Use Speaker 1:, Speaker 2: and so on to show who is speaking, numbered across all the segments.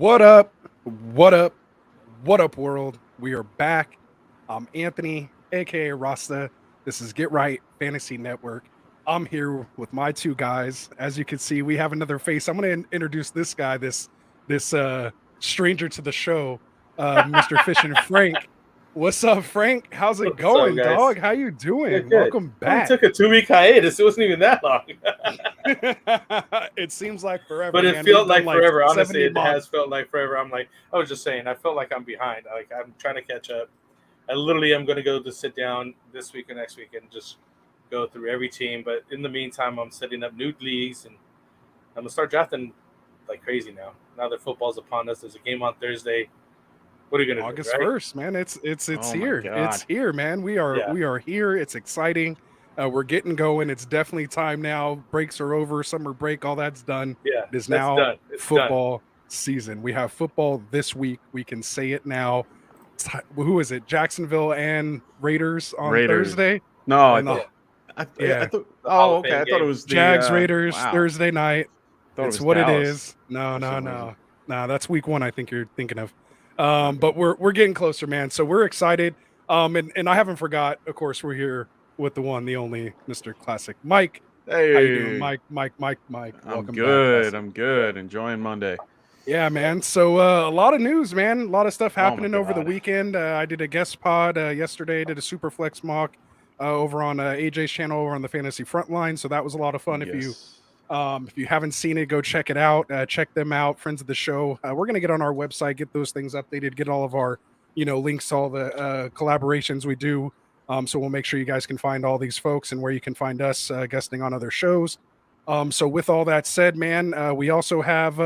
Speaker 1: What up? What up? What up, world? We are back. I'm Anthony, aka Rasta. This is Get Right Fantasy Network. I'm here with my two guys. As you can see, we have another face. I'm going to introduce this guy, this stranger to the show, Mr. Fish and Frank. What's up, Frank? How's it
Speaker 2: What's up,
Speaker 1: going,
Speaker 2: guys?
Speaker 1: dog? How you doing?
Speaker 2: Good.
Speaker 1: Welcome
Speaker 2: I only
Speaker 1: back.
Speaker 2: took a 2-week hiatus. It wasn't even that long.
Speaker 1: It seems like forever,
Speaker 2: But it
Speaker 1: man.
Speaker 2: felt
Speaker 1: We've done
Speaker 2: like forever.
Speaker 1: 70
Speaker 2: Honestly, it
Speaker 1: months.
Speaker 2: has felt like forever. I was just saying, I felt like I'm behind. Like I'm trying to catch up. I literally am going to go to sit down this week and next week and just go through every team. But in the meantime, I'm setting up new leagues and I'm going to start drafting like crazy now. Now that football's upon us, there's a game on Thursday. What are you going to do?
Speaker 1: August 1st, man. It's
Speaker 3: Oh
Speaker 1: here.
Speaker 3: my God.
Speaker 1: It's here, man. We are here. It's exciting. We're getting going. It's definitely time now. Breaks are over. Summer break, all that's done.
Speaker 2: Yeah,
Speaker 1: It is
Speaker 2: that's
Speaker 1: now
Speaker 2: done. It's
Speaker 1: football season. We have football this week. We can say it now. Who is it? Jacksonville and Raiders on Thursday.
Speaker 3: No,
Speaker 1: And
Speaker 3: I
Speaker 1: yeah.
Speaker 3: thought.
Speaker 2: Hall
Speaker 3: Oh,
Speaker 2: of
Speaker 3: okay. I
Speaker 2: Fame
Speaker 3: thought it
Speaker 2: game.
Speaker 3: was the
Speaker 1: Jags Raiders
Speaker 3: wow.
Speaker 1: Thursday night.
Speaker 3: Thought
Speaker 1: It's
Speaker 3: it was
Speaker 1: what
Speaker 3: Dallas
Speaker 1: it is. No,
Speaker 3: for some reason.
Speaker 1: that's week one. I think you're thinking of. But we're getting closer, man. So we're excited. And I haven't forgot. Of course, we're here with the one, the only Mr. Classic Mike.
Speaker 3: Hey,
Speaker 1: How you doing, Mike?
Speaker 3: I'm
Speaker 1: Welcome
Speaker 3: good.
Speaker 1: back.
Speaker 3: I'm good. Enjoying Monday.
Speaker 1: Yeah, man. So a lot of news, man. A lot of stuff
Speaker 3: Oh my
Speaker 1: happening over the
Speaker 3: God.
Speaker 1: weekend. I did a guest pod yesterday. Did a super flex mock over on AJ's channel over on the Fantasy Frontline. So that was a lot of fun.
Speaker 3: Yes.
Speaker 1: If you haven't seen it, go check it out. Check them out, friends of the show. We're gonna get on our website, get those things updated, get all of our links to all the collaborations we do. So we'll make sure you guys can find all these folks and where you can find us guesting on other shows. So with all that said, man, we also have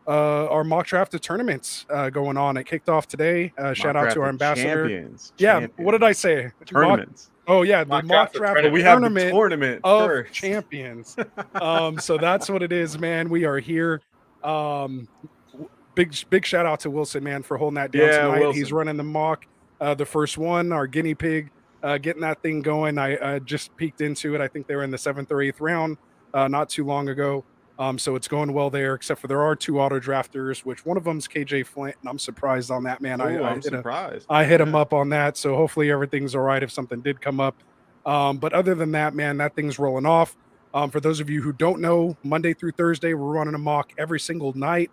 Speaker 1: our mock draft of tournaments going on. It kicked off today. Shout out to our ambassador.
Speaker 3: Champions.
Speaker 1: Yeah, what did I say?
Speaker 3: Tournaments.
Speaker 1: Oh yeah, the
Speaker 2: Mock
Speaker 1: mock
Speaker 2: draft of
Speaker 1: draft.
Speaker 2: tournament.
Speaker 3: But we have the
Speaker 1: tournament
Speaker 3: tournament
Speaker 1: of
Speaker 3: first.
Speaker 1: champions. So that's what it is, man. We are here. Big shout out to Wilson, man, for holding that down
Speaker 3: Yeah,
Speaker 1: tonight.
Speaker 3: Wilson.
Speaker 1: He's running the mock, the first one, our guinea pig, getting that thing going. I just peeked into it. I think they were in the 7th or 8th round not too long ago. So it's going well there, except for there are 2 auto drafters, which one of them's KJ Flint, and I'm surprised on that, man.
Speaker 3: I'm surprised.
Speaker 1: I hit him up on that, so hopefully everything's all right if something did come up. But other than that, man, that thing's rolling off. For those of you who don't know, Monday through Thursday, we're running a mock every single night.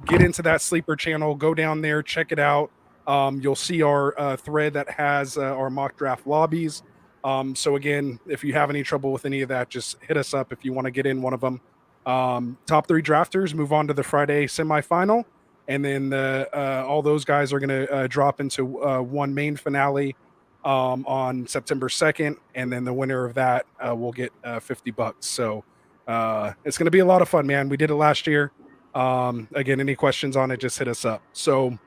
Speaker 1: Get into that sleeper channel, go down there, check it out. You'll see our thread that has our mock draft lobbies. So again, if you have any trouble with any of that, just hit us up if you want to get in one of them. Top 3 drafters move on to the Friday semifinal, and then all those guys are going to drop into one main finale on September 2nd, and then the winner of that will get $50. So it's going to be a lot of fun, man. We did it last year. Again, any questions on it, just hit us up. So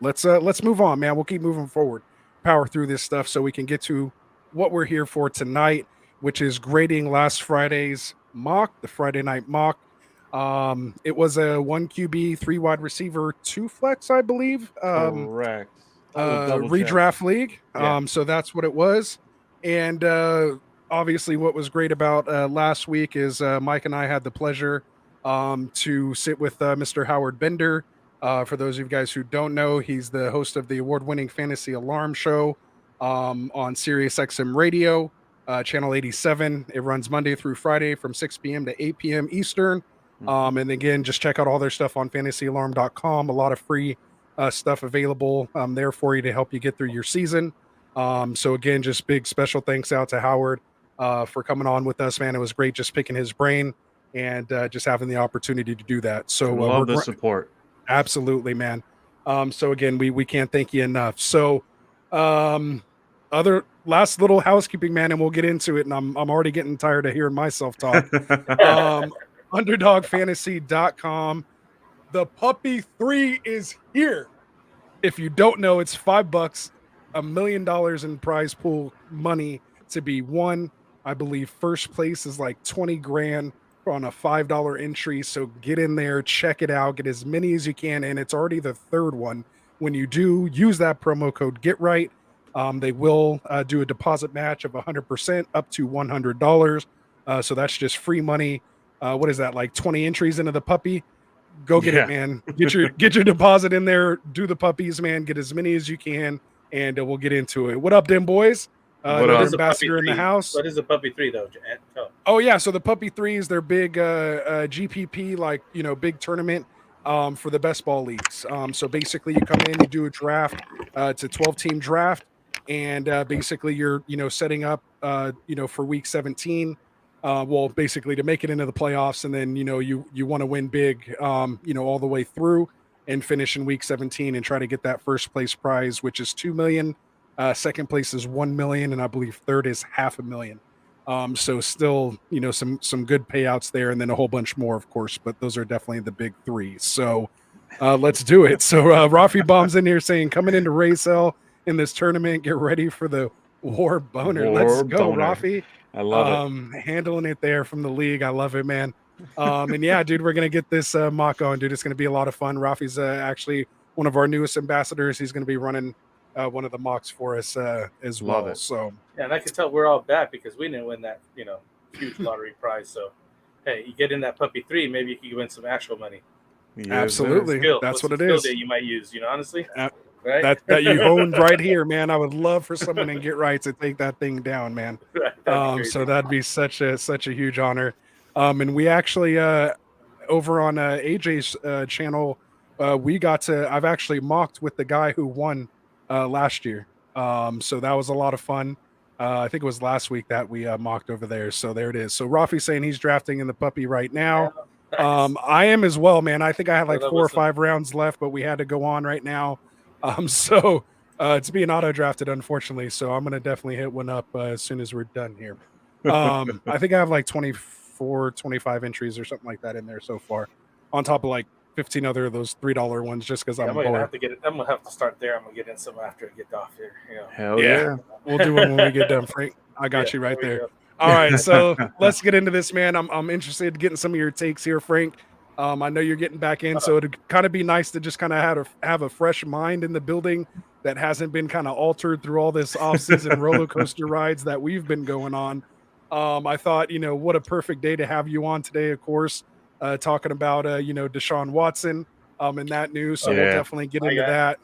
Speaker 1: let's move on, man. We'll keep moving forward, power through this stuff so we can get to what we're here for tonight, which is grading last Friday's mock, the Friday night mock. It was a 1 QB, 3 wide receiver, 2 flex, I believe.
Speaker 3: Correct. I will double check.
Speaker 1: Redraft league.
Speaker 3: Yeah.
Speaker 1: So that's what it was. And obviously what was great about last week is Mike and I had the pleasure to sit with Mr. Howard Bender. For those of you guys who don't know, he's the host of the award-winning Fantasy Alarm Show on Sirius XM Radio, channel 87. It runs Monday through Friday from 6 p.m. to 8 p.m. Eastern. And again, just check out all their stuff on fantasyalarm.com. A lot of free stuff available there for you to help you get through your season. So again, just big special thanks out to Howard for coming on with us, man. It was great just picking his brain and just having the opportunity to do that. So
Speaker 3: love the support.
Speaker 1: Absolutely, man. So again, we can't thank you enough. So other last little housekeeping, man, and we'll get into it. And I'm already getting tired of hearing myself talk. Underdogfantasy.com. The Puppy 3 is here. If you don't know, it's $5, $1 million in prize pool money to be won. I believe first place is like 20 grand on a $5 entry. So get in there, check it out, get as many as you can. And it's already the 3rd one. When you do use that promo code Get Right, they will do a deposit match of 100% up to $100. So that's just free money. What is that, like 20 entries into the puppy? go get it, man. Get your deposit in there. Do the puppies, man. Get as many as you can, and we'll get into it. What up, them boys?
Speaker 3: What
Speaker 1: Another
Speaker 3: up?
Speaker 1: ambassador in the house.
Speaker 2: What is a puppy 3 though?
Speaker 1: Oh yeah, so the puppy 3s, they're big GPP, like big tournament for the best ball leagues. So basically, you come in, you do a draft. It's a 12-team draft, and basically you're setting up for week 17. Well, basically to make it into the playoffs, and then you want to win big, all the way through and finish in week 17 and try to get that first place prize, which is 2 million. Second place is 1 million, and I believe third is $500,000. So still, some good payouts there, and then a whole bunch more, of course, but those are definitely the big 3. So let's do it. So Rafi Bomb's in here saying, coming into Race Hell in this tournament, get ready for the War Boner. Let's go, Rafi.
Speaker 3: I love it.
Speaker 1: Handling it there from the league. I love it, man. And yeah, dude, we're going to get this mock on, dude. It's going to be a lot of fun. Rafi's actually one of our newest ambassadors. He's going to be running one of the mocks for us as
Speaker 3: Love
Speaker 1: well.
Speaker 3: it.
Speaker 1: So
Speaker 2: yeah, and I can tell we're all bad because we didn't win that huge lottery prize. So hey, you get in that puppy 3, maybe you can win some actual money.
Speaker 3: Yes,
Speaker 1: absolutely, that's what it is.
Speaker 2: That you might use, honestly,
Speaker 1: right? That you honed right here, man. I would love for someone in Get Right to take that thing down, man. So that'd be such a huge honor. And we actually over on AJ's channel, I've actually mocked with the guy who won last year. So that was a lot of fun. I think it was last week that we mocked over there. So there it is. So Rafi's saying he's drafting in the puppy right now. I am as well, man. I think I have like 4 or 5 rounds left, but we had to go on right now. So it's being auto drafted, unfortunately. So I'm going to definitely hit one up as soon as we're done here. I think I have like 24, 25 entries or something like that in there so far, on top of like 15 other of those $3 ones, just because I'm bored.
Speaker 2: I'm gonna have to start there. I'm gonna get in some after I get off here.
Speaker 3: Hell yeah.
Speaker 1: We'll do it when we get done, Frank. I got you right there. All right, so let's get into this, man. I'm interested in getting some of your takes here, Frank. I know you're getting back in, so it'd kind of be nice to just kind of have a fresh mind in the building that hasn't been kind of altered through all this off-season roller coaster rides that we've been going on. I thought, what a perfect day to have you on today, of course, talking about, Deshaun Watson and that news. So we'll definitely get into that,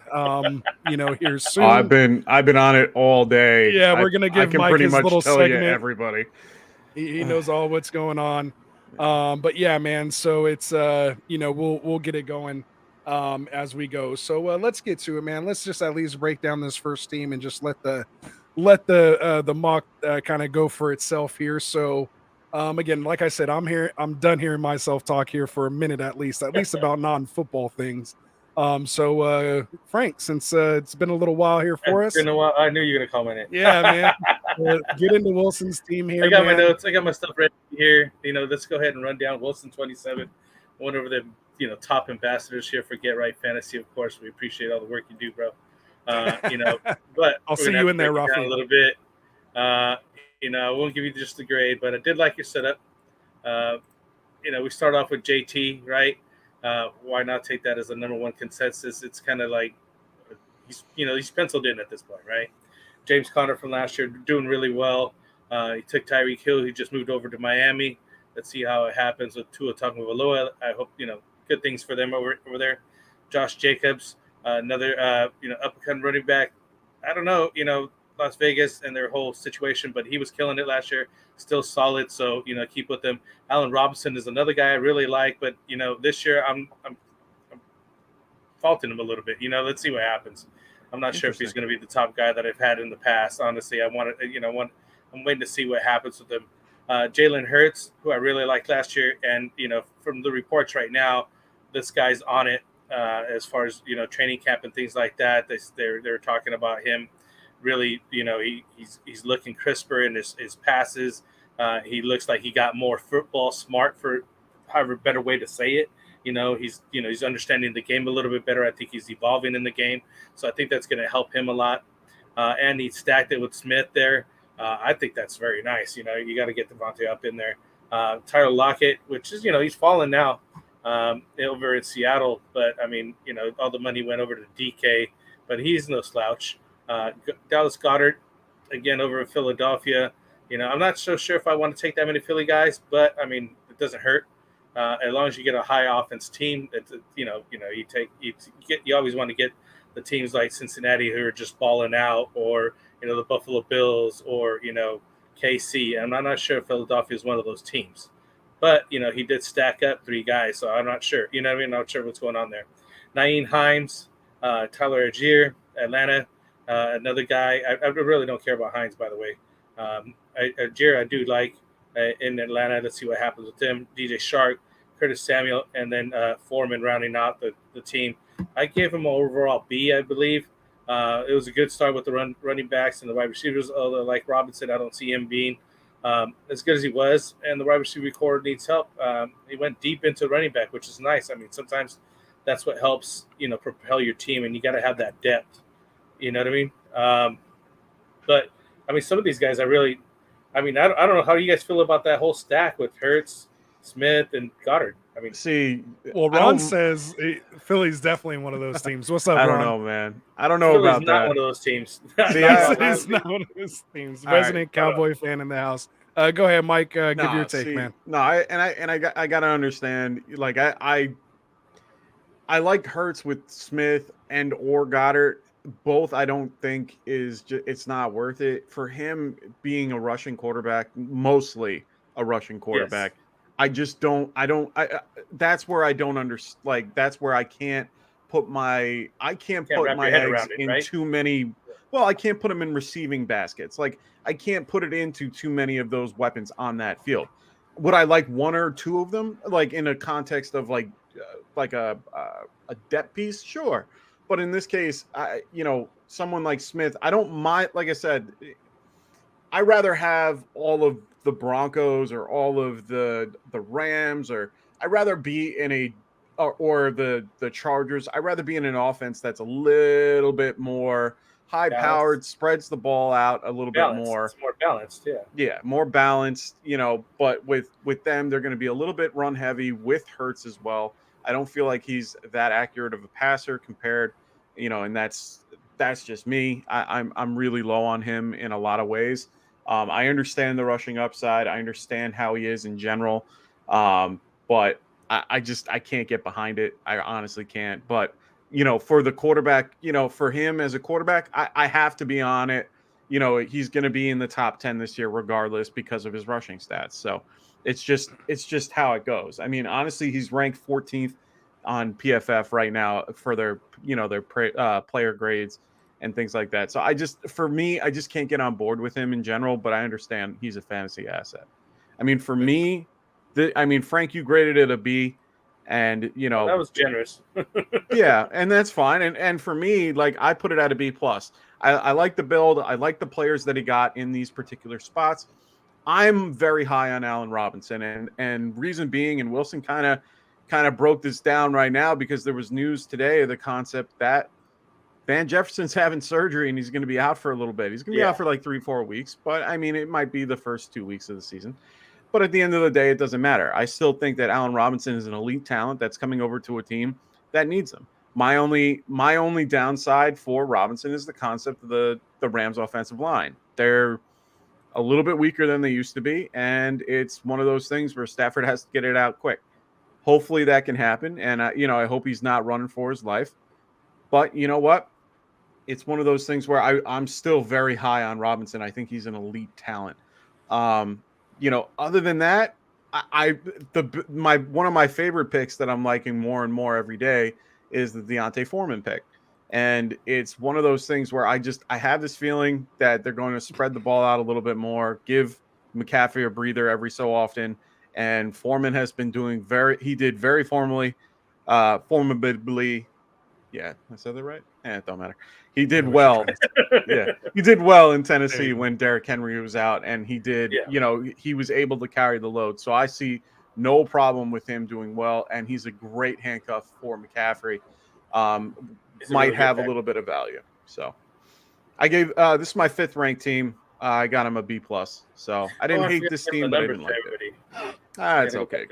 Speaker 1: here soon.
Speaker 3: I've been on it all day.
Speaker 1: Yeah, we're going to give Mike his little segment.
Speaker 3: Everybody.
Speaker 1: He knows all what's going on. But yeah, man. So it's, we'll get it going as we go. So let's get to it, man. Let's just at least break down this first team and just let the mock kind of go for itself here. So again, like I said, I'm done hearing myself talk here for a minute at least about non-football things. So Frank, since it's been a little while here for us.
Speaker 2: Been a while. I knew you were gonna comment it.
Speaker 1: Yeah, man. Get into Wilson's team here.
Speaker 2: I got my notes. I got my stuff ready here. Let's go ahead and run down Wilson 27, one of the top ambassadors here for Get Right Fantasy. Of course, we appreciate all the work you do, bro. But
Speaker 1: I'll see you in there, Rafi.
Speaker 2: A little bit. I won't give you just the grade, but I did like your setup. We start off with JT, right? Why not take that as the number one consensus? It's kind of like he's penciled in at this point, right? James Conner from last year doing really well. He took Tyreek Hill. He just moved over to Miami. Let's see how it happens with Tua Tagovailoa. I hope good things for them over there. Josh Jacobs, another up-and-coming running back. I don't know, Las Vegas and their whole situation, but he was killing it last year. Still solid, so keep with him. Allen Robson is another guy I really like, but this year I'm faulting him a little bit. Let's see what happens. I'm not sure if he's going to be the top guy that I've had in the past. Honestly, I'm waiting to see what happens with him. Jalen Hurts, who I really liked last year, and from the reports right now, this guy's on it as far as training camp and things like that. They're talking about him. Really, he's looking crisper in his passes. He looks like he got more football smart, for however better way to say it. He's understanding the game a little bit better. I think he's evolving in the game, so I think that's going to help him a lot. And he stacked it with Smith there. I think that's very nice. You got to get Devontae up in there. Tyler Lockett, which is he's fallen now over in Seattle, but I mean all the money went over to DK, but he's no slouch. Dallas Goddard, again, over in Philadelphia. I'm not so sure if I want to take that many Philly guys, but, I mean, it doesn't hurt. As long as you get a high offense team, you always want to get the teams like Cincinnati who are just balling out, or the Buffalo Bills, or KC. I'm not sure if Philadelphia is one of those teams, but he did stack up 3 guys, so I'm not sure. You know what I mean? I'm not sure what's going on there. Nyheim Hines, Tyler Algier, Atlanta, another guy. I really don't care about Hines, by the way. Algier I do like in Atlanta. Let's see what happens with him. DJ Shark, Curtis Samuel, and then Foreman rounding out the team. I gave him an overall B, I believe. It was a good start with the running backs and the wide receivers. Although, like Robinson, I don't see him being as good as he was. And the wide receiver core needs help. He went deep into running back, which is nice. I mean, sometimes that's what helps, propel your team, and you got to have that depth. You know what I mean? But I mean, some of these guys, I don't know how you guys feel about that whole stack with Hurts, Smith, and Goddard. I mean,
Speaker 3: see,
Speaker 1: well, Ron says Philly's definitely one of those teams. What's up, Ron?
Speaker 3: I don't know, man. I don't know
Speaker 2: Philly's
Speaker 3: about
Speaker 2: not
Speaker 3: that.
Speaker 2: one of those teams.
Speaker 3: See,
Speaker 1: He's not one of those teams.
Speaker 3: All
Speaker 1: Resident
Speaker 3: right.
Speaker 1: Cowboy fan in the house. Go ahead, Mike. Give your take, man.
Speaker 3: No, I gotta understand. Like I like Hurts with Smith and or Goddard. Both I don't think it's not worth it for him being a rushing quarterback, mostly a rushing quarterback. Yes. That's where I don't understand. Like, that's where I can't put my eggs in right? Too many. Well, I can't put them in receiving baskets. Like, I can't put it into too many of those weapons on that field. Would I like 1 or 2 of them, like in a context of like a depth piece? Sure. But in this case, someone like Smith, I don't mind. Like I said, I rather have all of the Broncos or all of the Rams, or I'd rather be in or the Chargers. I'd rather be in an offense that's a little bit more high-powered, spreads the ball out a little bit more.
Speaker 2: It's more balanced, yeah.
Speaker 3: Yeah, more balanced, but with them, they're going to be a little bit run-heavy with Hurts as well. I don't feel like he's that accurate of a passer compared, and that's just me. I'm really low on him in a lot of ways. I understand the rushing upside. I understand how he is in general. But I can't get behind it. I honestly can't. But, for the quarterback, for him as a quarterback, I have to be on it. He's going to be in the top 10 this year regardless because of his rushing stats. So it's just how it goes. I mean, honestly, he's ranked 14th on PFF right now for their player grades and things like that. So I just can't get on board with him in general, but I understand he's a fantasy asset. I mean, for me, Frank, you graded it a B, and
Speaker 2: that was generous.
Speaker 3: Yeah, and that's fine. And for me, like, I put it at a B plus. I like the build. I like the players that he got in these particular spots. I'm very high on Allen Robinson, and reason being, and Wilson kind of broke this down right now because there was news today of the concept that Van Jefferson's having surgery and he's going to be out for a little bit. He's going to be out for like 3-4 weeks, but I mean, it might be the first 2 weeks of the season. But at the end of the day, it doesn't matter. I still think that Allen Robinson is an elite talent that's coming over to a team that needs him. My only downside for Robinson is the concept of the Rams offensive line. They're a little bit weaker than they used to be, and it's one of those things where Stafford has to get it out quick. Hopefully that can happen, and I hope he's not running for his life. But you know what? It's one of those things where I'm still very high on Robinson. I think he's an elite talent. Other than that, one of my favorite picks that I'm liking more and more every day is the Deontay Foreman pick. And it's one of those things where I have this feeling that they're going to spread the ball out a little bit more, give McCaffrey a breather every so often. And Foreman has been doing very formably. Yeah, I said that right? It don't matter. He did well. Yeah, he did well in Tennessee when Derrick Henry was out, and he did. Yeah. He was able to carry the load. So I see no problem with him doing well, and he's a great handcuff for McCaffrey. Might have a little bit of value. So I gave this is my 5th ranked team. I got him a B plus. So I didn't hate this team, but I didn't like it. It's okay.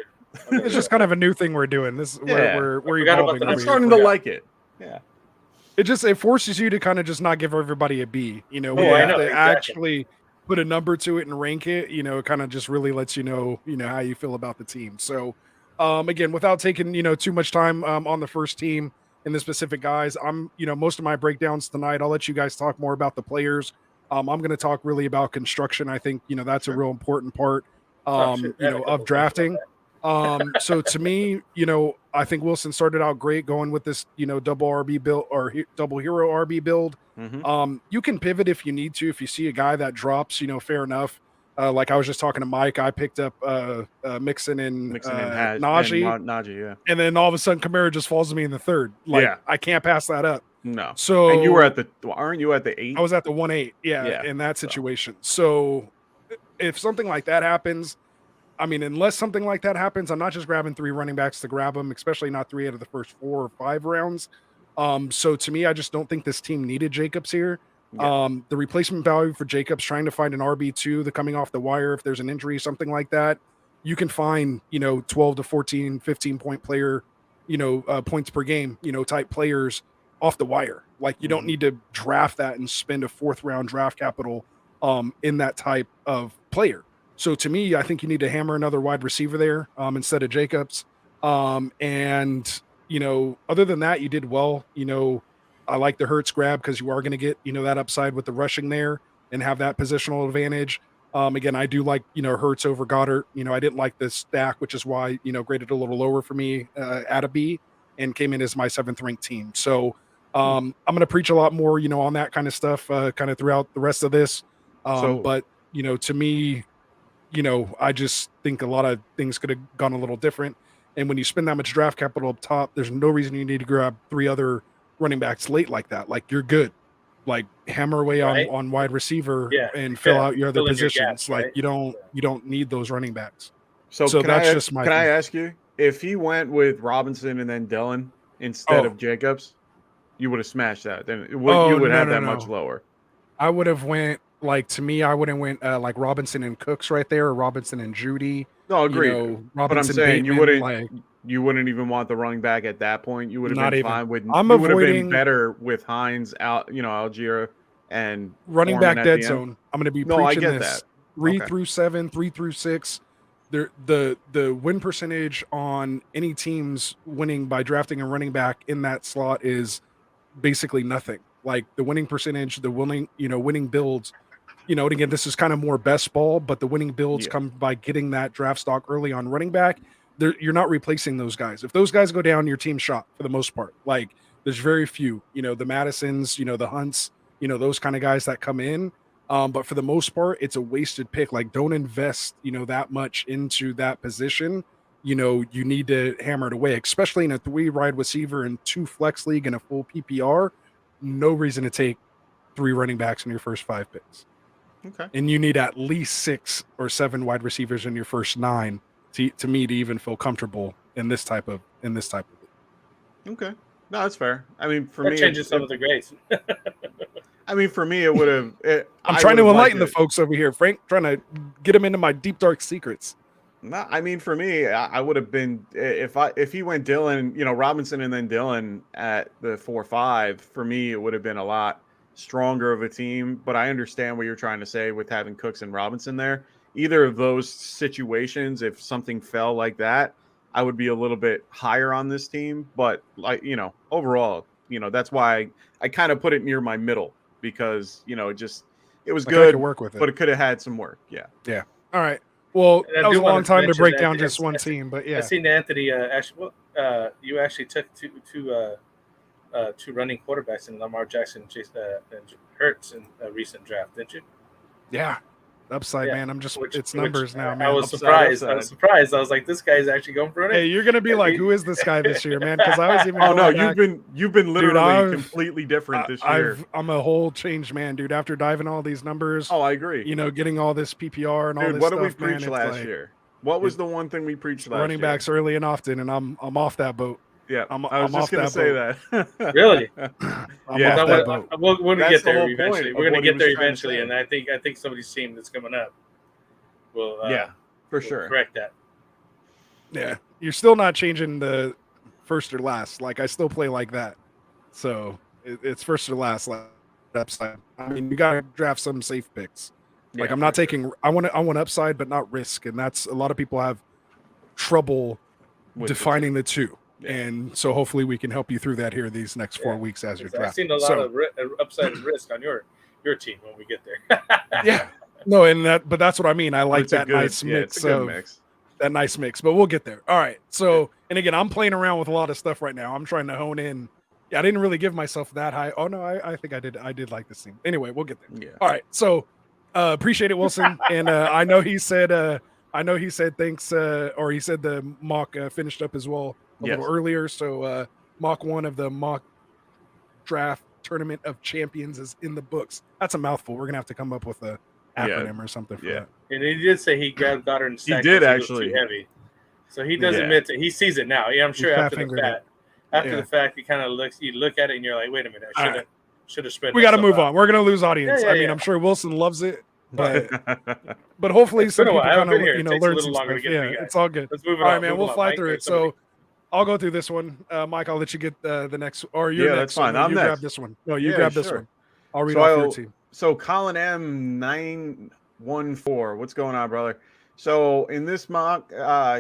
Speaker 1: It's just kind of a new thing we're doing. We're evolving.
Speaker 3: I'm starting to like it. Yeah.
Speaker 1: It forces you to kind of just not give everybody a B. We have to actually put a number to it and rank it. It kind of just really lets you know how you feel about the team. So Again, without taking too much time on the first team and the specific guys, I'm most of my breakdowns tonight. I'll let you guys talk more about the players. I'm going to talk really about construction. I think that's a real important part of drafting. So to me, I think Wilson started out great going with this double RB build or double hero RB build. You can pivot if you need to. If you see a guy that drops, fair enough. Like I was just talking to Mike, I picked up Mixon and
Speaker 3: Najee, yeah.
Speaker 1: And then all of a sudden Kamara just falls to me in the third. I can't pass that up.
Speaker 3: No.
Speaker 1: So
Speaker 3: and you were aren't you at the 8?
Speaker 1: I was at the 1-8, in that situation. So if something like that happens, I mean, unless something like that happens, I'm not just grabbing 3 running backs to grab them, especially not 3 out of the first 4 or 5 rounds. So to me, I just don't think this team needed Jacobs here. Yeah. The replacement value for Jacobs, trying to find an RB2, the coming off the wire, if there's an injury, something like that, you can find, 12 to 14, 15 point player, points per game, type players off the wire. Like you don't need to draft that and spend a 4th round draft capital in that type of player. So to me, I think you need to hammer another wide receiver there instead of Jacobs. And, other than that, you did well. I like the Hurts grab because you are going to get, that upside with the rushing there and have that positional advantage. Again, I do like, Hurts over Goddard. I didn't like the stack, which is why, graded a little lower for me at a B and came in as my 7th ranked team. So I'm going to preach a lot more, on that kind of stuff kind of throughout the rest of this. But, to me, I just think a lot of things could have gone a little different. And when you spend that much draft capital up top, there's no reason you need to grab 3 other running backs late like that. Like you're good. Like hammer away on wide receiver and fill out your other positions. Like you don't need those running backs.
Speaker 3: So that's just my. Can I ask you if he went with Robinson and then Dillon instead of Jacobs, you would have smashed that. Then you would have that much lower.
Speaker 1: I would have went. Like to me, I would have went like Robinson and Cooks right there, or Robinson and Judy.
Speaker 3: No, agree. But I'm saying you wouldn't even want the running back at that point. You would have been fine with. You would have been better with Hines out, Algier and
Speaker 1: running back dead zone. I'm going to be preaching this.
Speaker 3: That.
Speaker 1: 3 through 7, 3 through 6. The win percentage on any teams winning by drafting a running back in that slot is basically nothing. Like the winning percentage, the winning builds. And again, this is kind of more best ball, but the winning builds come by getting that draft stock early on running back. You're not replacing those guys. If those guys go down, your team's shot for the most part. Like there's very few, the Madisons, the Hunts, those kind of guys that come in. But for the most part, it's a wasted pick. Like don't invest, that much into that position. You need to hammer it away, especially in a 3 wide receiver and 2 flex league and a full PPR. No reason to take 3 running backs in your first 5 picks.
Speaker 3: Okay.
Speaker 1: And you need at least 6 or 7 wide receivers in your first 9 to me to even feel comfortable in this type of league.
Speaker 3: Okay. No, that's fair. I mean, for me,
Speaker 2: changes some of the grades.
Speaker 3: I mean, for me, it would have.
Speaker 1: I'm trying to enlighten the folks over here, Frank. Trying to get them into my deep dark secrets.
Speaker 3: No, I mean, for me, I would have been if he went Dillon, Robinson and then Dillon at the 4-5. For me, it would have been a lot stronger of a team. But I understand what you're trying to say with having Cooks and Robinson there. Either of those situations, if something fell like that, I would be a little bit higher on this team. But overall, that's why I kind of put it near my middle because it was good,
Speaker 1: work with it,
Speaker 3: but it could have had some work. Yeah.
Speaker 1: All right. Well, that was a long time to break down just one team, but yeah.
Speaker 2: I seen Anthony you actually took two running quarterbacks in Lamar Jackson and Hurts in a recent draft, didn't you?
Speaker 1: Yeah. Upside, man. I'm just it's numbers now, man.
Speaker 2: I was surprised. I was like, this guy's actually going for it.
Speaker 1: Hey, you're gonna be like, who is this guy this year, man? Because I was even.
Speaker 3: Oh no, you've been literally completely different this year.
Speaker 1: I'm a whole changed man, dude. After diving all these numbers.
Speaker 3: Oh, I agree.
Speaker 1: Getting all this PPR and all this
Speaker 3: what
Speaker 1: stuff.
Speaker 3: What did we preach last year? What was the one thing we preached last year?
Speaker 1: Running backs early and often, and I'm off that boat.
Speaker 3: Yeah, I was just going to say that.
Speaker 2: Really?
Speaker 3: Yeah.
Speaker 2: We're going to get there eventually. We're going to get there eventually, and I think somebody's team that's coming up will
Speaker 3: for sure
Speaker 2: correct that.
Speaker 1: Yeah, you're still not changing the first or last. Like I still play like that, so it's first or last. Like upside. I mean, you got to draft some safe picks. Like I'm not taking. I want upside, but not risk, and that's a lot of people have trouble defining the two.
Speaker 3: Yeah.
Speaker 1: And so hopefully we can help you through that here these next 4 weeks as you're drafting.
Speaker 2: I've seen a lot of upside and risk on your team when we get there.
Speaker 1: Yeah. No, but that's what I mean. I like that nice mix.
Speaker 3: It's a good mix.
Speaker 1: That nice mix, but we'll get there. All right. So, and again, I'm playing around with a lot of stuff right now. I'm trying to hone in. Yeah, I didn't really give myself that high. Oh no, I think I did. I did like this team. Anyway, we'll get there.
Speaker 3: Yeah.
Speaker 1: All right. So, appreciate it, Wilson. And I know he said thanks, or he said the mock finished up as well a little earlier. So, mock 1 of the mock draft tournament of champions is in the books. That's a mouthful. We're gonna have to come up with a acronym or something for that.
Speaker 2: And he did say he grabbed Goddard and
Speaker 3: he did actually
Speaker 2: too heavy, so he does admit it. He sees it now. Yeah, I'm sure after the fact, he kind of looks. You look at it and you're like, wait a minute, I should have spent.
Speaker 1: We got to move on. We're gonna lose audience. I mean, I'm sure Wilson loves it, but hopefully some people kind of learn some stuff. Yeah, it's all good.
Speaker 2: Let's move it
Speaker 1: all right, man. We'll fly through it. So I'll go through this one. Mike, I'll let you get the next. Or you're next.
Speaker 3: That's fine.
Speaker 1: I'm
Speaker 3: next.
Speaker 1: Grab this one. No, you grab this one. I'll read off your team.
Speaker 3: So Colin M 914. What's going on, brother? So in this mock,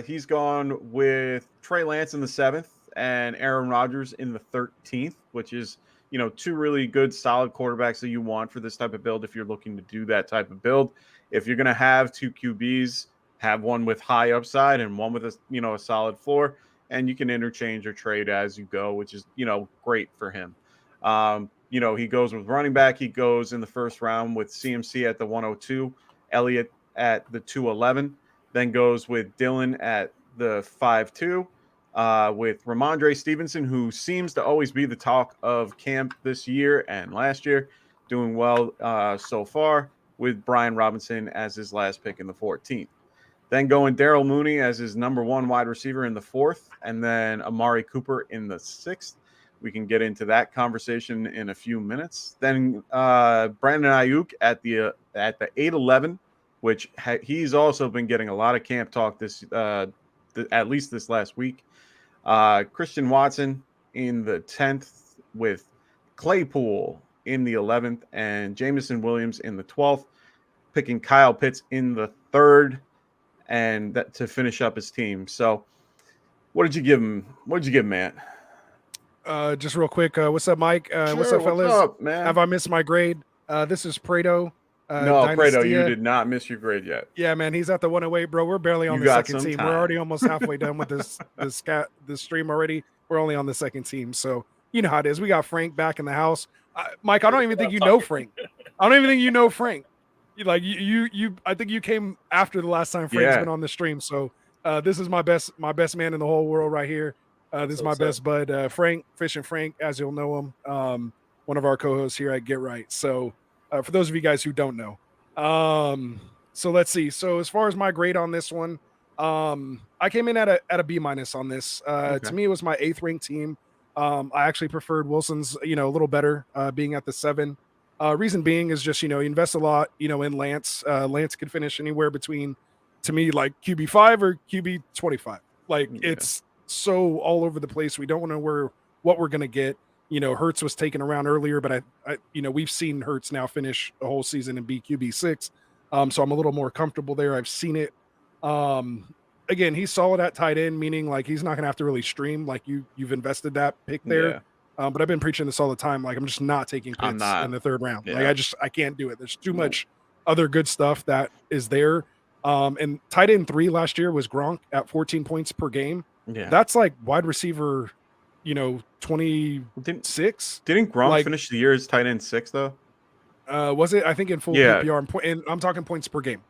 Speaker 3: he's gone with Trey Lance in the 7th and Aaron Rodgers in the 13th, which is, 2 really good, solid quarterbacks that you want for this type of build if you're looking to do that type of build. If you're going to have 2 QBs, have one with high upside and one with a solid floor, and you can interchange or trade as you go, which is, great for him. He goes with running back. He goes in the first round with CMC at the 102, Elliott at the 211, then goes with Dylan at the 5-2, with Ramondre Stevenson, who seems to always be the talk of camp this year and last year, doing well so far, with Brian Robinson as his last pick in the 14th. Then going Darrell Mooney as his number 1 wide receiver in the 4th, and then Amari Cooper in the 6th. We can get into that conversation in a few minutes. Then Brandon Ayuk at the 8-11, which he's also been getting a lot of camp talk this at least this last week. Christian Watson in the 10th, with Claypool in the 11th, and Jamison Williams in the 12th, picking Kyle Pitts in the 3rd, and that to finish up his team. So, what did you give him? What did you give him, Matt?
Speaker 1: Just real quick, what's up, Mike? What's up, fellas?
Speaker 3: What's up, man?
Speaker 1: Have I missed my grade? This is Prado.
Speaker 3: No, Prado, you did not miss your grade yet.
Speaker 1: Yeah, man, he's at the 108, bro. We're barely on the second team. We're already almost halfway done with this stream already. We're only on the second team, so you know how it is. We got Frank back in the house. Mike, I don't even think you know Frank. I don't even think you know Frank. I think you came after the last time Frank's been on the stream. So this is my best man in the whole world right here. This is my best bud, Frank, Fish and Frank, as you'll know him. One of our co-hosts here at Get Right. So for those of you guys who don't know. So let's see. So as far as my grade on this one, I came in at a B- on this. To me, it was my 8th ranked team. I actually preferred Wilson's, a little better, being at the 7. Reason being is just, you invest a lot, in Lance. Lance could finish anywhere between, to me, like QB5 or QB 25. It's so all over the place. We don't know what we're going to get. Hurts was taken around earlier, but I we've seen Hurts now finish a whole season and be QB6. So I'm a little more comfortable there. I've seen it. Again, he's solid at tight end, meaning he's not going to have to really stream. You've invested that pick there. Yeah. But I've been preaching this all the time. I'm just not taking Pitts in the 3rd round. Yeah. I can't do it. There's too much other good stuff that is there. And tight end 3 last year was Gronk at 14 points per game. Yeah. That's wide receiver, 26.
Speaker 3: Didn't Gronk finish the year as tight end 6 though?
Speaker 1: Was it? I think in full PPR, and I'm talking points per game.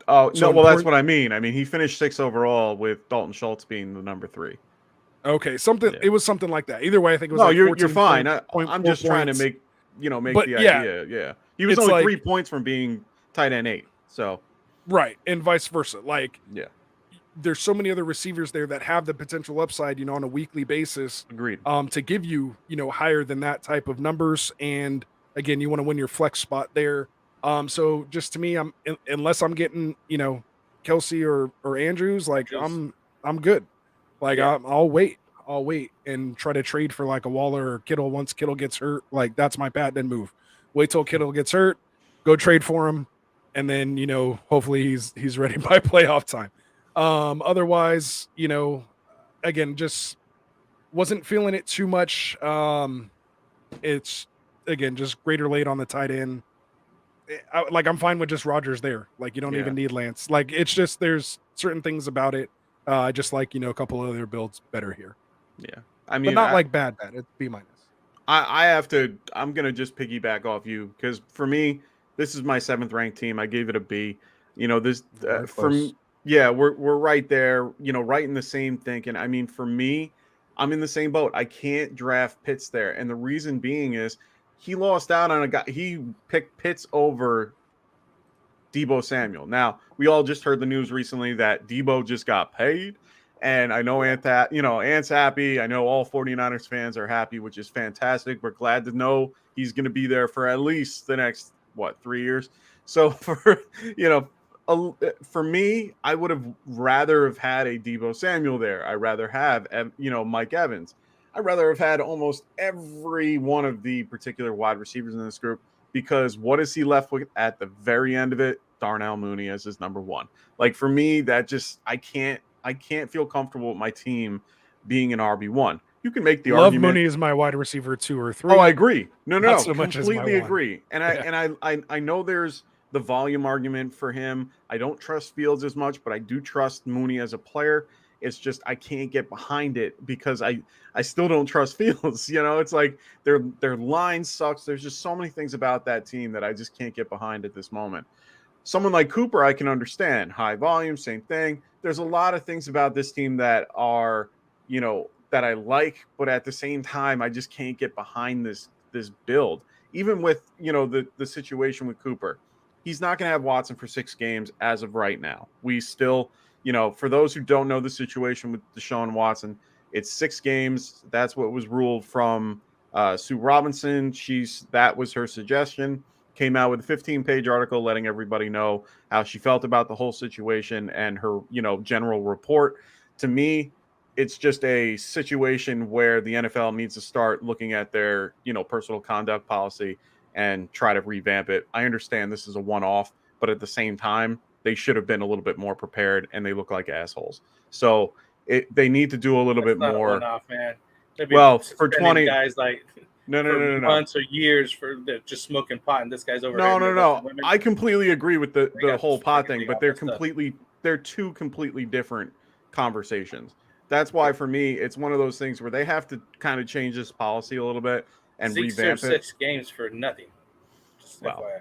Speaker 3: Oh, so no, well, that's what I mean. I mean, he finished 6 overall with Dalton Schultz being the number 3.
Speaker 1: Okay, it was something like that. Either way, I think it was.
Speaker 3: No, you're fine. I'm just trying to make the idea. Yeah, he was only 3 points from being tight end 8. So
Speaker 1: right, and vice versa. There's so many other receivers there that have the potential upside, on a weekly basis.
Speaker 3: Agreed.
Speaker 1: To give you, higher than that type of numbers, and again, you want to win your flex spot there. So just to me, unless I'm getting, Kelsey or Andrews, I'm good. I'll wait and try to trade for a Waller or Kittle once Kittle gets hurt. That's my patent move. Wait till Kittle gets hurt, go trade for him, and then hopefully he's ready by playoff time. Otherwise, again, just wasn't feeling it too much. It's again just greater late on the tight end. I'm fine with just Rodgers there. Like you don't
Speaker 3: Yeah.
Speaker 1: even need Lance. Like it's just there's certain things about it. I just like a couple of other builds better here.
Speaker 3: Yeah, I
Speaker 1: But
Speaker 3: mean,
Speaker 1: not like bad. It's B-.
Speaker 3: I have to. I'm gonna just piggyback off you because for me, this is my 7th ranked team. I gave it a B. This
Speaker 1: Very
Speaker 3: from
Speaker 1: close.
Speaker 3: yeah, we're right there. Right in the same thinking. I mean, for me, I'm in the same boat. I can't draft Pitts there, and the reason being is he lost out on a guy. He picked Pitts over Deebo Samuel. Now, we all just heard the news recently that Deebo just got paid. And I know Ant's happy. I know all 49ers fans are happy, which is fantastic. We're glad to know he's going to be there for at least the next, 3 years. So for me, I would have rather have had a Deebo Samuel there. I'd rather have, Mike Evans. I'd rather have had almost every one of the particular wide receivers in this group because what is he left with at the very end of it? Darnell Mooney as his number 1. Like for me, that just I can't feel comfortable with my team being an RB1. You can make the
Speaker 1: Love
Speaker 3: argument.
Speaker 1: Mooney is my wide receiver 2 or 3.
Speaker 3: Oh, I agree. No,
Speaker 1: Not so much as my
Speaker 3: completely
Speaker 1: one.
Speaker 3: agree. And I know there's the volume argument for him. I don't trust Fields as much, but I do trust Mooney as a player. It's just I can't get behind it because I still don't trust Fields. It's like their line sucks. There's just so many things about that team that I just can't get behind at this moment. Someone like Cooper, I can understand. High volume, same thing. There's a lot of things about this team that are, that I like, but at the same time, I just can't get behind this build. Even with, the situation with Cooper, he's not going to have Watson for 6 games as of right now. We still, for those who don't know the situation with Deshaun Watson, it's 6 games. That's what was ruled from Sue Robinson. That was her suggestion. Came out with a 15-page article letting everybody know how she felt about the whole situation and her, general report. To me, it's just a situation where the NFL needs to start looking at their, personal conduct policy and try to revamp it. I understand this is a one-off, but at the same time, they should have been a little bit more prepared, and they look like assholes. So they need to do a little bit
Speaker 2: not
Speaker 3: more.
Speaker 2: A one-off, man.
Speaker 3: Well, for 20
Speaker 2: guys like
Speaker 3: no,
Speaker 2: months or years for just smoking pot, and this guy's over.
Speaker 3: No. I completely agree with the whole pot thing, but they're two completely different conversations. That's why for me, it's one of those things where they have to kind of change this policy a little bit and revamp it.
Speaker 2: 6 games for nothing. Just
Speaker 3: FYI.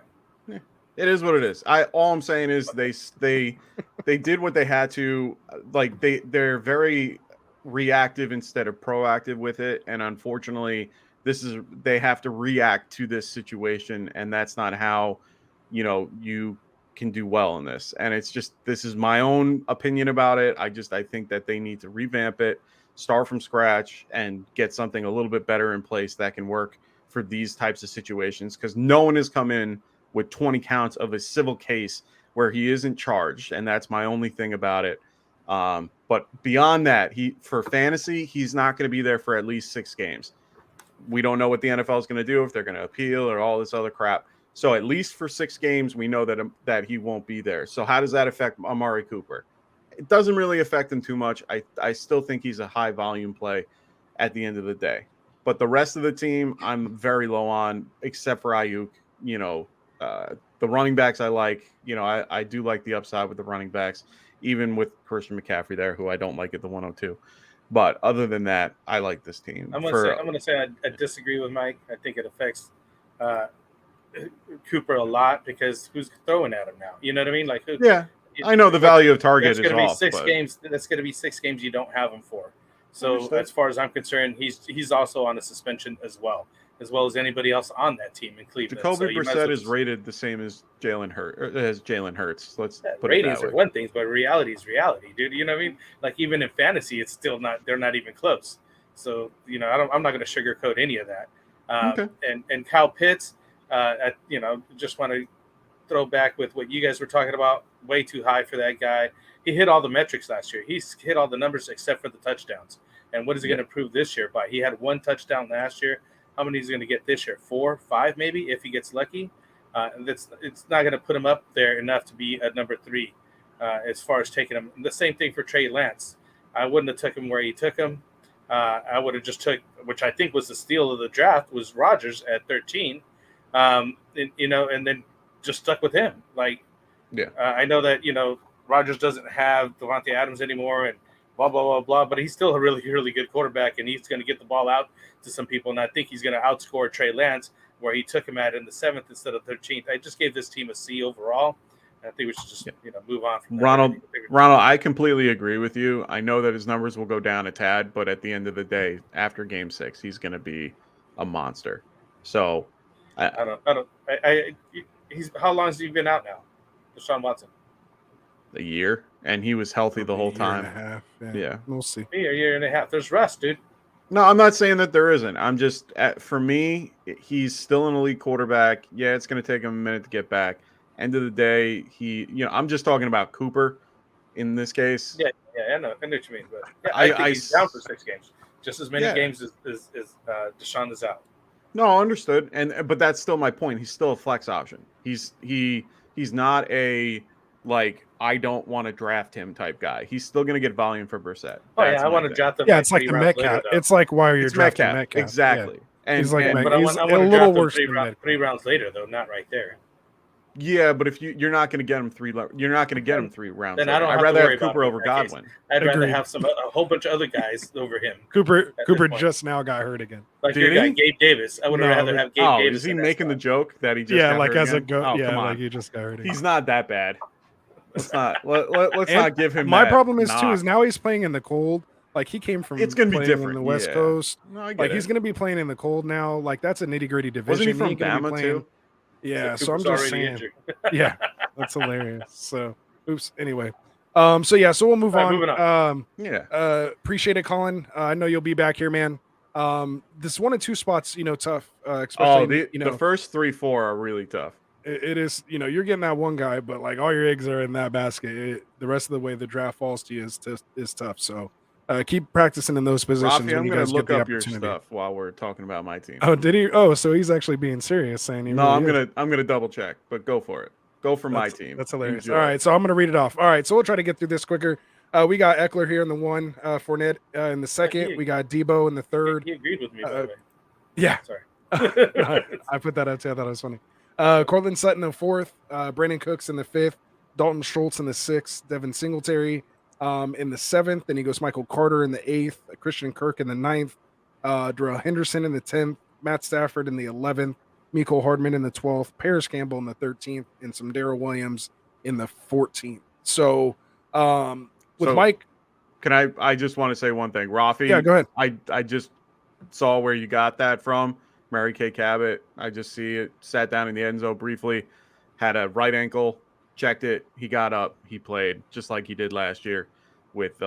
Speaker 3: It is what it is. All I'm saying is they did what they had to. Like they're very reactive instead of proactive with it, and unfortunately, they have to react to this situation, and that's not how you can do well in this. And it's just this is my own opinion about it. I think that they need to revamp it, start from scratch, and get something a little bit better in place that can work for these types of situations. Because no one has come in with 20 counts of a civil case where he isn't charged, and that's my only thing about it. But beyond that, for fantasy, he's not going to be there for at least 6 games. We don't know what the NFL is going to do, if they're going to appeal or all this other crap. So at least for 6 games, we know that he won't be there. So how does that affect Amari Cooper? It doesn't really affect him too much. I still think he's a high volume play at the end of the day. But the rest of the team, I'm very low on, except for Ayuk. The running backs I like. I do like the upside with the running backs, even with Christian McCaffrey there, who I don't like at the 102. But other than that, I like this team.
Speaker 2: I'm gonna say I disagree with Mike. I think it affects Cooper a lot because who's throwing at him now? You know what I mean? Like,
Speaker 3: I know the value of target is
Speaker 2: going to be
Speaker 3: off.
Speaker 2: 6 games. That's going to be 6 games you don't have him for. So as far as I'm concerned, he's also on a suspension as well as anybody else on that team in Cleveland.
Speaker 3: Jacoby Brissett is rated the same as Jalen Hurts. Let's put
Speaker 2: ratings
Speaker 3: it that way.
Speaker 2: are one thing, but reality is reality, dude. You know what I mean? Like even in fantasy, it's still not. They're not even close. So I'm not going to sugarcoat any of that.
Speaker 3: Okay.
Speaker 2: And Kyle Pitts, just want to throw back with what you guys were talking about. Way too high for that guy. He hit all the metrics last year. He's hit all the numbers except for the touchdowns. And what is he going to prove this year by? He had 1 touchdown last year. How many is he going to get this year? 4, 5 maybe if he gets lucky. It's not going to put him up there enough to be at number 3 as far as taking him. The same thing for Trey Lance. I wouldn't have took him where he took him. I would have just took, which I think was the steal of the draft, was Rodgers at 13. And then just stuck with him. Like, I know that, Rodgers doesn't have Devontae Adams anymore and blah, blah, blah, blah, but he's still a really, really good quarterback, and he's going to get the ball out to some people. And I think he's going to outscore Trey Lance, where he took him at in the 7th instead of 13th. I just gave this team a C overall. I think we should just, move on from
Speaker 3: Ronald, I completely agree with you. I know that his numbers will go down a tad, but at the end of the day, after Game 6, he's going to be a monster. So,
Speaker 2: he's how long has he been out now, Deshaun Watson?
Speaker 3: A year, and he was healthy the whole time.
Speaker 1: Year and a half.
Speaker 3: Yeah,
Speaker 1: we'll see.
Speaker 2: A year and a half. There's rest, dude.
Speaker 3: No, I'm not saying that there isn't. I'm just, for me, he's still an elite quarterback. Yeah, it's going to take him a minute to get back. End of the day, I'm just talking about Cooper in this case.
Speaker 2: Yeah, I know what you mean. But I think he's down for 6 games, just as many games as Deshaun is out.
Speaker 3: No, understood. But that's still my point. He's still a flex option. He's not a I don't want to draft him type guy. He's still going to get volume for Brissett.
Speaker 2: I want to draft him.
Speaker 1: Yeah, it's like the Metcalf. It's like why you're drafting Metcalf.
Speaker 3: Exactly.
Speaker 1: Yeah. He's like,
Speaker 2: but I want
Speaker 1: a
Speaker 2: to
Speaker 1: little
Speaker 2: draft
Speaker 1: worse
Speaker 2: him 3 rounds later, though, not right there.
Speaker 3: Yeah, but if you're not going to get him 3 rounds.
Speaker 2: Then I don't.
Speaker 3: I'd rather have Cooper over Godwin.
Speaker 2: I'd rather have a whole bunch of other guys over him.
Speaker 1: Cooper just now got hurt again.
Speaker 2: Like your guy, Gabe Davis. I would rather have Gabe Davis.
Speaker 3: Is he making the joke that he just?
Speaker 1: Yeah,
Speaker 3: got
Speaker 1: like
Speaker 3: hurt
Speaker 1: as
Speaker 3: again?
Speaker 1: a go. Yeah,
Speaker 3: come on.
Speaker 1: like he just got hurt again.
Speaker 3: He's not that bad. Let's not give him.
Speaker 1: My problem is too is now he's playing in the cold. Like he came from.
Speaker 3: It's going to be different
Speaker 1: in the West Coast.
Speaker 3: No, I get
Speaker 1: like
Speaker 3: it.
Speaker 1: he's going to be playing in the cold now. Like that's a nitty gritty division.
Speaker 3: Wasn't he from Bama too?
Speaker 1: Yeah, so I'm
Speaker 2: Cooper's
Speaker 1: just saying.
Speaker 2: Injured.
Speaker 1: Yeah, that's hilarious. So, oops. Anyway, so we'll move on.
Speaker 2: Moving on.
Speaker 1: Appreciate it, Colin. I know you'll be back here, man. This 1 and 2 spots, tough. Especially,
Speaker 3: the first 3-4 are really tough.
Speaker 1: It is, you're getting that one guy, but like all your eggs are in that basket. The rest of the way the draft falls to you is tough. So keep practicing in those positions.
Speaker 3: Rafi, I'm going to look up your stuff while we're talking about my team.
Speaker 1: Oh, did he? Oh, so he's actually being serious, saying he.
Speaker 3: No,
Speaker 1: really
Speaker 3: I'm gonna double check, but go for it. Go for my team.
Speaker 1: That's hilarious.
Speaker 3: Enjoy.
Speaker 1: All right, so I'm gonna read it off. All right, so we'll try to get through this quicker. We got Eckler here in the 1, Fournette in the 2nd. We got Debo in the 3rd.
Speaker 2: He agreed with me, by the way.
Speaker 1: Yeah.
Speaker 2: Sorry.
Speaker 1: I put that up too. I thought it was funny. Cortland Sutton in the 4th. Brandon Cooks in the 5th. Dalton Schultz in the 6th. Devin Singletary in the 7th. Then he goes Michael Carter in the 8th. Christian Kirk in the 9th. Darrell Henderson in the 10th. Matt Stafford in the 11th. Mecole Hardman in the 12th. Paris Campbell in the 13th. And some Darrell Williams in the 14th. So Mike.
Speaker 3: Can I just want to say one thing. Rafi.
Speaker 1: Yeah, go ahead.
Speaker 3: I just saw where you got that from. Mary Kay Cabot. I just see it. Sat down in the end zone briefly. Had a right ankle. Checked it. He got up. He played just like he did last year with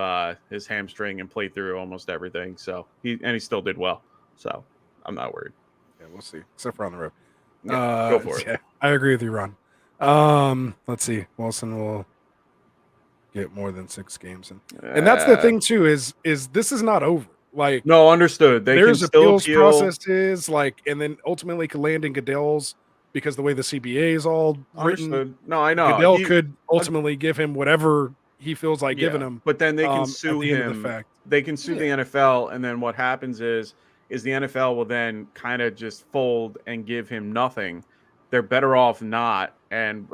Speaker 3: his hamstring and played through almost everything. So he still did well. So I'm not worried.
Speaker 1: Yeah, we'll see. Except for on the road.
Speaker 3: Yeah, go for it.
Speaker 1: Yeah, I agree with you, Ron. Let's see. Wilson will get more than 6 games in. And that's the thing too, is this is not over. Like,
Speaker 3: no, understood.
Speaker 1: There's appeals processes, and then ultimately could land in Goodell's because the way the CBA is all written.
Speaker 3: Understood. No, I know.
Speaker 1: Goodell could ultimately give him whatever he feels like giving him.
Speaker 3: But then they can sue him. They can sue the NFL, and then what happens is the NFL will then kind of just fold and give him nothing. They're better off not. And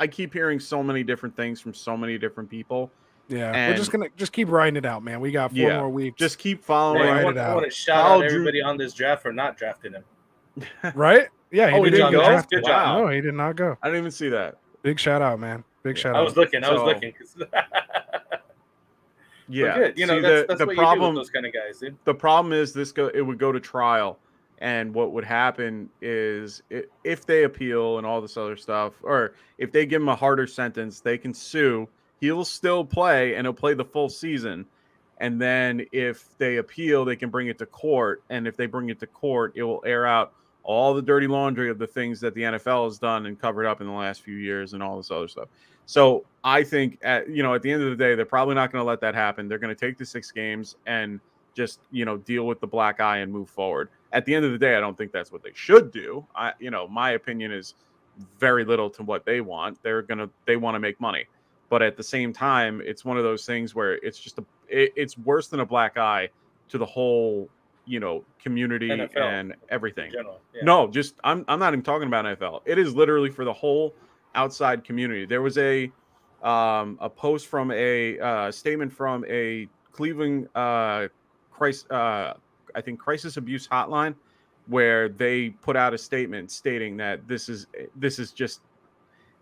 Speaker 3: I keep hearing so many different things from so many different people.
Speaker 1: Yeah, we're just gonna keep riding it out, man. We got 4 more weeks.
Speaker 3: Just keep following.
Speaker 2: I want to shout out everybody on this draft for not drafting him.
Speaker 1: Right? Yeah,
Speaker 3: he didn't go.
Speaker 2: Good job.
Speaker 1: No, he did not go.
Speaker 3: I didn't even see that.
Speaker 1: Big shout out, man. Big shout out.
Speaker 2: I was looking.
Speaker 3: Yeah,
Speaker 2: good. That's
Speaker 3: the
Speaker 2: what
Speaker 3: problem.
Speaker 2: You do with those kind of guys, dude.
Speaker 3: The problem is it would go to trial, and what would happen is if they appeal and all this other stuff, or if they give him a harder sentence, they can sue. He'll still play, and he'll play the full season. And then if they appeal, they can bring it to court. And if they bring it to court, it will air out all the dirty laundry of the things that the NFL has done and covered up in the last few years and all this other stuff. So I think at the end of the day, they're probably not going to let that happen. They're going to take the 6 games and just, deal with the black eye and move forward. At the end of the day, I don't think that's what they should do. My opinion is very little to what they want. They want to make money. But at the same time, it's one of those things where it's it's worse than a black eye to the whole, community
Speaker 2: NFL
Speaker 3: and
Speaker 2: in
Speaker 3: everything.
Speaker 2: general. Yeah.
Speaker 3: No, just I'm not even talking about NFL. It is literally for the whole outside community. There was a post from a statement from a Cleveland crisis abuse hotline, where they put out a statement stating that this is just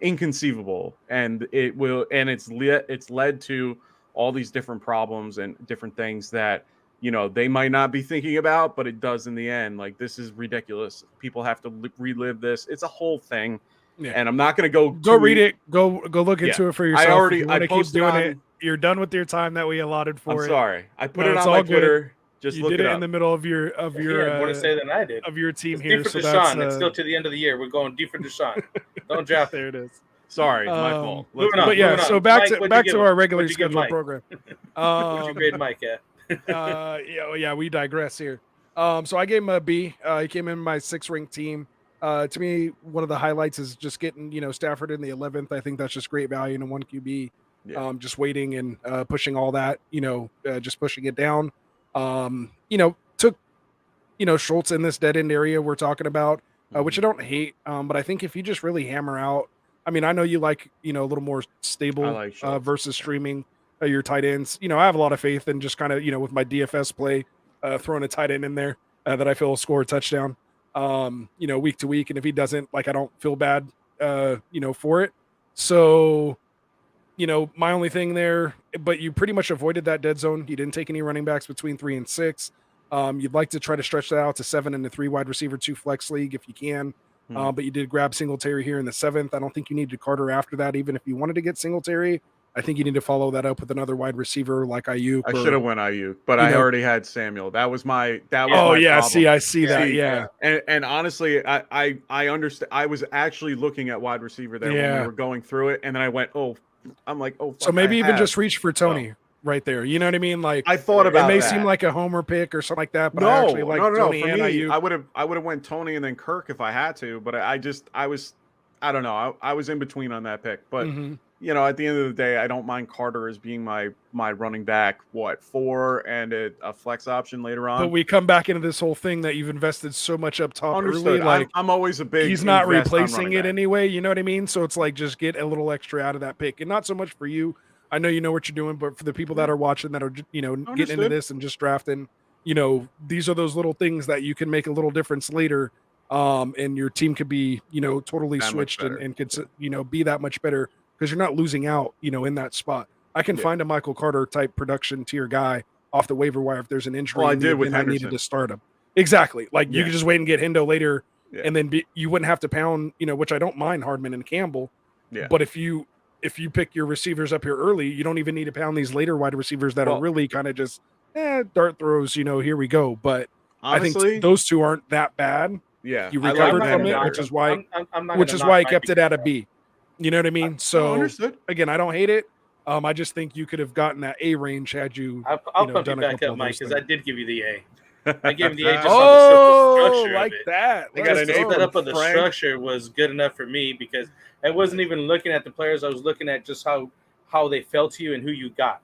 Speaker 3: inconceivable, and it's led to all these different problems and different things that they might not be thinking about, but it does in the end. Like, this is ridiculous. People have to relive this. It's a whole thing.
Speaker 1: Yeah.
Speaker 3: And I'm not going to
Speaker 1: go read it. Go look
Speaker 3: Yeah.
Speaker 1: into it for yourself. If you want to keep
Speaker 3: posted
Speaker 1: doing
Speaker 3: on,
Speaker 1: it, you're done with your time that we allotted for
Speaker 3: I'm
Speaker 1: it.
Speaker 3: sorry. I put
Speaker 1: No,
Speaker 3: it
Speaker 1: it's
Speaker 3: on my
Speaker 1: all good.
Speaker 3: Twitter. Just
Speaker 1: You
Speaker 3: look
Speaker 1: did
Speaker 3: it
Speaker 1: it
Speaker 3: up.
Speaker 1: in the middle of your
Speaker 2: He had more to say than I did.
Speaker 1: of your team
Speaker 2: It's
Speaker 1: here.
Speaker 2: D for
Speaker 1: So
Speaker 2: Deshaun.
Speaker 1: that's
Speaker 2: It's still to the end of the year. We're going D for Deshaun. Don't draft
Speaker 1: there
Speaker 2: it.
Speaker 1: it is.
Speaker 3: Sorry, my fault.
Speaker 2: Moving on,
Speaker 1: But yeah,
Speaker 2: moving
Speaker 1: so
Speaker 2: on.
Speaker 1: back
Speaker 2: Mike,
Speaker 1: to
Speaker 2: what'd
Speaker 1: back
Speaker 2: you
Speaker 1: to
Speaker 2: give
Speaker 1: our
Speaker 2: him?
Speaker 1: regularly
Speaker 2: What'd you give
Speaker 1: scheduled
Speaker 2: Mike?
Speaker 1: program.
Speaker 2: What'd you grade Mike at?
Speaker 1: Yeah, we digress here. So I gave him a B. He came in my 6th ranked team. To me, one of the highlights is just getting Stafford in the 11th. I think that's just great value in a 1 QB.
Speaker 3: Yeah.
Speaker 1: Just waiting and pushing all that. Just pushing it down. Took Schultz in this dead end area we're talking about, which I don't hate. But I think if you just really hammer out, I mean, I know you like a little more stable
Speaker 3: I like Schultz.
Speaker 1: versus streaming your tight ends. I have a lot of faith in just kind of with my DFS play, throwing a tight end in there that I feel will score a touchdown. Week to week, and if he doesn't, I don't feel bad, for it. So, my only thing there, but you pretty much avoided that dead zone. You didn't take any running backs between 3 and 6. You'd like to try to stretch that out to 7 in the 3 wide receiver 2 flex league if you can. But you did grab Singletary here in the 7th. I don't think you need to Carter after that. Even if you wanted to get Singletary, I think you need to follow that up with another wide receiver like Ayuk.
Speaker 3: I should have went Ayuk, but I already had Samuel. That was my
Speaker 1: Oh yeah,
Speaker 3: problem.
Speaker 1: I see that. Yeah.
Speaker 3: And honestly, I understand. I was actually looking at wide receiver there when we were going through it, and then I went, I'm like, fuck,
Speaker 1: so maybe even just reach for Tony right there. You know what I mean? Like,
Speaker 3: I thought about
Speaker 1: it may
Speaker 3: that.
Speaker 1: seem like a homer pick or something like that, but I actually like Tony
Speaker 3: For
Speaker 1: and
Speaker 3: me,
Speaker 1: Ayuk.
Speaker 3: I would have went Tony and then Kirk if I had to, but I don't know. I was in between on that pick, but at the end of the day, I don't mind Carter as being my running back. 4 and a flex option later on.
Speaker 1: But we come back into this whole thing that you've invested so much up top
Speaker 3: Understood.
Speaker 1: early.
Speaker 3: I'm always a big.
Speaker 1: He's not
Speaker 3: invest on
Speaker 1: replacing
Speaker 3: running
Speaker 1: it
Speaker 3: back.
Speaker 1: anyway. You know what I mean? So it's like just get a little extra out of that pick, and not so much for you. I know you know what you're doing, but for the people that are watching that are getting into this and just drafting, these are those little things that you can make a little difference later. And your team could be totally
Speaker 3: That
Speaker 1: switched
Speaker 3: much
Speaker 1: and could be that much better because you're not losing out in that spot. I can find a Michael Carter type production tier guy off the waiver wire if there's an injury.
Speaker 3: Well, I did with
Speaker 1: I
Speaker 3: Henderson.
Speaker 1: needed to start him. Exactly. Like you could just wait and get Hendo later, and then you wouldn't have to pound, which I don't mind Hardman and Campbell.
Speaker 3: Yeah.
Speaker 1: But if you pick your receivers up here early, you don't even need to pound these later wide receivers that are really kind of just dart throws. Here we go. But
Speaker 3: honestly,
Speaker 1: I think those two aren't that bad.
Speaker 3: Yeah,
Speaker 1: you recovered from it, which is why I kept it at a B. You know what I mean? So
Speaker 3: understood.
Speaker 1: Again, I don't hate it. I just think you could have gotten that A range had you.
Speaker 2: I'll pump you back up, Mike, because I did give you the A. I gave him the A just
Speaker 1: on
Speaker 2: the structure
Speaker 1: like
Speaker 2: of it.
Speaker 1: that.
Speaker 3: They got an A
Speaker 2: set up
Speaker 3: from
Speaker 2: of the
Speaker 3: Frank.
Speaker 2: structure was good enough for me because I wasn't even looking at the players. I was looking at just how they felt to you and who you got.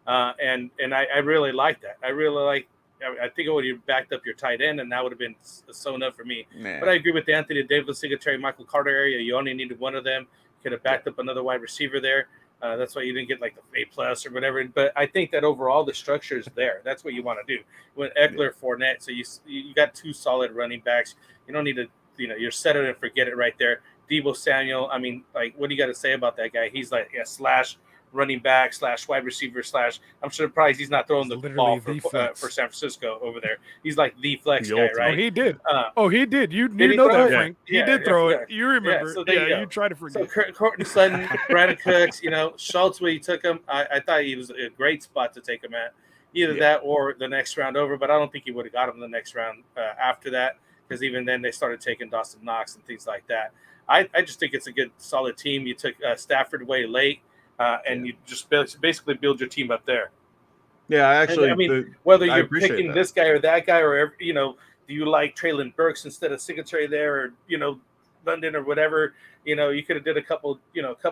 Speaker 2: And I really like that. I think it would have backed up your tight end, and that would have been so enough for me.
Speaker 3: Man.
Speaker 2: But I agree with the Anthony Davis, Singletary, Michael Carter area. You only needed one of them. Could have backed up another wide receiver there. That's why you didn't get like the A plus or whatever. But I think that overall the structure is there. That's what you want to do. When Eckler, Fournette, so you got 2 solid running backs. You don't need to, you're set it and forget it right there. Deebo Samuel. I mean, like, what do you got to say about that guy? He's like a slash running back / wide receiver / I'm surprised he's not throwing the ball for San Francisco over there. He's like the flex guy, right?
Speaker 1: Oh, he did. He did. You
Speaker 2: did
Speaker 1: know that,
Speaker 2: it?
Speaker 1: Frank.
Speaker 2: Yeah.
Speaker 1: He did throw it. You remember.
Speaker 2: So
Speaker 1: you try to forget.
Speaker 2: So Courtney Sutton, Brandon Cooks, Schultz, where you took him, I thought he was a great spot to take him at. Either that or the next round over, but I don't think he would have got him the next round after that, because even then they started taking Dawson Knox and things like that. I just think it's a good, solid team. You took Stafford way late. And you just basically build your team up there.
Speaker 3: Yeah, actually,
Speaker 2: whether you're picking this guy or that guy, or do you like Traylon Burks instead of Singletary there, or London or whatever? You could have did a couple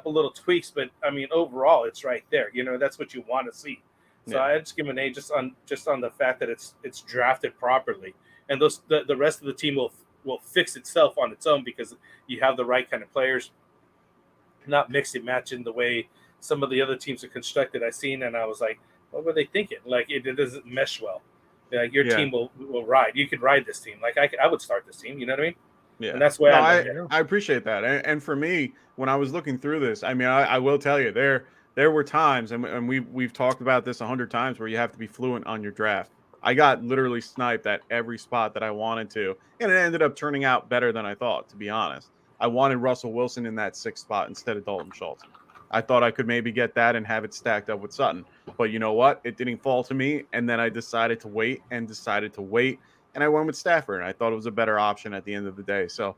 Speaker 2: little tweaks, but I mean, overall, it's right there. That's what you want to see. So I just give him an A just on the fact that it's drafted properly, and the rest of the team will fix itself on its own because you have the right kind of players, not mix and match in the way some of the other teams are constructed. I seen and I was like, what were they thinking? Like it doesn't mesh well. Like your team will ride. You could ride this team. Like I would start this team. You know what I mean?
Speaker 3: Yeah,
Speaker 2: and that's why
Speaker 3: I appreciate that. And for me, when I was looking through this, I mean, I will tell you there were times, and we've talked about this 100 times, where you have to be fluent on your draft. I got literally sniped at every spot that I wanted to, and it ended up turning out better than I thought, to be honest. I wanted Russell Wilson in that 6th spot instead of Dalton Schultz. I thought I could maybe get that and have it stacked up with Sutton. But you know what? It didn't fall to me, and then I decided to wait, and I went with Stafford, and I thought it was a better option at the end of the day. So,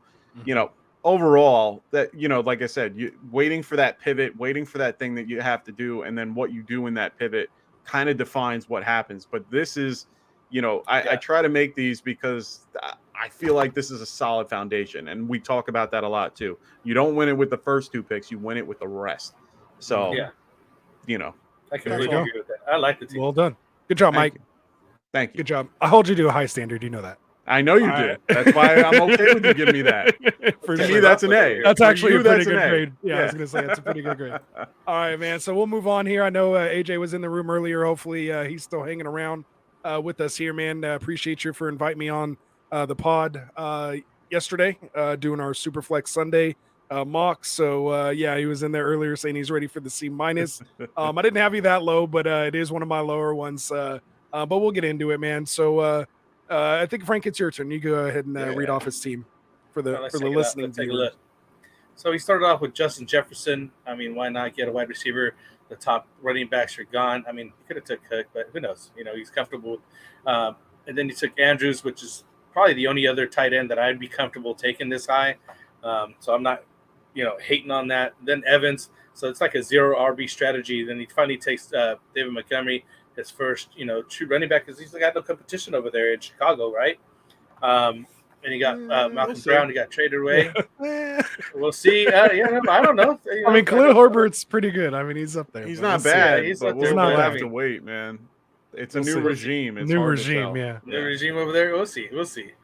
Speaker 3: overall, that, like I said, you waiting for that pivot, waiting for that thing that you have to do, and then what you do in that pivot kind of defines what happens. But this is, I try to make these because I feel like this is a solid foundation, and we talk about that a lot too. You don't win it with the first 2 picks, you win it with the rest. So,
Speaker 2: I completely agree with that. I like the team.
Speaker 1: Well done. Good job, Mike.
Speaker 3: Thank you.
Speaker 1: Good job. I hold you to a high standard. You know that.
Speaker 3: I know you did. That's why I'm okay with you giving me that.
Speaker 1: For
Speaker 3: to me, that's an A.
Speaker 1: That's actually a pretty good
Speaker 3: A.
Speaker 1: grade. Yeah, I was going to say that's a pretty good grade. All right, man. So we'll move on here. I know AJ was in the room earlier. Hopefully he's still hanging around with us here, man. Appreciate you for inviting me on the pod yesterday, doing our Superflex Sunday mock. So he was in there earlier saying he's ready for the C-. I didn't have you that low, but it is one of my lower ones. But we'll get into it, man. So I think, Frank, it's your turn. You go ahead and read off his team for the listening.
Speaker 2: Take a look. So he started off with Justin Jefferson. I mean, why not get a wide receiver? The top running backs are gone. I mean, he could have took Cook, but who knows? He's comfortable with. And then he took Andrews, which is probably the only other tight end that I'd be comfortable taking this high. So I'm not, hating on that. Then Evans. So it's like a 0 RB strategy. Then he finally takes David Montgomery, his first, true running back, because he's got no competition over there in Chicago, right? And he got Malcolm Brown. He got traded away. We'll see. I don't know.
Speaker 1: I mean, Khalil Herbert's pretty good. I mean, he's up there.
Speaker 3: He's not bad.
Speaker 2: He's
Speaker 3: but we'll have to wait, man. It's a new regime. It's
Speaker 1: new regime,
Speaker 2: New regime over there. We'll see.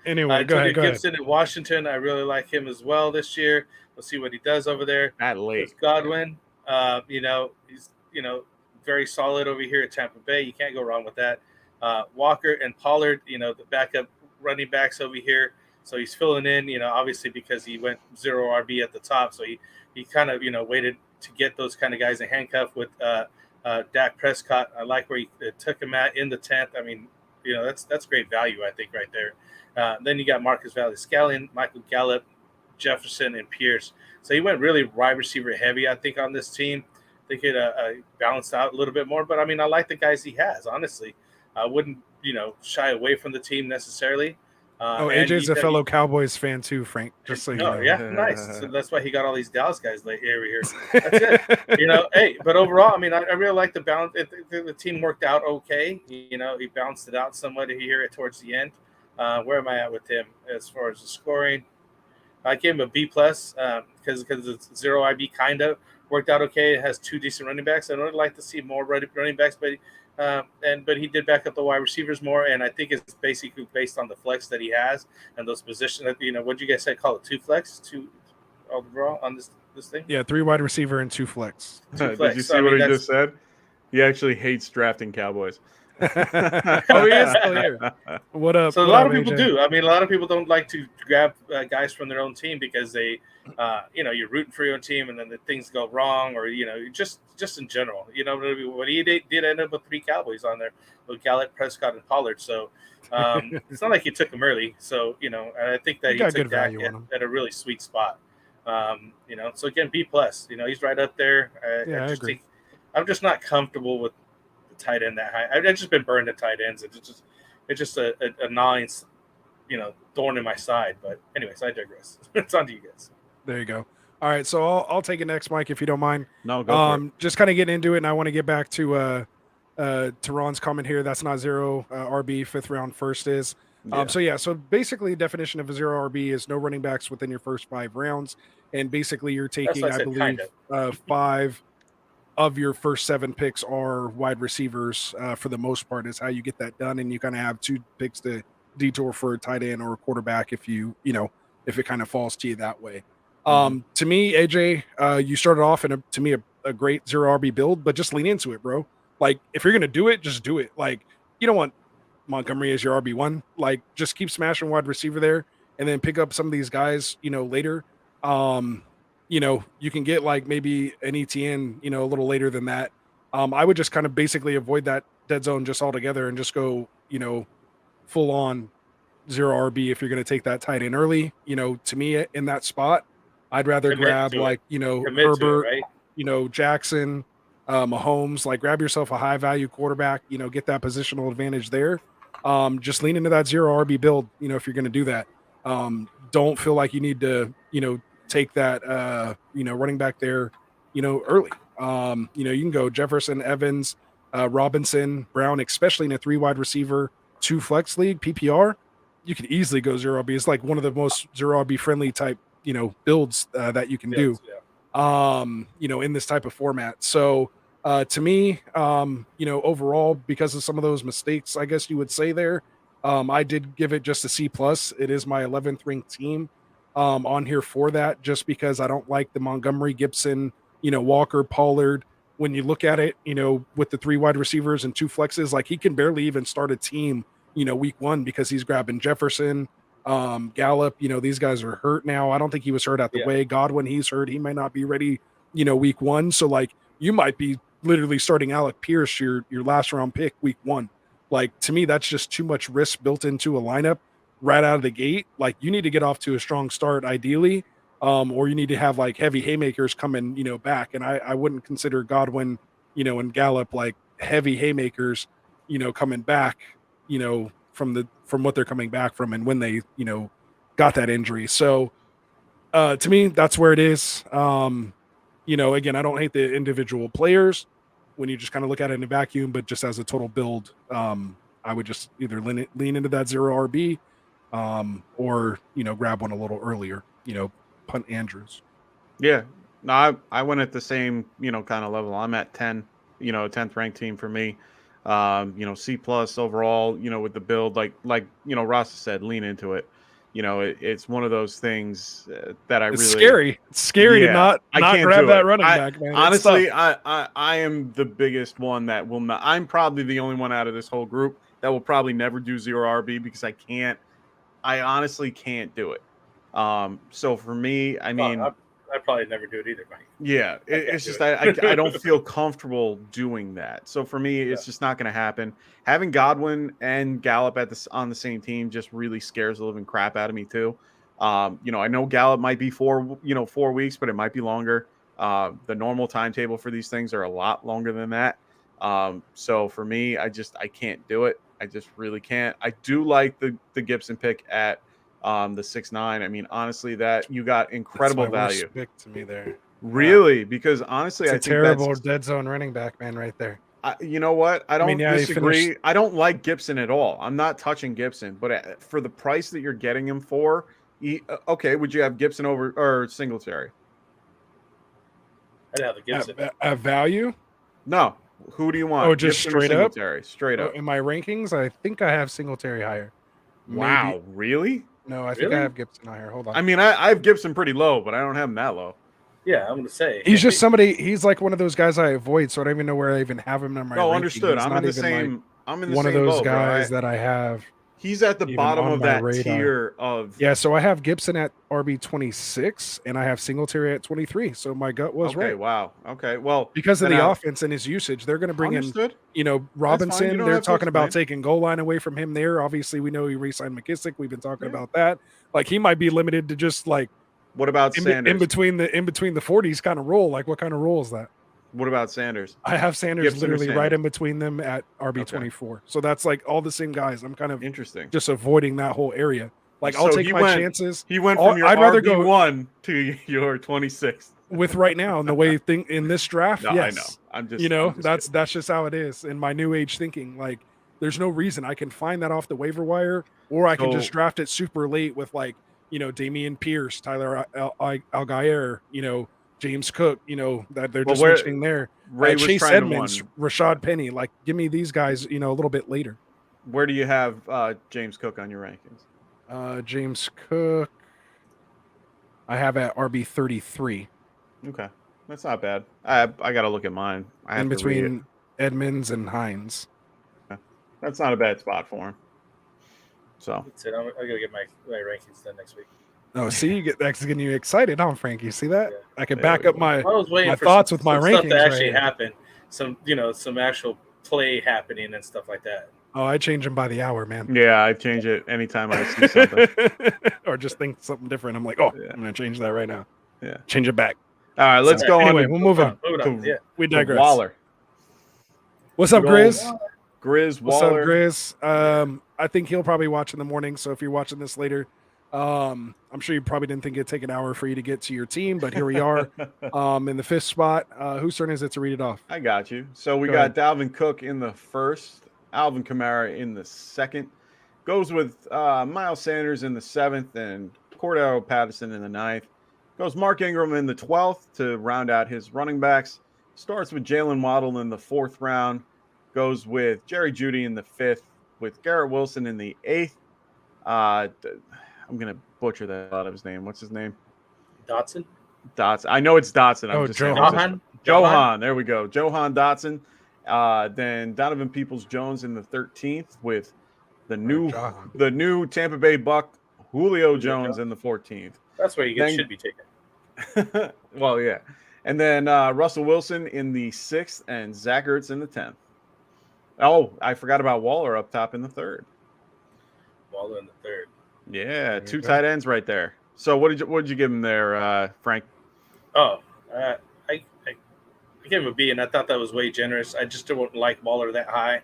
Speaker 1: Anyway, go ahead.
Speaker 2: Gibson in Washington. I really like him as well this year. We'll see what he does over there.
Speaker 3: That late.
Speaker 2: It's Godwin. He's very solid over here at Tampa Bay. You can't go wrong with that. Walker and Pollard, the backup running backs over here. So he's filling in, obviously because he went 0 RB at the top. So he kind of, waited to get those kind of guys in handcuff with Dak Prescott. I like where he took him at in the 10th. I mean, that's great value, I think, right there. Then you got Marcus Valdes-Scantling, Michael Gallup, Jefferson, and Pierce. So he went really wide receiver heavy, I think, on this team. I think it balanced out a little bit more. But, I mean, I like the guys he has, honestly. I wouldn't, shy away from the team necessarily.
Speaker 1: AJ's a fellow Cowboys fan too, Frank. Just so you know.
Speaker 2: Yeah, nice. So that's why he got all these Dallas guys over here. That's it. Hey, but overall, I mean, I really like the balance. The team worked out okay. He balanced it out somewhat here towards the end. Where am I at with him as far as the scoring? I gave him a B+ because it's 0 IB kind of worked out okay. It has 2 decent running backs. I'd really like to see more running backs, but he did back up the wide receivers more, and I think it's basically based on the flex that he has and those positions. What you guys say? Call it 2 flex, 2 overall on this thing.
Speaker 1: Yeah, 3 wide receiver and 2 flex.
Speaker 3: Did you see what he just said? He actually hates drafting Cowboys.
Speaker 1: He is still here. What up?
Speaker 2: So a lot of people do. I mean, a lot of people don't like to grab guys from their own team because they, you're rooting for your own team, and then the things go wrong, or just in general. What he did end up with 3 Cowboys on there with Gallup, Prescott, and Pollard. So it's not like he took them early. So I think that he took Dak at a really sweet spot. So again, B+. He's right up there.
Speaker 1: I agree.
Speaker 2: I'm just not comfortable with tight end that high. I've just been burned at tight ends. It's just a gnawing, thorn in my side. But anyways, I digress. It's on to you guys.
Speaker 1: There you go. All right, so I'll take it next, Mike, if you don't mind.
Speaker 3: No, go for it.
Speaker 1: Just kind of getting into it, and I want to get back to Ron's comment here. That's not 0 RB. 5th round first is.
Speaker 3: Yeah.
Speaker 1: So basically, the definition of a 0 RB is no running backs within your first 5 rounds, and basically you're taking, I believe, 5. of your first 7 picks are wide receivers for the most part is how you get that done. And you kind of have 2 picks to detour for a tight end or a quarterback if if it kind of falls to you that way. To me, AJ, you started off in to me a great 0 RB build, but just lean into it, bro. Like if you're gonna do it, just do it. Like you don't want Montgomery as your RB1. Like just keep smashing wide receiver there, and then pick up some of these guys, later. You can get like maybe an ETN, a little later than that. I would just kind of basically avoid that dead zone just altogether and just go, full on 0 RB if you're going to take that tight end early. To me in that spot, I'd rather grab like, Herbert, right? Jackson, Mahomes, like grab yourself a high value quarterback, get that positional advantage there. Just lean into that 0 RB build, if you're going to do that. Don't feel like you need to, take that, running back there, early. You can go Jefferson, Evans, Robinson, Brown, especially in a 3 wide receiver, 2 flex league, PPR. You can easily go 0 RB. It's like one of the most 0 RB friendly type, builds that you can do, in this type of format. So to me, overall, because of some of those mistakes, I guess you would say there, I did give it just a C+. It is my 11th ranked team on here for that, just because I don't like the Montgomery, Gibson, Walker, Pollard. When you look at it, with the 3 wide receivers and 2 flexes, like he can barely even start a team, week 1 because he's grabbing Jefferson, Gallup. These guys are hurt now. I don't think he was hurt out the way. Godwin, he's hurt. He might not be ready, week 1. So like you might be literally starting Alec Pierce, your last round pick, week 1. Like to me, that's just too much risk built into a lineup right out of the gate. Like you need to get off to a strong start ideally, or you need to have like heavy haymakers coming, back. And I wouldn't consider Godwin, and Gallup like heavy haymakers, coming back, from what they're coming back from and when they, got that injury. So to me, that's where it is. Again, I don't hate the individual players when you just kind of look at it in a vacuum, but just as a total build, I would just either lean into that 0 RB, or grab one a little earlier, punt Andrews.
Speaker 3: Yeah, no, I went at the same kind of level. I'm at 10, 10th ranked team for me. C+ overall, with the build, like Ross said, lean into it. It's one of those things that
Speaker 1: it's scary. It's scary to not grab that running back, man.
Speaker 3: Honestly, I am the biggest one that will not. I'm probably the only one out of this whole group that will probably never do 0 RB because I honestly can't do it. So for me, I mean,
Speaker 2: I probably never do it either, Mike.
Speaker 3: Yeah, it's just I don't feel comfortable doing that. So for me, it's just not going to happen. Having Godwin and Gallup on the same team just really scares the living crap out of me too. I know Gallup might be 4 weeks, but it might be longer. The normal timetable for these things are a lot longer than that. So for me, I can't do it. I just really can't. I do like the Gibson pick at the 6'9". I mean, honestly, that you got incredible value.
Speaker 1: Pick to me there.
Speaker 3: Really? Because honestly,
Speaker 1: it's a terrible dead zone running back, man, right there.
Speaker 3: You know what? I don't disagree. I don't like Gibson at all. I'm not touching Gibson, but for the price that you're getting him for, okay, would you have Gibson over or Singletary?
Speaker 2: I'd have the Gibson.
Speaker 1: At value?
Speaker 3: No. Who do you want?
Speaker 1: Oh, just
Speaker 3: Gibson
Speaker 1: straight up?
Speaker 3: Straight up.
Speaker 1: In my rankings, I think I have Singletary higher.
Speaker 3: Wow, really?
Speaker 1: No, I think I have Gibson higher. Hold on.
Speaker 3: I mean, I have Gibson pretty low, but I don't have him that low.
Speaker 2: Yeah, I'm going to say.
Speaker 1: He's just somebody, he's like one of those guys I avoid, so I don't even know where I even have him in my rankings.
Speaker 3: Understood. I'm in the same
Speaker 1: one of those guys that I have.
Speaker 3: He's at the bottom of that tier of.
Speaker 1: Yeah, so I have Gibson at RB 26, and I have Singletary at 23. So my gut was right.
Speaker 3: Wow. Okay. Well,
Speaker 1: because of the offense and his usage, they're going to bring in, Robinson. They're talking about taking goal line away from him there. Obviously, we know he re-signed McKissick. We've been talking about that. Like he might be limited to just like.
Speaker 3: What about Sanders?
Speaker 1: In between the 40s kind of role? Like what kind of role is that?
Speaker 3: What about Sanders?
Speaker 1: I have Sanders literally right in between them at RB 24. So that's like all the same guys. I'm kind of just avoiding that whole area. Like I'll take my chances.
Speaker 3: He went from your RB1 to your 26th.
Speaker 1: With right now and the way in this draft, yes.
Speaker 3: I know. I'm just
Speaker 1: that's just how it is in my new age thinking. Like there's no reason I can find that off the waiver wire, or I can just draft it super late with like, Damian Pierce, Tyler Algier, James Cook, that they're
Speaker 3: Well,
Speaker 1: just mentioning there.
Speaker 3: Ray was
Speaker 1: Chase
Speaker 3: trying to
Speaker 1: Edmonds,
Speaker 3: one.
Speaker 1: Rashad Penny. Like, give me these guys, a little bit later.
Speaker 3: Where do you have James Cook on your rankings?
Speaker 1: James Cook, I have at RB 33.
Speaker 3: Okay, that's not bad. I got to look at mine. I have
Speaker 1: In
Speaker 3: to read it.
Speaker 1: between Edmonds and Hines.
Speaker 3: That's not a bad spot for him. So
Speaker 2: That's it. I'm gonna get my rankings done next week.
Speaker 1: Oh, see, that's getting you excited, huh, Frankie? See that?
Speaker 2: Yeah.
Speaker 1: I can
Speaker 3: There
Speaker 1: back
Speaker 3: we
Speaker 1: up
Speaker 3: go.
Speaker 1: my
Speaker 2: I was waiting
Speaker 1: my
Speaker 2: for
Speaker 1: thoughts
Speaker 2: some,
Speaker 1: with my
Speaker 2: some stuff
Speaker 1: rankings
Speaker 2: to actually
Speaker 1: right
Speaker 2: happen. Some actual play happening and stuff like that.
Speaker 1: Oh, I change them by the hour, man.
Speaker 3: yeah, I change it anytime I see something.
Speaker 1: Or just think something different. I'm like, oh,
Speaker 3: Yeah.
Speaker 1: I'm gonna change that right now.
Speaker 3: Yeah.
Speaker 1: Change it back.
Speaker 3: All right, let's go
Speaker 1: Anyway,
Speaker 3: on.
Speaker 1: we'll move on.
Speaker 2: Moving on.
Speaker 3: to-
Speaker 2: Yeah.
Speaker 1: We
Speaker 3: To
Speaker 1: digress.
Speaker 3: Waller.
Speaker 1: What's up,
Speaker 3: Good old
Speaker 1: Grizz?
Speaker 3: Grizz
Speaker 1: What's
Speaker 3: Waller.
Speaker 1: up, Grizz? I think he'll probably watch in the morning. So if you're watching this later, I'm sure you probably didn't think it'd take an hour for you to get to your team, but here we are in the fifth spot. Whose turn is it to read it off?
Speaker 3: I got you. So we
Speaker 1: Go
Speaker 3: got Dalvin Cook in the first, Alvin Kamara in the second. Goes with Miles Sanders in the seventh and Cordero Patterson in the ninth. Goes Mark Ingram in the 12th to round out his running backs. Starts with Jalen Waddle in the fourth round. Goes with Jerry Jeudy in the fifth, with Garrett Wilson in the eighth. I'm going to butcher that out of his name. What's his name?
Speaker 2: Dotson.
Speaker 3: Dotson. I know it's Dotson. I'm
Speaker 1: Oh,
Speaker 3: just saying.
Speaker 2: Johan.
Speaker 3: Johan. There we go. Johan Dotson. Then Donovan Peoples-Jones in the 13th with the new Tampa Bay Buck, Julio Jones in the 14th.
Speaker 2: That's where you
Speaker 3: Then-
Speaker 2: should be taken.
Speaker 3: Well, yeah. And then Russell Wilson in the 6th and Zach Ertz in the 10th. Oh, I forgot about Waller up top in the 3rd.
Speaker 2: Waller in the third.
Speaker 3: Yeah,
Speaker 1: you
Speaker 3: two
Speaker 1: go.
Speaker 3: tight ends right there. So what did you give him there, Frank?
Speaker 2: Oh, I gave him a B, and I thought that was way generous. I just don't like Waller that high.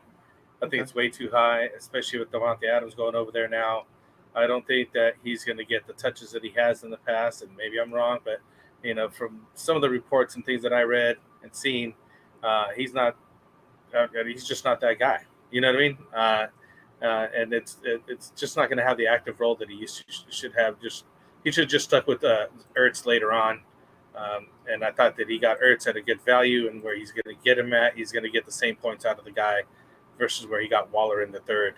Speaker 2: I think it's way too high, especially with Devontae Adams going over there now. I don't think that he's going to get the touches that he has in the past, and maybe I'm wrong, but from some of the reports and things that I read and seen, he's not. He's just not that guy. You know what I mean? And it's just not going to have the active role that he should have. He should have just stuck with Ertz later on. And I thought that he got Ertz at a good value, and where he's going to get him at, he's going to get the same points out of the guy versus where he got Waller in the third.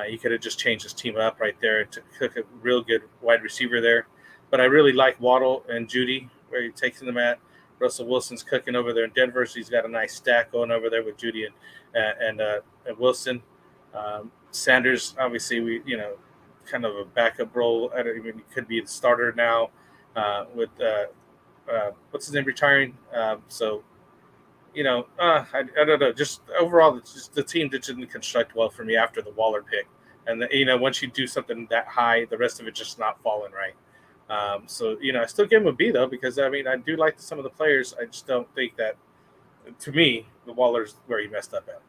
Speaker 2: He could have just changed his team up right there to cook a real good wide receiver there. But I really like Waddle and Jeudy, where he takes them at. Russell Wilson's cooking over there in Denver, so he's got a nice stack going over there with Jeudy and Wilson. Sanders, obviously, kind of a backup role. I don't even, he could be the starter now with what's his name retiring. I don't know. Just overall, the team didn't construct well for me after the Waller pick. And once you do something that high, the rest of it just not falling right. I still give him a B though, because I do like some of the players. I just don't think that, to me, the Waller's where he messed up at.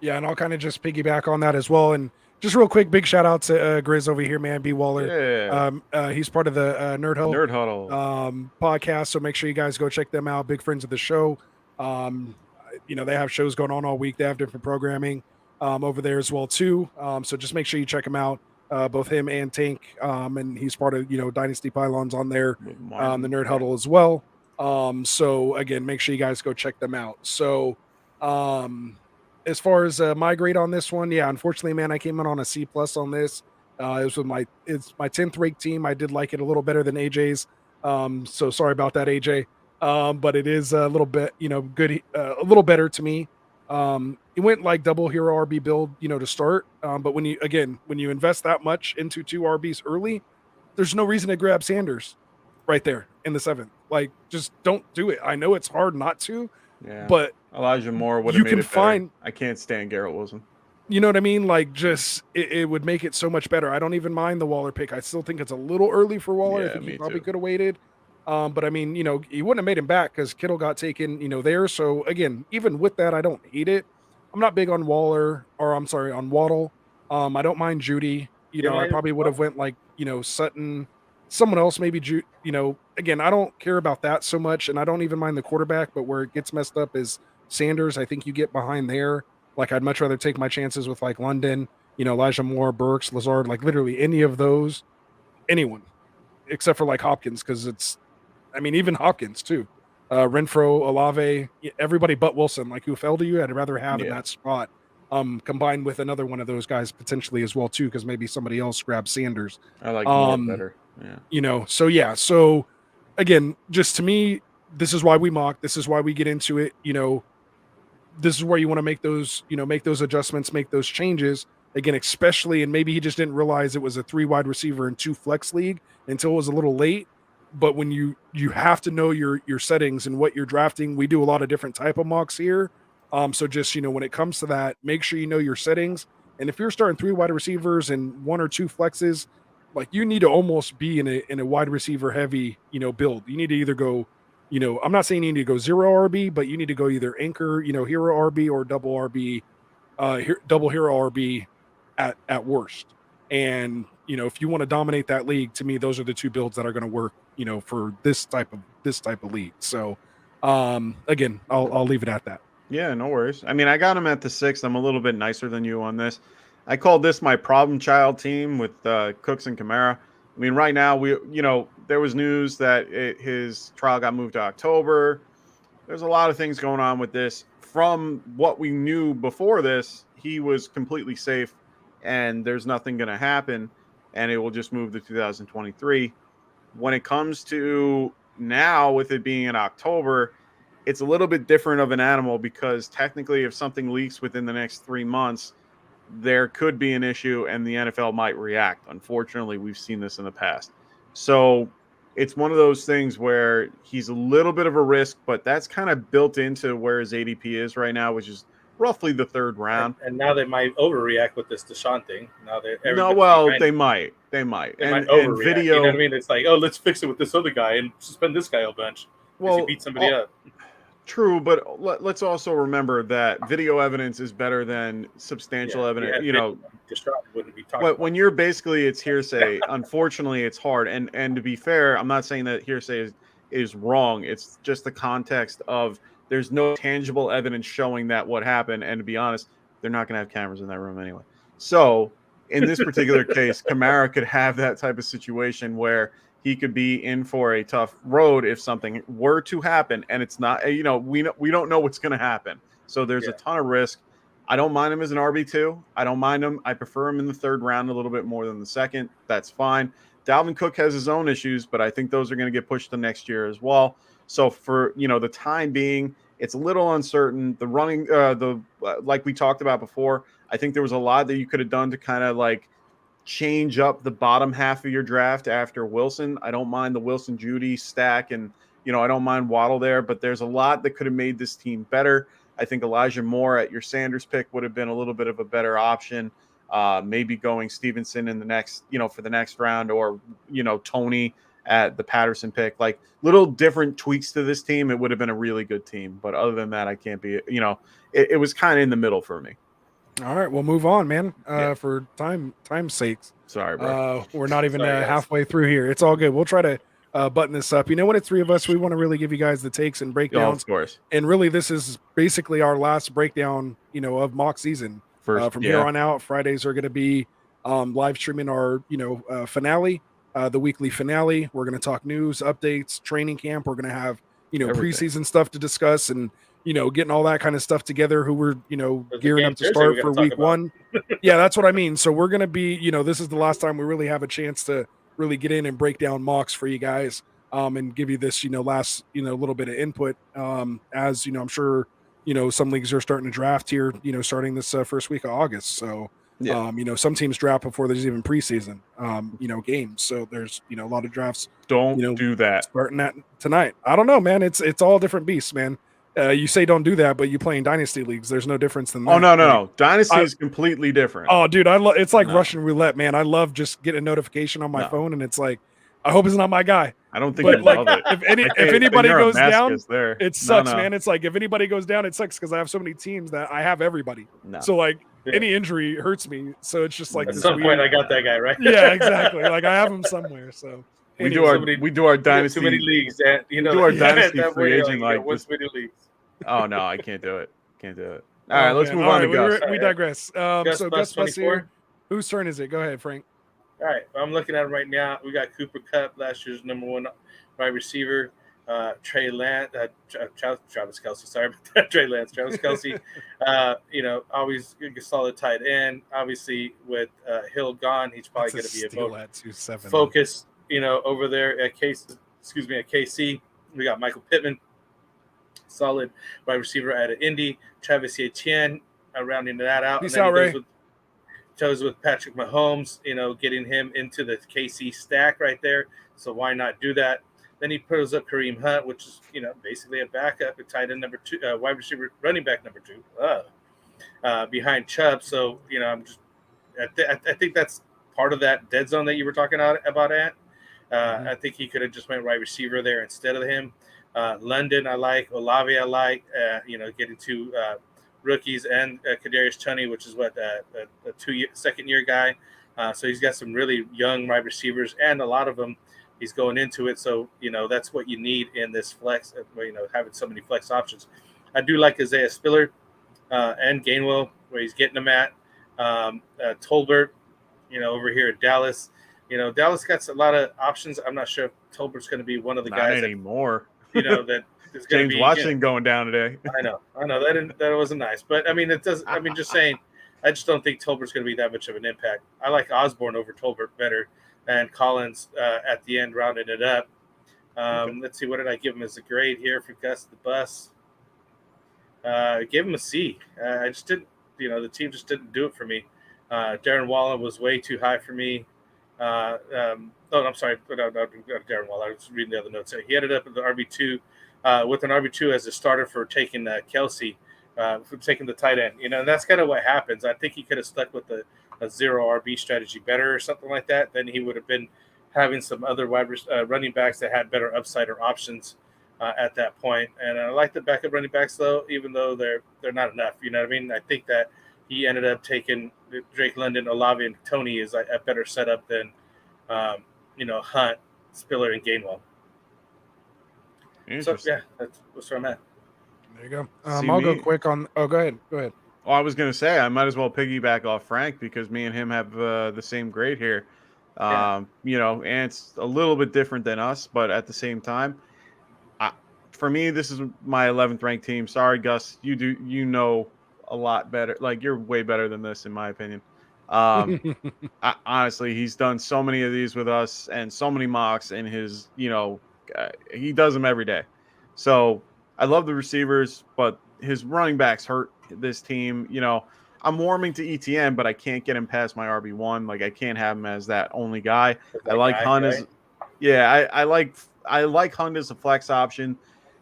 Speaker 1: Yeah, and I'll kind of just piggyback on that as well. And just real quick, big shout out to Grizz over here, man. B Waller.
Speaker 3: Yeah.
Speaker 1: He's part of the Nerd
Speaker 3: Huddle
Speaker 1: podcast, so make sure you guys go check them out. Big friends of the show. They have shows going on all week. They have different programming over there as well too. So just make sure you check them out. Both him and Tank, and he's part of Dynasty Pylons on there, the Nerd Huddle as well. So again, make sure you guys go check them out. So as far as my grade on this one, yeah, unfortunately, man, I came in on a C+ on this. It's my 10th ranked team. I did like it a little better than AJ's. So sorry about that, AJ. But it is a little bit, good, a little better to me. It went like double hero RB build, to start. But when you invest that much into 2 RBs early, there's no reason to grab Sanders right there in the 7th. Like, just don't do it. I know it's hard not to, but
Speaker 3: Elijah Moore would
Speaker 1: you
Speaker 3: have made
Speaker 1: can
Speaker 3: it
Speaker 1: find.
Speaker 3: better. I can't stand Garrett Wilson.
Speaker 1: You know what I mean? Like, just it would make it so much better. I don't even mind the Waller pick. I still think it's a little early for Waller.
Speaker 3: Yeah,
Speaker 1: I think
Speaker 3: me
Speaker 1: he probably
Speaker 3: too.
Speaker 1: could have waited. But he wouldn't have made him back because Kittle got taken, there. So again, even with that, I don't hate it. I'm not big on on Waddle. I don't mind Jeudy. I probably would have went like, Sutton, someone else, maybe again, I don't care about that so much. And I don't even mind the quarterback, but where it gets messed up is Sanders. I think you get behind there. Like, I'd much rather take my chances with like London, Elijah Moore, Burks, Lazard, like literally any of those, anyone except for like Hopkins. Cause I mean, even Hopkins too. Renfro, Olave, everybody but Wilson. Like, who fell to you? I'd rather have in that spot. Combined with another one of those guys potentially as well too, because maybe somebody else grabs Sanders.
Speaker 3: I like more better. Yeah.
Speaker 1: So again, just to me, this is why we mock. This is why we get into it. This is where you want to make those adjustments, make those changes. Again, especially, and maybe he just didn't realize it was a 3 wide receiver and 2 flex league until it was a little late. But when you have to know your settings and what you're drafting, we do a lot of different type of mocks here. So just, when it comes to that, make sure you know your settings. And if you're starting 3 wide receivers and 1 or 2 flexes, like, you need to almost be in a wide receiver heavy, build. You need to either go, I'm not saying you need to go 0 RB, but you need to go either anchor, hero RB or double RB, double hero RB at worst. And, if you want to dominate that league, to me, those are the 2 builds that are going to work, for this type of league. So, again, I'll leave it at that.
Speaker 3: Yeah, no worries. I mean, I got him at the 6th. I'm a little bit nicer than you on this. I called this my problem child team with Cooks and Kamara. I mean, right now, there was news that his trial got moved to October. There's a lot of things going on with this. From what we knew before this, he was completely safe, and there's nothing going to happen, and it will just move to 2023. When it comes to now, with it being in October, it's a little bit different of an animal, because technically, if something leaks within the next 3 months, there could be an issue and the NFL might react. Unfortunately, we've seen this in the past. So it's one of those things where he's a little bit of a risk, but that's kind of built into where his ADP is right now, which is roughly the 3rd round.
Speaker 2: And now they might overreact with this Deshaun thing. Now
Speaker 3: they might.
Speaker 2: They
Speaker 3: and,
Speaker 2: might
Speaker 3: and
Speaker 2: overreact.
Speaker 3: video,
Speaker 2: You know what I mean? It's like, oh, let's fix it with this other guy and suspend this guy a bunch. Well, he beat somebody up.
Speaker 3: True, but let's also remember that video evidence is better than substantial evidence.
Speaker 2: Wouldn't be
Speaker 3: but when you're basically, it's hearsay. Unfortunately, it's hard. And to be fair, I'm not saying that hearsay is wrong. It's just the context of there's no tangible evidence showing that what happened. And to be honest, they're not going to have cameras in that room anyway. So in this particular case, Kamara could have that type of situation where he could be in for a tough road if something were to happen, and it's not, we don't know what's going to happen. So there's a ton of risk. I don't mind him as an RB2. I don't mind him. I prefer him in the 3rd round a little bit more than the 2nd. That's fine. Dalvin Cook has his own issues, but I think those are going to get pushed to next year as well. So for, the time being, it's a little uncertain. The running, like we talked about before, I think there was a lot that you could have done to kind of like change up the bottom half of your draft after Wilson. I don't mind the Wilson Judy stack, and I don't mind Waddle there, but there's a lot that could have made this team better. I think Elijah Moore at your Sanders pick would have been a little bit of a better option. Maybe going Stevenson in the next, for the next round, or Tony at the Patterson pick. Like, little different tweaks to this team, it would have been a really good team. But other than that, I can't be. It was kind of in the middle for me.
Speaker 1: All right, we'll move on, man. For time's sakes.
Speaker 3: Sorry, bro.
Speaker 1: We're not even halfway through here. It's all good. We'll try to button this up. When it's 3 of us, we want to really give you guys the takes and breakdowns.
Speaker 3: Of course.
Speaker 1: And really, this is basically our last breakdown, of mock season. From here on out, Fridays are going to be live streaming our, finale, the weekly finale. We're going to talk news, updates, training camp. We're going to have, preseason stuff to discuss, and getting all that kind of stuff together, who we're, gearing up to start for week 1. Yeah, that's what I mean. So we're going to be, this is the last time we really have a chance to really get in and break down mocks for you guys, and give you this, last, little bit of input. As, I'm sure, some leagues are starting to draft here, starting this first week of August. So, some teams draft before there's even preseason, games. So there's, a lot of drafts.
Speaker 3: Don't do that.
Speaker 1: Starting that tonight. I don't know, man. It's all different beasts, man. You say don't do that, but you play in dynasty leagues. There's no difference than that.
Speaker 3: Oh, no. Dynasty is completely different.
Speaker 1: Oh, dude, it's like Russian roulette, man. I love just getting a notification on my phone, and it's like, I hope it's not my guy.
Speaker 3: I don't think you love it.
Speaker 1: If anybody goes down,
Speaker 3: there.
Speaker 1: It sucks, man. It's like, if anybody goes down, it sucks, because I have so many teams that I have everybody.
Speaker 3: No.
Speaker 1: So like any injury hurts me. So it's just like
Speaker 2: at some point I got that guy, right?
Speaker 1: Yeah, exactly. Like, I have him somewhere. So
Speaker 3: we do our dynasty.
Speaker 2: Too many leagues. We
Speaker 3: do our dynasty free agent
Speaker 2: like what's many leagues.
Speaker 3: Oh no, I can't do it. All right, let's move on to Gus.
Speaker 1: We digress. So Gus Bus here.
Speaker 2: 24.
Speaker 1: Whose turn is it? Go ahead, Frank.
Speaker 2: All right, I'm looking at him right now. We got Cooper Kupp, last year's #1 wide receiver. Trey Lance, Travis Kelce. Sorry about that, Trey Lance, Travis Kelce. Always a solid tight end. Obviously, with Hill gone, he's probably going to be a more focus. Over there at KC, we got Michael Pittman, solid wide receiver out of Indy. Travis Etienne, rounding that out.
Speaker 1: Peace
Speaker 2: and then
Speaker 1: out, Ray.
Speaker 2: Goes with Patrick Mahomes, getting him into the KC stack right there. So why not do that? Then he pulls up Kareem Hunt, which is, basically a backup, a tight end number 2, wide receiver, running back number 2, behind Chubb. So, I think that's part of that dead zone that you were talking about, Ant. I think he could have just went wide receiver there instead of him. London, I like. Olave, I like. Getting 2 rookies and Kadarius Toney, which is a 2-year, second-year guy. So he's got some really young wide receivers, and a lot of them he's going into it. So, that's what you need in this flex, having so many flex options. I do like Isaiah Spiller and Gainwell, where he's getting them at. Tolbert, over here at Dallas. Dallas got a lot of options. I'm not sure if Tolbert's going to be one of the guys
Speaker 3: anymore.
Speaker 2: That is going to be.
Speaker 3: James Washington going down today.
Speaker 2: I know. That wasn't nice. But, just saying, I just don't think Tolbert's going to be that much of an impact. I like Osborne over Tolbert better. And Collins at the end rounded it up. Okay. Let's see, what did I give him as a grade here for Gus the Bus? I gave him a C. I just didn't, the team just didn't do it for me. Darren Waller was way too high for me. I'm sorry, not Darren Waller. I was reading the other notes. He ended up in the RB2 with an RB2 as a starter for taking Kelce, for taking the tight end. And that's kind of what happens. I think he could have stuck with a 0 RB strategy better or something like that. Then he would have been having some other running backs that had better upside or options at that point. And I like the backup running backs, though, even though they're not enough. You know what I mean? I think that he ended up taking Drake London, Olave, and Toney is a better setup than, Hunt, Spiller, and Gainwell. So, yeah, that's where I'm at.
Speaker 1: There you go. I'll go quick on – go ahead. Go ahead.
Speaker 3: Oh, I was going to say, I might as well piggyback off Frank because me and him have the same grade here. And it's a little bit different than us, but at the same time, for me, this is my 11th ranked team. Sorry, Gus, you know a lot better. Like, you're way better than this, in my opinion. Honestly, he's done so many of these with us and so many mocks, and his, he does them every day. So I love the receivers, but his running backs hurt this team. I'm warming to ETN, but I can't get him past my RB1. Like, I can't have him as that only guy. I like Hunt as, I like Hunt as a flex option.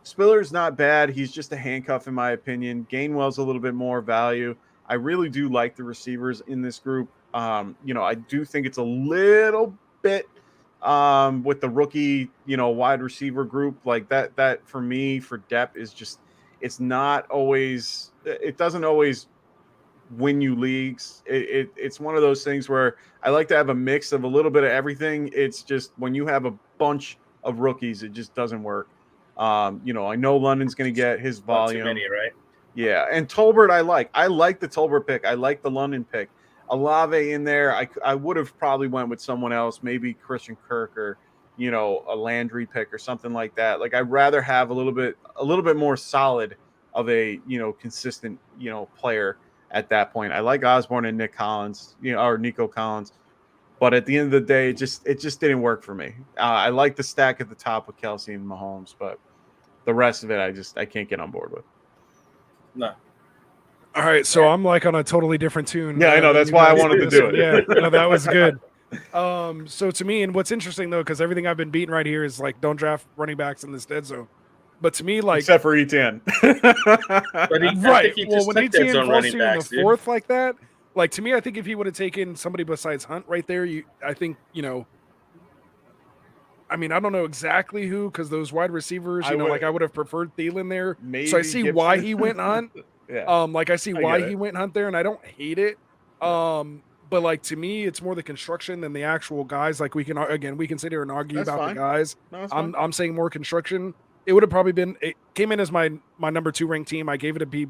Speaker 3: Spiller's not bad. He's just a handcuff, in my opinion. Gainwell's a little bit more value. I really do like the receivers in this group. I do think it's a little bit with the rookie, wide receiver group like that for me, for depth is just, it's not always, it doesn't always win you leagues. It's one of those things where I like to have a mix of a little bit of everything. It's just when you have a bunch of rookies, it just doesn't work. I know London's going to get his volume.
Speaker 2: Not too many, right?
Speaker 3: Yeah, and Tolbert I like the Tolbert pick. I like the London pick. Olave in there, I would have probably went with someone else, maybe Christian Kirk or a Landry pick or something like that. Like, I'd rather have a little bit more solid of a consistent player at that point. I like Osborne and Nick Collins, or Nico Collins, but at the end of the day, it just didn't work for me. I like the stack at the top with Kelce and Mahomes, but the rest of it, I can't get on board with.
Speaker 2: No.
Speaker 1: All right, so I'm like on a totally different tune.
Speaker 3: Yeah, I know. That's why I wanted to do it.
Speaker 1: Yeah, no, that was good. So to me, and what's interesting though, because everything I've been beating right here is like, don't draft running backs in this dead zone. But to me, like,
Speaker 3: except for ETN,
Speaker 1: right? Well, when ETN falls to you in the fourth like that, like, to me, I think if he would have taken somebody besides Hunt right there, I think I mean, I don't know exactly who, because those wide receivers, I would have preferred Thielen there.
Speaker 3: Maybe
Speaker 1: so I see
Speaker 3: Gibson.
Speaker 1: why he went Hunt.
Speaker 3: Yeah.
Speaker 1: I see why he went Hunt there, and I don't hate it. But like, to me, it's more the construction than the actual guys. Like, we can sit here and argue
Speaker 3: That's
Speaker 1: about
Speaker 3: fine.
Speaker 1: the guys.
Speaker 3: No,
Speaker 1: I'm saying more construction. It would have probably been. It came in as my number 2 ranked team. I gave it a B+.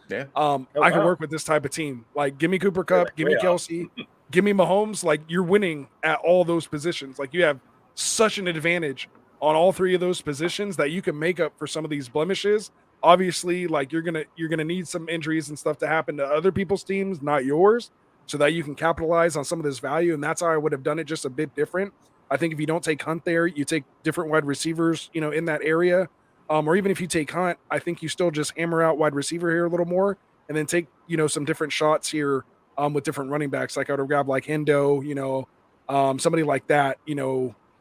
Speaker 3: Yeah.
Speaker 1: I can work with this type of team. Like, give me Cooper Kupp, give me Kelce, give me Mahomes. Like, you're winning at all those positions. Like, you have such an advantage on all three of those positions that you can make up for some of these blemishes. Obviously, like you're gonna need some injuries and stuff to happen to other people's teams, not yours, so that you can capitalize on some of this value. And that's how I would have done it, just a bit different. I think if you don't take Hunt there, you take different wide receivers, in that area. Or even if you take Hunt, I think you still just hammer out wide receiver here a little more, and then take some different shots here with different running backs. Like I would have grabbed like Hendo, somebody like that,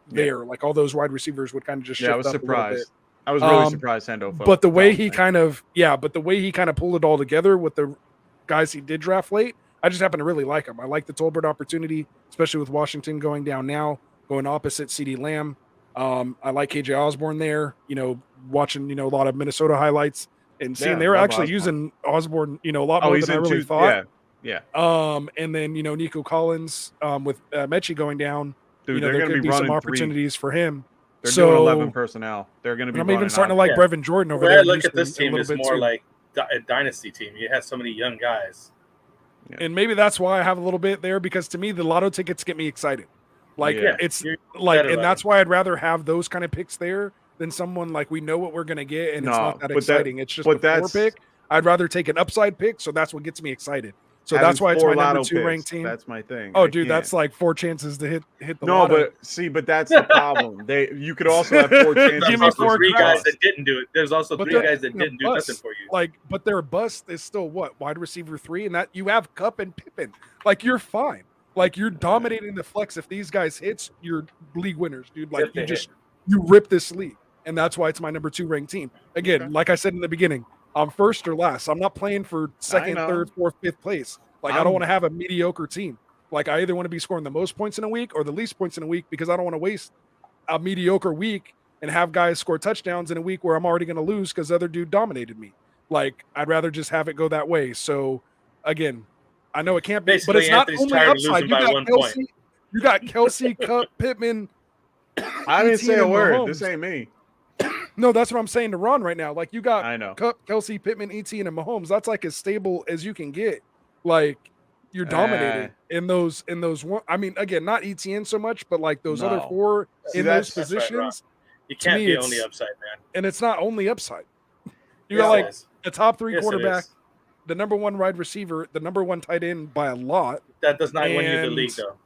Speaker 1: there. Like all those wide receivers would kind of just shift
Speaker 3: I was
Speaker 1: up a little bit.
Speaker 3: surprised. I was really surprised Hendo fell.
Speaker 1: But the way he kind of pulled it all together with the guys he did draft late, I just happen to really like him. I like the Tolbert opportunity, especially with Washington going down now, going opposite CeeDee Lamb. I like KJ Osborne there, watching, a lot of Minnesota highlights and seeing they were actually using Osborne, a lot more than I really thought.
Speaker 3: Yeah.
Speaker 1: And then, Nico Collins with Mechie going down,
Speaker 3: Dude,
Speaker 1: there could be some opportunities for him.
Speaker 3: They're doing 11 personnel. They're going to be.
Speaker 1: I'm even starting to like Brevin Jordan over there.
Speaker 2: I look at this team is more like a dynasty team. You have so many young guys.
Speaker 1: Yeah. And maybe that's why I have a little bit there, because to me, the lotto tickets get me excited. Like it's like, and that's why I'd rather have those kind of picks there than someone like we know what we're going to get. And it's not that exciting. It's just a 4 pick. I'd rather take an upside pick. So that's what gets me excited. So that's why it's my number 2 ranked team.
Speaker 3: That's my thing.
Speaker 1: Oh, dude, that's like 4 chances to hit the lotto.
Speaker 3: but that's the problem. You could also have 4 chances.
Speaker 2: There's also 3 guys that didn't do it. There's also 3 guys that didn't do nothing for you.
Speaker 1: But their bust is still what? Wide receiver 3, and that you have Kupp and Pippen. Like you're fine. Like you're dominating the flex. If these guys hits, you're league winners, dude. Like you rip this league, and that's why it's my number 2 ranked team. Again, like I said in the beginning, I'm first or last. I'm not playing for second, third, fourth, fifth place. Like I don't want to have a mediocre team. Like I either want to be scoring the most points in a week or the least points in a week, because I don't want to waste a mediocre week and have guys score touchdowns in a week where I'm already going to lose because the other dude dominated me. Like I'd rather just have it go that way. So again, I know it can't be, but it's not only upside. You got Kelsey, Kupp, Pittman.
Speaker 3: I didn't say a word. This ain't me.
Speaker 1: No, that's what I'm saying to Ron right now. Like you got Kupp, Kelsey, Pittman, Etienne, and Mahomes. That's like as stable as you can get. Like you're dominating in those one. I mean, again, not Etienne so much, but like those other 4 in those positions.
Speaker 2: Right, you can't be only upside, man.
Speaker 1: And it's not only upside. You got like the top 3 quarterback, the number 1 wide receiver, the number 1 tight end by a lot.
Speaker 2: That does not win you the league, though.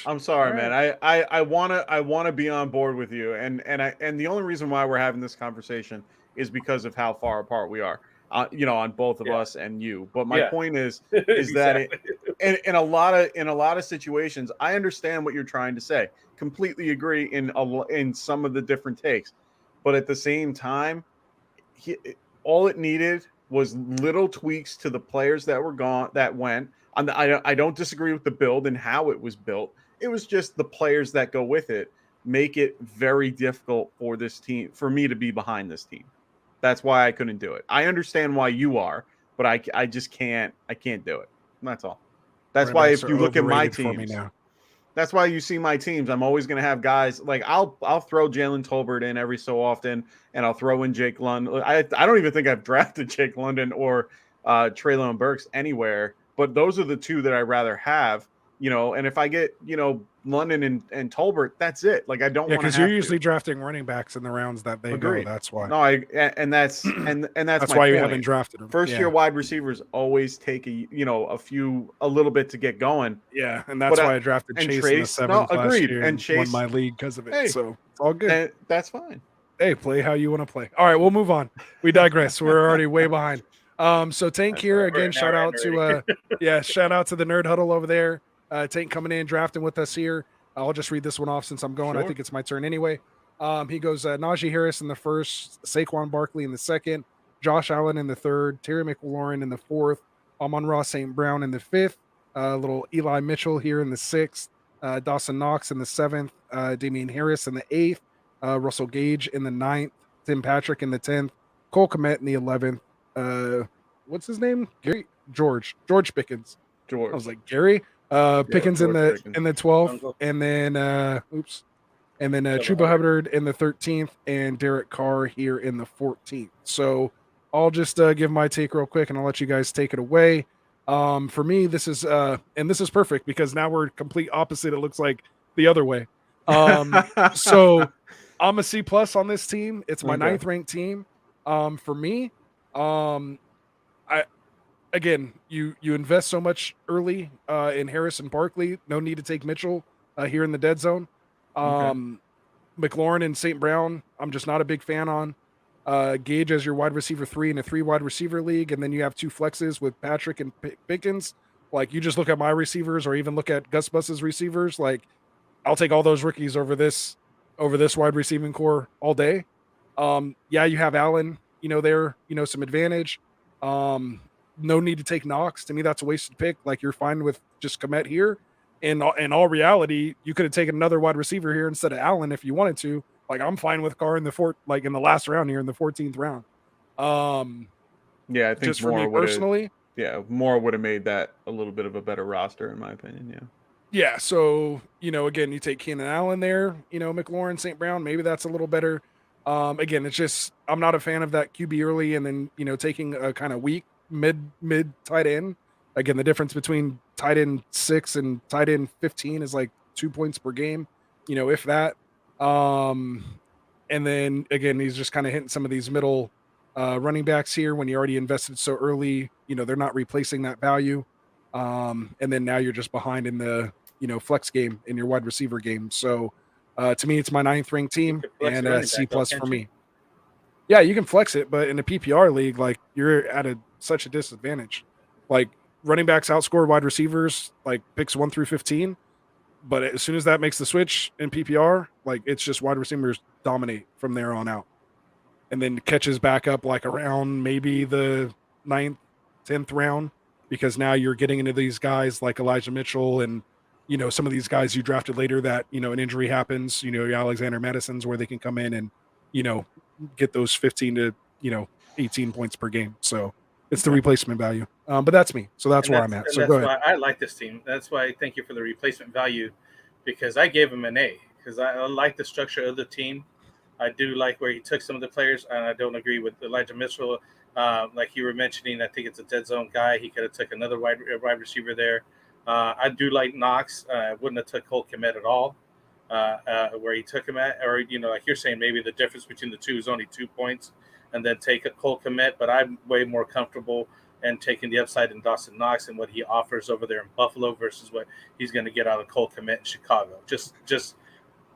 Speaker 3: I'm sorry, man. I wanna be on board with you, and the only reason why we're having this conversation is because of how far apart we are. On both of us and you. But my point is that in a lot of situations, I understand what you're trying to say. Completely agree in some of the different takes, but at the same time, all it needed was little tweaks to the players that were gone that went. I don't disagree with the build and how it was built. It was just the players that go with it make it very difficult for this team, for me to be behind this team. That's why I couldn't do it. I understand why you are, but I just can't. I can't do it. That's all. That's why if you look at my teams, that's why you see my teams. I'm always going to have guys like I'll throw Jalen Tolbert in every so often, and I'll throw in Jake London. I don't even think I've drafted Jake London or Treylon Burks anywhere, but those are the 2 that I'd rather have. And if I get London and Tolbert, that's it. Like I don't want to,
Speaker 1: because you're usually drafting running backs in the rounds that they go. That's why.
Speaker 3: No, and that's
Speaker 1: that's why you haven't drafted them.
Speaker 3: First year wide receivers always take a little bit to get going.
Speaker 1: Yeah, and that's why I drafted Chase in the 7th last year and Chase won my league because of it. So it's all good.
Speaker 3: And that's fine.
Speaker 1: Hey, play how you want to play. All right, we'll move on. We digress. We're already way behind. So Tank here again. Shout out to the Nerd Huddle over there. Tank coming in, drafting with us here. I'll just read this one off since I'm going. Sure. I think it's my turn anyway. He goes Najee Harris in the 1st, Saquon Barkley in the 2nd, Josh Allen in the 3rd, Terry McLaurin in the 4th, Amon-Ra St. Brown in the 5th, little Eli Mitchell here in the 6th, Dawson Knox in the 7th, Damian Harris in the 8th, Russell Gage in the 9th, Tim Patrick in the 10th, Cole Kmet in the 11th. What's his name? George Pickens. I was like, Gary? Pickens in the 12th, and then Chuba Hubbard in the 13th, and Derek Carr here in the 14th. So I'll just give my take real quick, and I'll let you guys take it away. For me, this is perfect because now we're complete opposite. It looks like the other way. So I'm a C plus on this team. It's my
Speaker 3: Okay.
Speaker 1: ninth ranked team. For me, I again, you invest so much early in Harris and Barkley. No need to take Mitchell here in the dead zone.
Speaker 3: Okay.
Speaker 1: McLaurin and St. Brown, I'm just not a big fan on. Gage as your wide receiver 3 in a 3 wide receiver league, and then you have 2 flexes with Patrick and Pickens. Like, you just look at my receivers, or even look at Gus Bus's receivers. Like, I'll take all those rookies over this wide receiving core all day. Yeah, you have Allen, there, some advantage. No need to take Knox. To me, that's a wasted pick. Like, you're fine with just Komet here. In all reality, you could have taken another wide receiver here instead of Allen if you wanted to. Like, I'm fine with Carr in the last round here in the 14th round.
Speaker 3: Yeah, I think
Speaker 1: Just for me personally.
Speaker 3: Moore would have made that a little bit of a better roster, in my opinion. Yeah.
Speaker 1: Yeah, so again, you take Keenan Allen there, McLaurin, St. Brown, maybe that's a little better. Again, it's just I'm not a fan of that QB early and then taking a kind of weak mid tight end. Again, the difference between tight end 6 and tight end 15 is like 2 points per game, if that. And then again, he's just kind of hitting some of these middle running backs here when you already invested so early. They're not replacing that value. And then now you're just behind in the flex game in your wide receiver game. So to me, it's my 9th ranked team and C plus for me. Yeah, you can flex it, but in a PPR league, like, you're at such a disadvantage. Like, running backs outscore wide receivers like picks 1 through 15. But as soon as that makes the switch in PPR, like, it's just wide receivers dominate from there on out. And then catches back up like around maybe the 9th, 10th round, because now you're getting into these guys like Elijah Mitchell and, some of these guys you drafted later that, an injury happens, your Alexander Madison's where they can come in and, get those 15 to, 18 points per game. So it's the replacement value. But that's me. So that's where I'm at. So go ahead.
Speaker 2: That's why I like this team. That's why I thank you for the replacement value, because I gave him an A because I like the structure of the team. I do like where he took some of the players, and I don't agree with Elijah Mitchell. Like you were mentioning, I think it's a dead zone guy. He could have took another wide receiver there. I do like Knox. I wouldn't have took Cole Kmet at all where he took him at. Or, like you're saying, maybe the difference between the two is only 2 points and then take a Cole Kmet. But I'm way more comfortable in taking the upside in Dawson Knox and what he offers over there in Buffalo versus what he's going to get out of Cole Kmet in Chicago. Just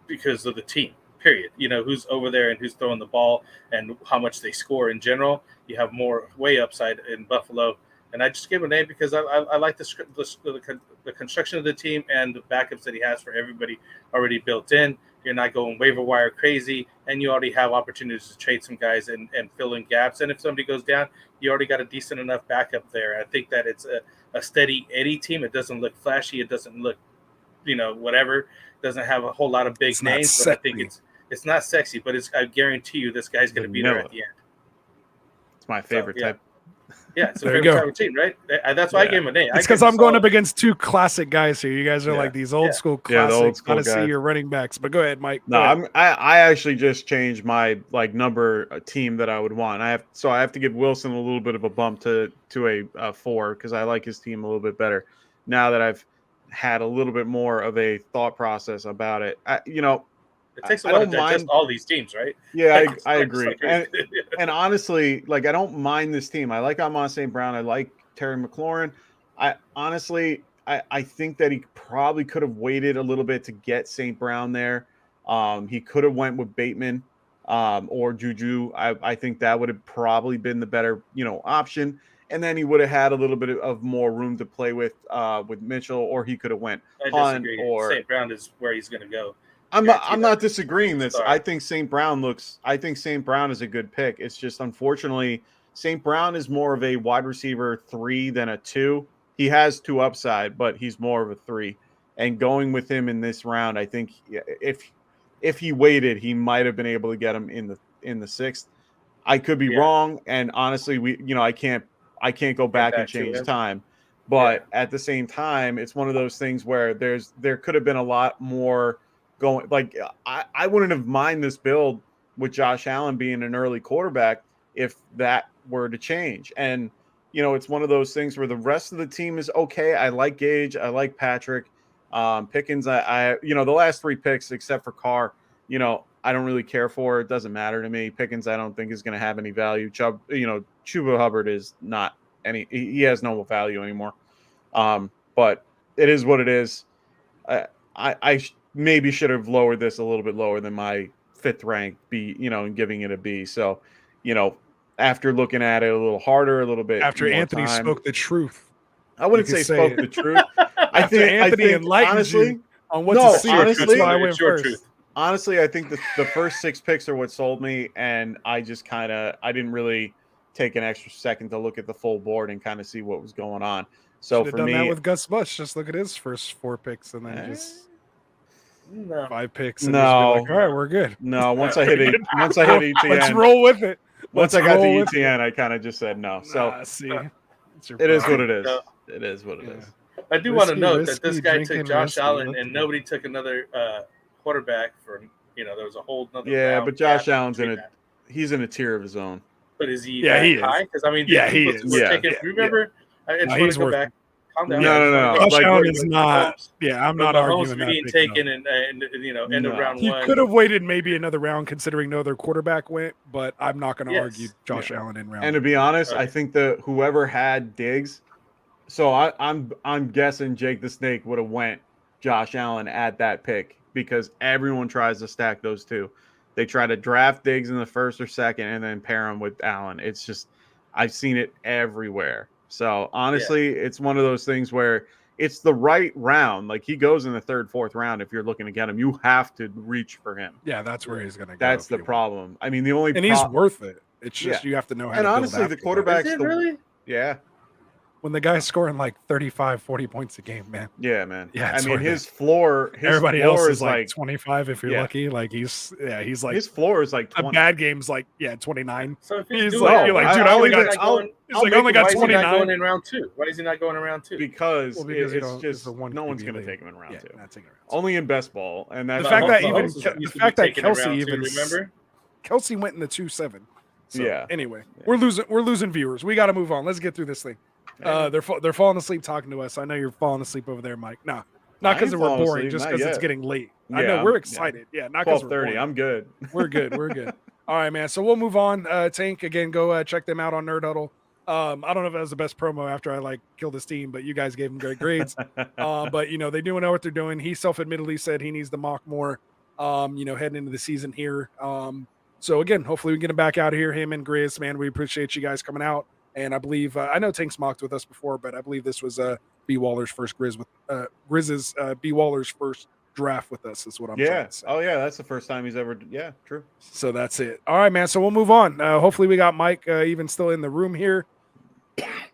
Speaker 2: because of the team. Period. Who's over there and who's throwing the ball and how much they score in general. You have more way upside in Buffalo. And I just give an A because I like the construction of the team and the backups that he has for everybody already built in. You're not going waiver wire crazy, and you already have opportunities to trade some guys and fill in gaps. And if somebody goes down, you already got a decent enough backup there. I think that it's a steady Eddie team. It doesn't look flashy. It doesn't look, whatever. It doesn't have a whole lot of big names, but I think it's not sexy, but I guarantee you this guy's going to be there at the end.
Speaker 3: It's my favorite type.
Speaker 2: Yeah, it's a favorite type of team, right? That's why I gave him an A.
Speaker 1: It's because I'm going up against 2 classic guys here. You guys are like these old school classics. Got to see your running backs. But go ahead, Mike.
Speaker 3: No, I actually just changed my number team that I would want. I have to give Wilson a little bit of a bump to a 4 because I like his team a little bit better now that I've had a little bit more of a thought process about it.
Speaker 2: It takes a while to digest all these teams, right?
Speaker 3: Yeah, I agree. And honestly, I don't mind this team. I like Amon St. Brown. I like Terry McLaurin. I think that he probably could have waited a little bit to get St. Brown there. He could have went with Bateman or Juju. I think that would have probably been the better, option. And then he would have had a little bit of more room to play with Mitchell, or he could have went Hunt or
Speaker 2: St. Brown is where he's going to go.
Speaker 3: I'm not disagreeing this. Sorry. I think St. Brown is a good pick. It's just, unfortunately, St. Brown is more of a wide receiver 3 than a 2. He has 2 upside, but he's more of a 3. And going with him in this round, I think if he waited, he might have been able to get him in the 6th. I could be wrong, and honestly, I can't go back and change time. But at the same time, it's one of those things where there could have been a lot more going. Like, I wouldn't have minded this build with Josh Allen being an early quarterback if that were to change. And it's one of those things where the rest of the team is okay. I like Gage. I like Patrick. Pickens, I the last 3 picks except for Carr, I don't really care for. It doesn't matter to me. Pickens, I don't think is going to have any value. Chuba Hubbard is not any. He has no value anymore. But it is what it is. I maybe should have lowered this a little bit lower than my 5th rank B, and giving it a B. So, after looking at it a little harder, a little bit
Speaker 1: After
Speaker 3: more
Speaker 1: Anthony
Speaker 3: time,
Speaker 1: spoke the truth.
Speaker 3: I wouldn't
Speaker 1: you
Speaker 3: say
Speaker 1: could say
Speaker 3: spoke
Speaker 1: it.
Speaker 3: the truth. I
Speaker 1: After
Speaker 3: think
Speaker 1: Anthony enlightened
Speaker 3: honestly,
Speaker 1: you on what
Speaker 3: no,
Speaker 1: to see.
Speaker 3: honestly,
Speaker 1: That's why I went
Speaker 2: it's your
Speaker 1: first.
Speaker 2: truth.
Speaker 3: honestly, I think the first 6 picks are what sold me, and I just I didn't really take an extra second to look at the full board and kind of see what was going on. So
Speaker 1: Should have
Speaker 3: for
Speaker 1: done
Speaker 3: me,
Speaker 1: that with Gus Bush. Just look at his first 4 picks and then just
Speaker 2: No.
Speaker 1: 5 picks and just be like,
Speaker 3: No.
Speaker 1: all right, we're good.
Speaker 3: no, once I hit ETN,
Speaker 1: Let's roll with it.
Speaker 3: once
Speaker 1: Let's
Speaker 3: I got to
Speaker 1: roll with it.
Speaker 3: ETN, I kind of just said no. So
Speaker 1: Nah, see, it's your
Speaker 3: it is what
Speaker 1: problem.
Speaker 3: it is.
Speaker 2: No.
Speaker 3: It is what it
Speaker 1: Yeah.
Speaker 3: is.
Speaker 2: I do want to
Speaker 1: Risky,
Speaker 2: note that this
Speaker 1: risky,
Speaker 2: guy
Speaker 1: drinking
Speaker 2: took Josh
Speaker 1: risky.
Speaker 2: Allen
Speaker 1: Let's
Speaker 2: and
Speaker 1: do it.
Speaker 2: nobody took another quarterback for, there was a whole nother
Speaker 3: Yeah,
Speaker 2: round
Speaker 3: but Josh
Speaker 2: gap
Speaker 3: Allen's
Speaker 2: between that.
Speaker 3: he's in a tier of his own.
Speaker 2: But is he
Speaker 1: Yeah,
Speaker 2: that
Speaker 1: he is.
Speaker 2: high? Because,
Speaker 1: Yeah, he
Speaker 2: people
Speaker 1: is.
Speaker 2: were
Speaker 3: Yeah.
Speaker 2: taking,
Speaker 1: Yeah,
Speaker 2: remember? I just
Speaker 1: No,
Speaker 2: want
Speaker 1: he's
Speaker 2: to go
Speaker 1: worth
Speaker 2: back.
Speaker 1: it.
Speaker 2: Calm down.
Speaker 3: No,
Speaker 2: I just
Speaker 3: no,
Speaker 2: wanna
Speaker 3: no.
Speaker 2: go
Speaker 1: Josh
Speaker 3: Like,
Speaker 1: Allen
Speaker 2: back.
Speaker 1: is
Speaker 2: With
Speaker 1: not.
Speaker 2: Mahomes.
Speaker 1: Yeah, I'm
Speaker 2: But
Speaker 1: not
Speaker 2: Mahomes
Speaker 1: arguing that.
Speaker 2: being
Speaker 1: pick,
Speaker 2: taken
Speaker 1: no.
Speaker 2: in end of
Speaker 3: No.
Speaker 2: round
Speaker 1: He
Speaker 2: 1.
Speaker 1: could have waited maybe another round considering no other quarterback went, but I'm not going to
Speaker 2: Yes.
Speaker 1: argue Josh
Speaker 3: Yeah.
Speaker 1: Allen in round.
Speaker 3: And to be honest, I
Speaker 2: Okay.
Speaker 3: think that whoever had Diggs, so I'm guessing Jake the Snake would have went Josh Allen at that pick because everyone tries to stack those two. They try to draft Diggs in the 1st or 2nd and then pair him with Allen. It's just I've seen it everywhere. So honestly, it's one of those things where it's the right round. Like he goes in the 3rd, 4th round. If you're looking to get him, you have to reach for him.
Speaker 1: Yeah, that's where he's going to go.
Speaker 3: That's
Speaker 1: if
Speaker 3: the
Speaker 1: you want.
Speaker 3: problem. I mean, the only
Speaker 1: And he's worth it. It's just
Speaker 3: Yeah.
Speaker 1: you have to know how
Speaker 3: And
Speaker 1: to build
Speaker 3: honestly, the
Speaker 1: after that.
Speaker 3: quarterback's
Speaker 2: Is it really?
Speaker 3: yeah.
Speaker 1: When the guy's scoring like 35, 40 points a game, man.
Speaker 3: Yeah, man.
Speaker 1: Yeah,
Speaker 3: I
Speaker 1: it's
Speaker 3: mean,
Speaker 1: worth
Speaker 3: his floor.
Speaker 1: Everybody
Speaker 3: floor
Speaker 1: else is like 25 if you're
Speaker 3: yeah.
Speaker 1: lucky. Like he's like
Speaker 3: his floor is like
Speaker 1: a
Speaker 3: 20.
Speaker 1: bad game's like 29.
Speaker 2: So if he's
Speaker 1: He's
Speaker 2: doing
Speaker 1: like,
Speaker 2: that,
Speaker 1: you're like,
Speaker 3: I-
Speaker 1: dude, I
Speaker 3: I'll
Speaker 1: only
Speaker 3: even-
Speaker 1: got.
Speaker 3: I'll-
Speaker 1: He's
Speaker 3: I'll
Speaker 1: like, I only
Speaker 3: make
Speaker 1: got
Speaker 2: why is he not
Speaker 1: 29.
Speaker 2: going in round 2? Why is he not going in round 2?
Speaker 3: because,
Speaker 1: Well, because you
Speaker 3: it's
Speaker 1: don't-
Speaker 3: just
Speaker 1: it's a one
Speaker 3: no one's
Speaker 1: QB
Speaker 3: going to
Speaker 1: league.
Speaker 3: take him in round
Speaker 1: Yeah,
Speaker 3: 2.
Speaker 1: not taking it.
Speaker 3: Only in best ball, and that's
Speaker 1: The fact that
Speaker 2: Mahomes
Speaker 1: even
Speaker 2: used to
Speaker 1: the
Speaker 2: be
Speaker 1: fact that
Speaker 2: taken in
Speaker 1: Kelsey
Speaker 2: round
Speaker 1: even
Speaker 2: 2, remember?
Speaker 1: Kelsey went in the 2-7. So,
Speaker 3: Yeah.
Speaker 1: Anyway,
Speaker 3: Yeah.
Speaker 1: we're losing viewers. We got to move on. Let's get through this thing. They're falling asleep talking to us. I know you're falling asleep over there, Mike. No, not
Speaker 3: I
Speaker 1: because
Speaker 3: ain't
Speaker 1: we're
Speaker 3: falling
Speaker 1: boring,
Speaker 3: asleep,
Speaker 1: just
Speaker 3: not
Speaker 1: because it's
Speaker 3: yet.
Speaker 1: getting late. I
Speaker 3: Yeah,
Speaker 1: know we're
Speaker 3: yeah.
Speaker 1: excited. Yeah, not because we're
Speaker 3: 12:30.
Speaker 1: boring.
Speaker 3: I'm good.
Speaker 1: We're good. We're good. All right, man. So we'll move on. Tank again. Go check them out on Nerd Huddle. I don't know if that was the best promo after I killed his team, but you guys gave him great grades. But they do know what they're doing. He self-admittedly said he needs to mock more. Heading into the season here. So again, hopefully we can get him back out here. Him and Grizz, man. We appreciate you guys coming out. And I believe I know Tank's mocked with us before, but I believe this was B Waller's first Grizz's B Waller's first draft with us. Is what I'm trying
Speaker 3: Yeah.
Speaker 1: to say.
Speaker 3: Oh, yeah. That's the first time he's ever. Yeah, true.
Speaker 1: So that's it. All right, man. So we'll move on. Hopefully we got Mike even still in the room here.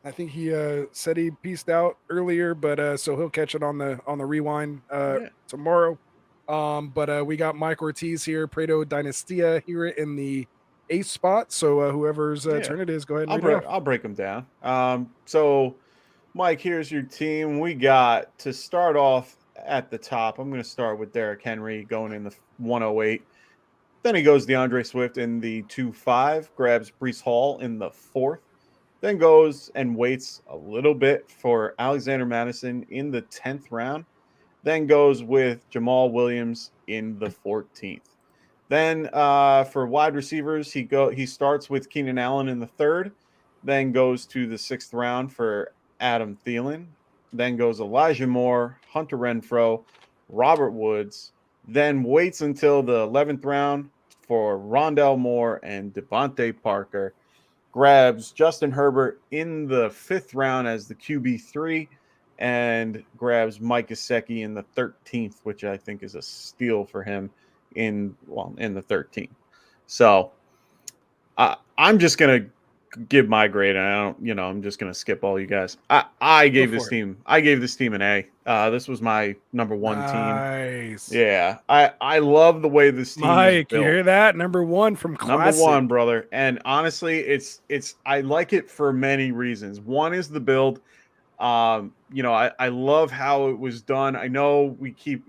Speaker 1: I think he said he pieced out earlier, but so he'll catch it on the rewind tomorrow. But we got Mike Ortiz here, Prado Dynastia here in the 8th spot. So whoever's turn it is, go ahead and read it off.
Speaker 3: I'll break them down. So, Mike, here's your team. We got to start off at the top. I'm going to start with Derrick Henry going in the 108. Then he goes DeAndre Swift in the 2-5, grabs Breece Hall in the 4th, then goes and waits a little bit for Alexander Madison in the 10th round, then goes with Jamal Williams in the 14th. Then for wide receivers, he starts with Keenan Allen in the 3rd, then goes to the 6th round for Adam Thielen, then goes Elijah Moore, Hunter Renfrow, Robert Woods, then waits until the 11th round for Rondell Moore and Devontae Parker, grabs Justin Herbert in the 5th round as the QB3, and grabs Mike Gesicki in the 13th, which I think is a steal for him in the 13th. So I'm just going to give my grade, and I'm just going to skip all you guys. I gave this team an A. This was my number 1 team.
Speaker 1: Nice.
Speaker 3: Yeah. I love the way this team
Speaker 1: Mike,
Speaker 3: is built.
Speaker 1: you hear that? Number 1 from Classic.
Speaker 3: Number 1, brother. And honestly, it's I like it for many reasons. One is the build. I love how it was done. I know we keep,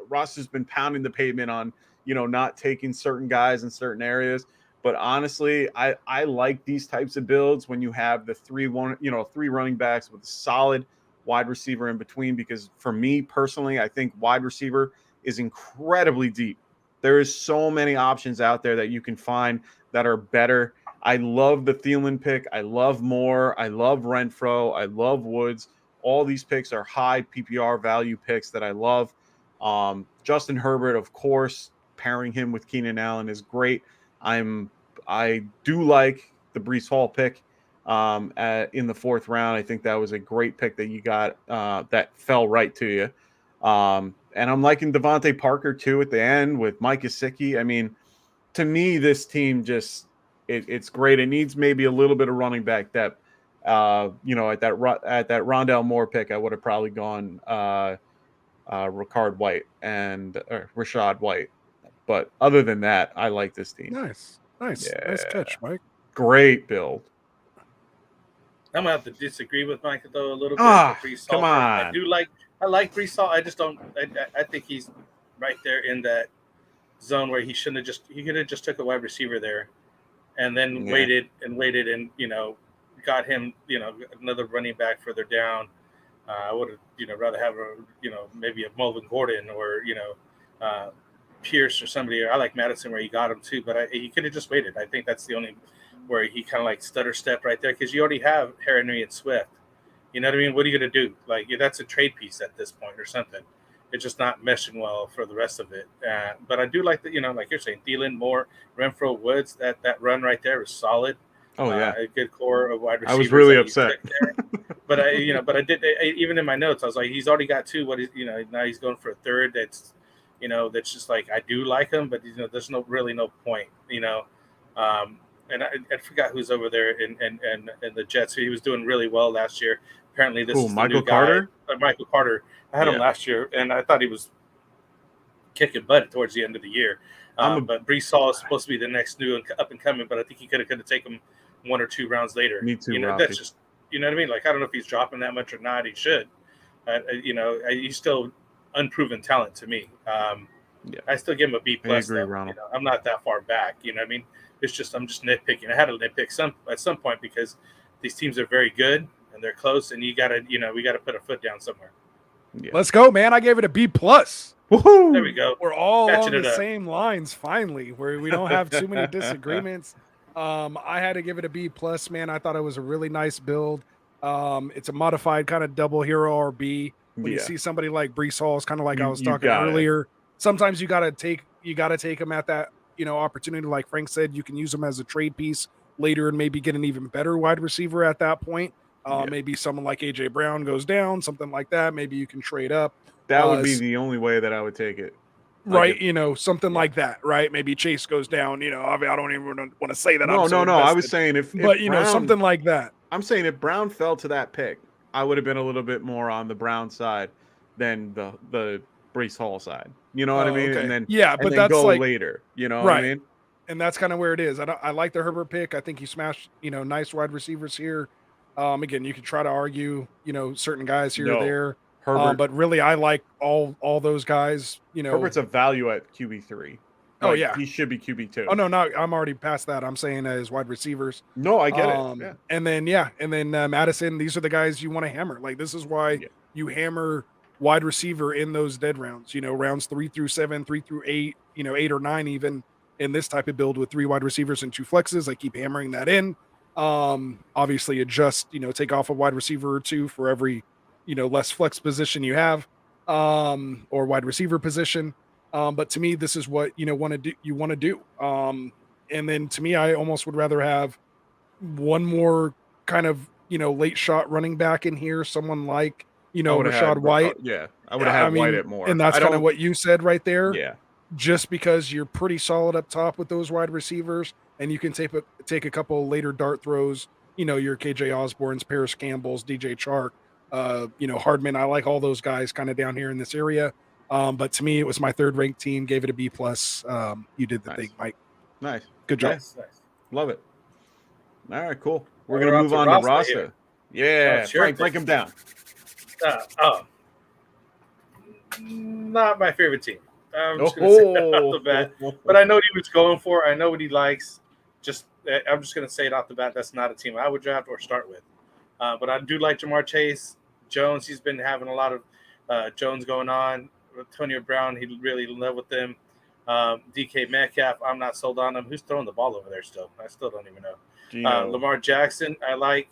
Speaker 3: Ross has been pounding the pavement on, not taking certain guys in certain areas. But honestly, I like these types of builds when you have the 3 running backs with a solid wide receiver in between, because for me personally, I think wide receiver is incredibly deep. There is so many options out there that you can find that are better. I love the Thielen pick. I love Moore. I love Renfro. I love Woods. All these picks are high PPR value picks that I love. Justin Herbert, of course, pairing him with Keenan Allen is great. I do like the Breece Hall pick in the 4th round. I think that was a great pick that you got that fell right to you. And I'm liking Devontae Parker too at the end with Mike Gesicki. I mean, to me, this team just it's great. It needs maybe a little bit of running back depth. At that Rondale Moore pick, I would have probably gone Rashad White. But other than that, I like this team.
Speaker 1: Nice
Speaker 3: Yeah.
Speaker 1: catch, Mike.
Speaker 3: Great build.
Speaker 2: I'm gonna have to disagree with Mike though a little bit.
Speaker 3: Come on.
Speaker 2: I like Breece Hall. I just don't. I think he's right there in that zone where he could have just took a wide receiver there, and then waited and got him another running back further down. I would have rather have maybe a Melvin Gordon or Pierce or somebody. I like Madison where he got him too, but he could have just waited. I think that's the only where he kind of like stutter step right there, because you already have Henry and Swift. You know what I mean? What are you going to do? Like, that's a trade piece at this point or something. It's just not meshing well for the rest of it. But I do like that, like you're saying, Thielen, Moore, Renfro, Woods, that run right there is solid.
Speaker 3: Oh, yeah.
Speaker 2: A good core of wide receivers.
Speaker 3: I was really upset.
Speaker 2: But I did even in my notes, I was like, he's already got 2. Now he's going for a 3rd. That's, that's just like, I do like him, but there's no point, and I forgot who's over there in the Jets. He was doing really well last year. Apparently, this is
Speaker 3: Michael Carter.
Speaker 2: Michael Carter. I had him last year, and I thought he was kicking butt towards the end of the year. But Breece Hall is supposed to be the next new and up and coming. But I think he could have taken him 1 or 2 rounds later.
Speaker 3: Me too.
Speaker 2: That's just what I mean. Like, I don't know if he's dropping that much or not. He should. He's still unproven talent to me. I still give him a B+. I agree, Ronald. I'm not that far back. You know what I mean? It's just I'm just nitpicking. I had to nitpick at some point because these teams are very good and they're close, and we gotta put a foot down somewhere.
Speaker 1: Yeah. Let's go, man! I gave it a B+.
Speaker 2: Woohoo! There we go.
Speaker 1: We're all on the same lines finally, where we don't have too many disagreements. I had to give it a B+, man. I thought it was a really nice build. It's a modified kind of double hero RB. When you see somebody like Breece Hall, it's kind of like I was talking earlier. Sometimes you gotta take him at that opportunity. Like Frank said, you can use him as a trade piece later and maybe get an even better wide receiver at that point. Maybe someone like AJ Brown goes down, something like that. Maybe you can trade up.
Speaker 3: That would be the only way that I would take it.
Speaker 1: Right. Something like that. Right. Maybe Chase goes down. I don't even want to say that.
Speaker 3: No. I was saying if
Speaker 1: Brown, something like that.
Speaker 3: I'm saying if Brown fell to that pick, I would have been a little bit more on the Brown side than the Breece Hall side. You know what I mean?
Speaker 1: Okay.
Speaker 3: And then
Speaker 1: but that's
Speaker 3: go
Speaker 1: like
Speaker 3: later. You know what I mean?
Speaker 1: And that's kind of where it is. I like the Herbert pick. I think he smashed nice wide receivers here. Again, you could try to argue certain guys here or there. Herbert, but really, I like all those guys.
Speaker 3: Herbert's a value at QB3.
Speaker 1: Oh yeah,
Speaker 3: he should be QB2.
Speaker 1: Oh no, I'm already past that. I'm saying as wide receivers.
Speaker 3: No, I get it. Yeah.
Speaker 1: And then Madison. These are the guys you want to hammer. Like, this is why you hammer wide receiver in those dead rounds. Rounds 3 through 7, 3 through 8. 8 or 9 even in this type of build with 3 wide receivers and 2 flexes. I keep hammering that in. Obviously adjust. Take off a wide receiver or 2 for every less flex position you have, or wide receiver position. But to me, this is what you want to do. And then to me, I almost would rather have one more kind of late shot running back in here, someone like Rashad White.
Speaker 3: I would have had White at more,
Speaker 1: and that's kind of what you said right there.
Speaker 3: Yeah,
Speaker 1: just because you're pretty solid up top with those wide receivers, and you can take a couple later dart throws. Your KJ Osborne's, Paris Campbell's, DJ Chark. Hardman. I like all those guys kind of down here in this area. But to me, it was my 3rd ranked team. Gave it a B+. You did the thing, Mike.
Speaker 3: Nice.
Speaker 1: Good job.
Speaker 2: Nice.
Speaker 3: Love it. All right, cool. We're going to move on to roster. Yeah. Frank, break them down.
Speaker 2: Not my favorite team. I'm just going to say that off the bat. But I know what he was going for. I know what he likes. I'm just going to say it off the bat. That's not a team I would draft or start with. But I do like Jamar Chase. Jones, he's been having a lot of Jones going on. Antonio Brown, he really in love with them. DK Metcalf, I'm not sold on him. Who's throwing the ball over there still? I still don't even know. Lamar Jackson, I like.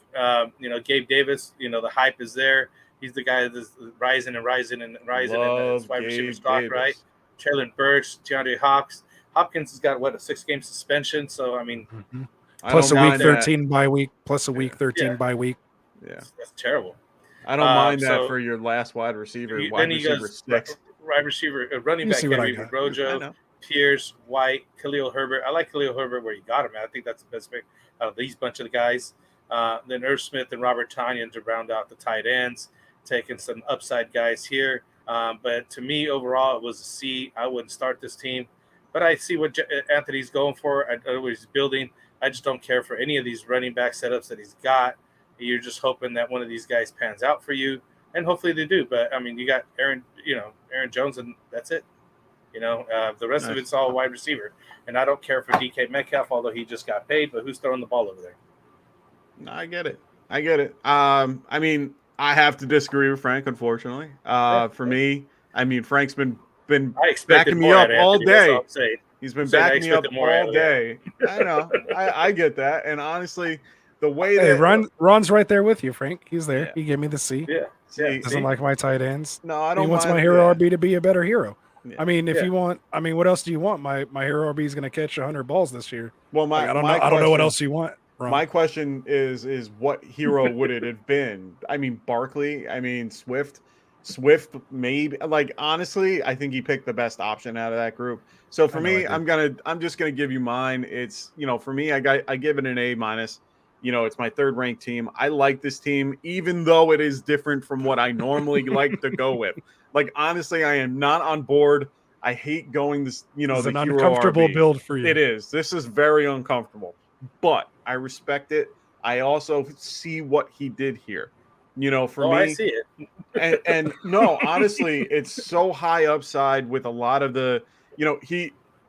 Speaker 2: Gabe Davis, the hype is there. He's the guy that's rising and rising and rising in the wide receiver stock, right? Traylon Burks, DeAndre Hopkins has got, a 6-game suspension. So, I mean.
Speaker 1: Mm-hmm. Plus a week 13 bye week. Plus a week 13 bye week.
Speaker 3: Yeah.
Speaker 2: That's terrible.
Speaker 3: I don't mind that for your last wide receiver.
Speaker 2: Then he goes wide receiver, running back, Rojo, Pierce, White, Khalil Herbert. I like Khalil Herbert where you got him, man. I think that's the best pick out of these bunch of the guys. Then Irv Smith and Robert Tonyan to round out the tight ends, taking some upside guys here. But to me, overall, it was a C. I wouldn't start this team. But I see what Anthony's going for. I know what he's building. I just don't care for any of these running back setups that he's got. You're just hoping that one of these guys pans out for you, and hopefully they do. But, I mean, you got Aaron Jones, and that's it. The rest of it's all wide receiver. And I don't care for DK Metcalf, although he just got paid, but who's throwing the ball over there?
Speaker 3: No, I get it. I mean, I have to disagree with Frank, unfortunately. For me, I mean, Frank's been backing me up all day. He's been backing me up all day. I know. I get that. And honestly, the way that
Speaker 1: Ron's right there with you, Frank. He's there. Yeah. He gave me the C.
Speaker 2: Yeah.
Speaker 1: He doesn't like my tight ends.
Speaker 3: No, I don't.
Speaker 1: He wants my hero RB to be a better hero. Yeah. I mean, if you want, what else do you want? My hero RB is going to catch 100 balls this year.
Speaker 3: Well,
Speaker 1: I don't know what else you want. Ron.
Speaker 3: My question is what hero would it have been? I mean, Barkley. I mean, Swift, maybe. Like, honestly, I think he picked the best option out of that group. So for me, I'm just gonna give you mine. It's for me, I give it an A-. It's my third ranked team. I like this team, even though it is different from what I normally like to go with. Like, honestly, I am not on board. I hate going this,
Speaker 1: it's an uncomfortable build for you.
Speaker 3: It is. This is very uncomfortable, but I respect it. I also see what he did here. For me,
Speaker 2: I see it.
Speaker 3: and no, honestly, it's so high upside with a lot of the,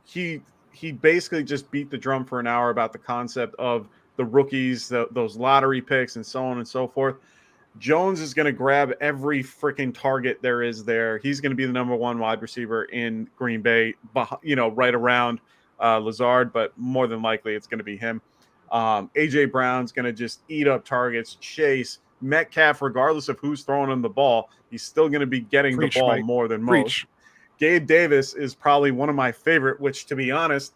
Speaker 3: he basically just beat the drum for an hour about the concept of the rookies, those lottery picks, and so on and so forth. Jones is going to grab every freaking target there is there. He's going to be the number one wide receiver in Green Bay, right around Lazard, but more than likely it's going to be him. AJ Brown's going to just eat up targets. Chase, Metcalf, regardless of who's throwing him the ball, he's still going to be getting the ball more than most. Gabe Davis is probably one of my favorite, which, to be honest,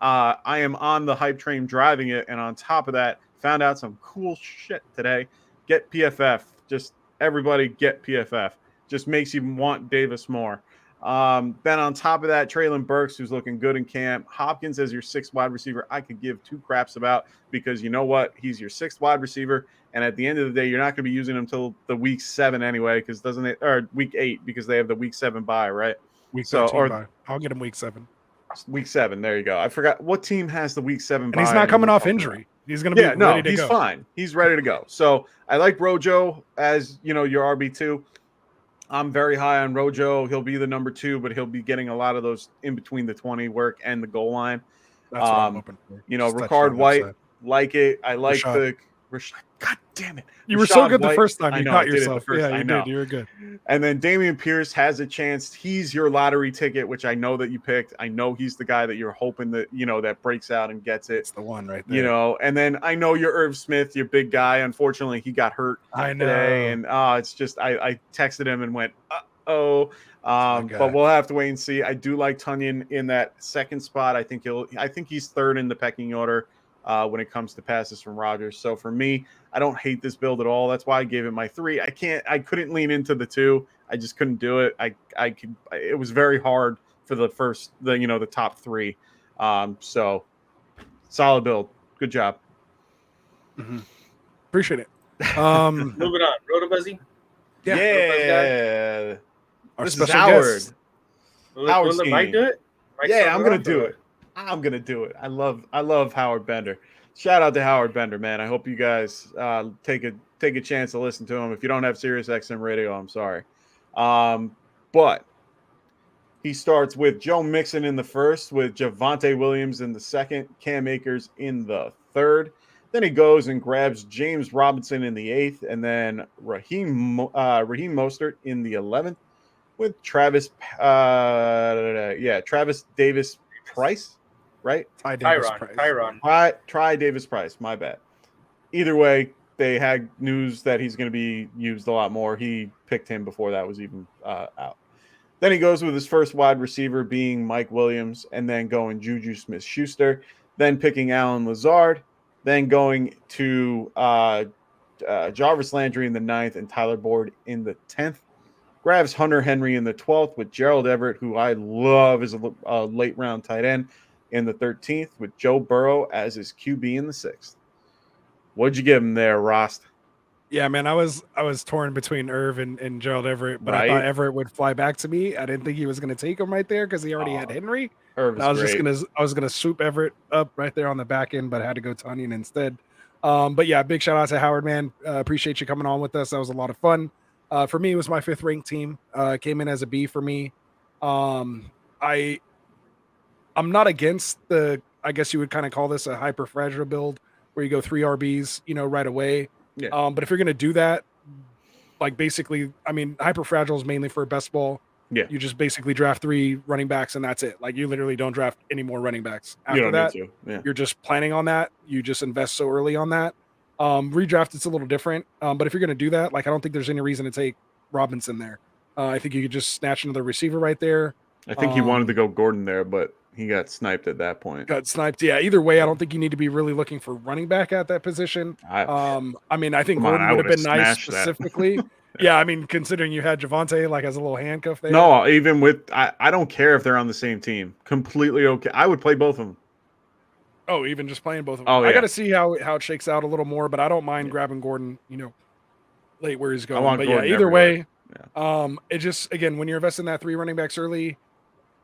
Speaker 3: I am on the hype train driving it. And on top of that, found out some cool shit today. Get PFF. Just everybody get PFF. Just makes you want Davis more. Then on top of that, Traylon Burks, who's looking good in camp. Hopkins as your sixth wide receiver, I could give two craps about, because you know what? He's your sixth wide receiver. And at the end of the day, you're not going to be using him until the week 7 anyway, or week 8, because they have the week 7 bye, right?
Speaker 1: Week 13 bye. I'll get him week 7.
Speaker 3: Week 7. There you go. I forgot what team has the week 7 bye.
Speaker 1: And he's not coming off injury. He's going to be ready to go.
Speaker 3: He's fine. He's ready to go. So I like Rojo as, your RB2. I'm very high on Rojo. He'll be the number 2, but he'll be getting a lot of those in between the 20 work and the goal line.
Speaker 1: That's what I'm hoping for.
Speaker 3: Ricard White, like it. I like Rashad. God damn it.
Speaker 1: You were so good the first time. You caught yourself. Yeah, you did. You were good.
Speaker 3: And then Dameon Pierce has a chance. He's your lottery ticket, which I know that you picked. I know he's the guy that you're hoping that, that breaks out and gets it.
Speaker 1: It's the one right there.
Speaker 3: And then I know you're Irv Smith, your big guy. Unfortunately, he got hurt today. And it's just, I texted him and went, uh-oh. But we'll have to wait and see. I do like Tonyan in that second spot. I think he's third in the pecking order when it comes to passes from Rodgers. So for me, I don't hate this build at all. That's why I gave it my 3. I couldn't lean into the 2. I just couldn't do it. It was very hard for the top 3. So solid build. Good job.
Speaker 1: Mm-hmm. Appreciate it.
Speaker 2: Moving on. Rotobuzzy?
Speaker 3: Yeah.
Speaker 1: Our
Speaker 3: this
Speaker 1: special
Speaker 3: is Howard.
Speaker 1: Guest.
Speaker 2: Will let Mike do it?
Speaker 3: I'm going to do it. I'm going to do it. I love Howard Bender. Shout out to Howard Bender, man. I hope you guys take a chance to listen to him. If you don't have Sirius XM radio, I'm sorry. But he starts with Joe Mixon in the first, with Javonte Williams in the second, Cam Akers in the third. Then he goes and grabs James Robinson in the 8th, and then Raheem Mostert in the 11th with Travis Davis Price, right?
Speaker 1: Ty Davis
Speaker 2: Tyron.
Speaker 1: Price.
Speaker 2: Tyron.
Speaker 3: Try Davis Price. My bad. Either way, they had news that he's going to be used a lot more. He picked him before that was even out. Then he goes with his first wide receiver being Mike Williams, and then going Juju Smith-Schuster, then picking Alan Lazard, then going to Jarvis Landry in the 9th and Tyler Boyd in the 10th. Grabs Hunter Henry in the 12th with Gerald Everett, who I love as a late round tight end, in the 13th, with Joe Burrow as his QB in the 6th. What'd you give him there, Rost?
Speaker 1: Yeah, man, I was torn between Irv and Gerald Everett, but
Speaker 3: Right?
Speaker 1: I thought Everett would fly back to me. I didn't think he was going to take him right there because he already had Henry.
Speaker 3: Irv is
Speaker 1: I was
Speaker 3: great.
Speaker 1: gonna swoop Everett up right there on the back end, but I had to go Tunyon instead. But yeah, big shout out to Howard, man. Appreciate you coming on with us. That was a lot of fun. For me, it was my 5th ranked team. Came in as a B for me. I'm not against I guess you would kind of call this a hyper fragile build where you go 3 RBs, right away.
Speaker 3: Yeah.
Speaker 1: But if you're gonna do that, like basically, I mean, hyper fragile is mainly for best ball.
Speaker 3: Yeah.
Speaker 1: You just basically draft 3 running backs and that's it. Like you literally don't draft any more running backs after
Speaker 3: You don't
Speaker 1: that.
Speaker 3: need to. Yeah.
Speaker 1: You're just planning on that. You just invest so early on that. Redraft, it's a little different. But if you're going to do that, like I don't think there's any reason to take Robinson there. I think you could just snatch another receiver right there.
Speaker 3: I think he wanted to go Gordon there, but he got sniped at that point.
Speaker 1: Got sniped. Yeah. Either way, I don't think you need to be really looking for running back at that position. I mean, I think Gordon would have been nice specifically. Yeah, I mean, considering you had Javonte like as a little handcuff there.
Speaker 3: No, even with I don't care if they're on the same team. Completely okay. I would play both of them.
Speaker 1: Oh, even just playing both of them.
Speaker 3: Oh, yeah.
Speaker 1: I got to see how it shakes out a little more, but I don't mind grabbing Gordon, late where he's going. But
Speaker 3: Gordon
Speaker 1: yeah, either
Speaker 3: everywhere.
Speaker 1: way, it just, again, when you're investing that 3 running backs early,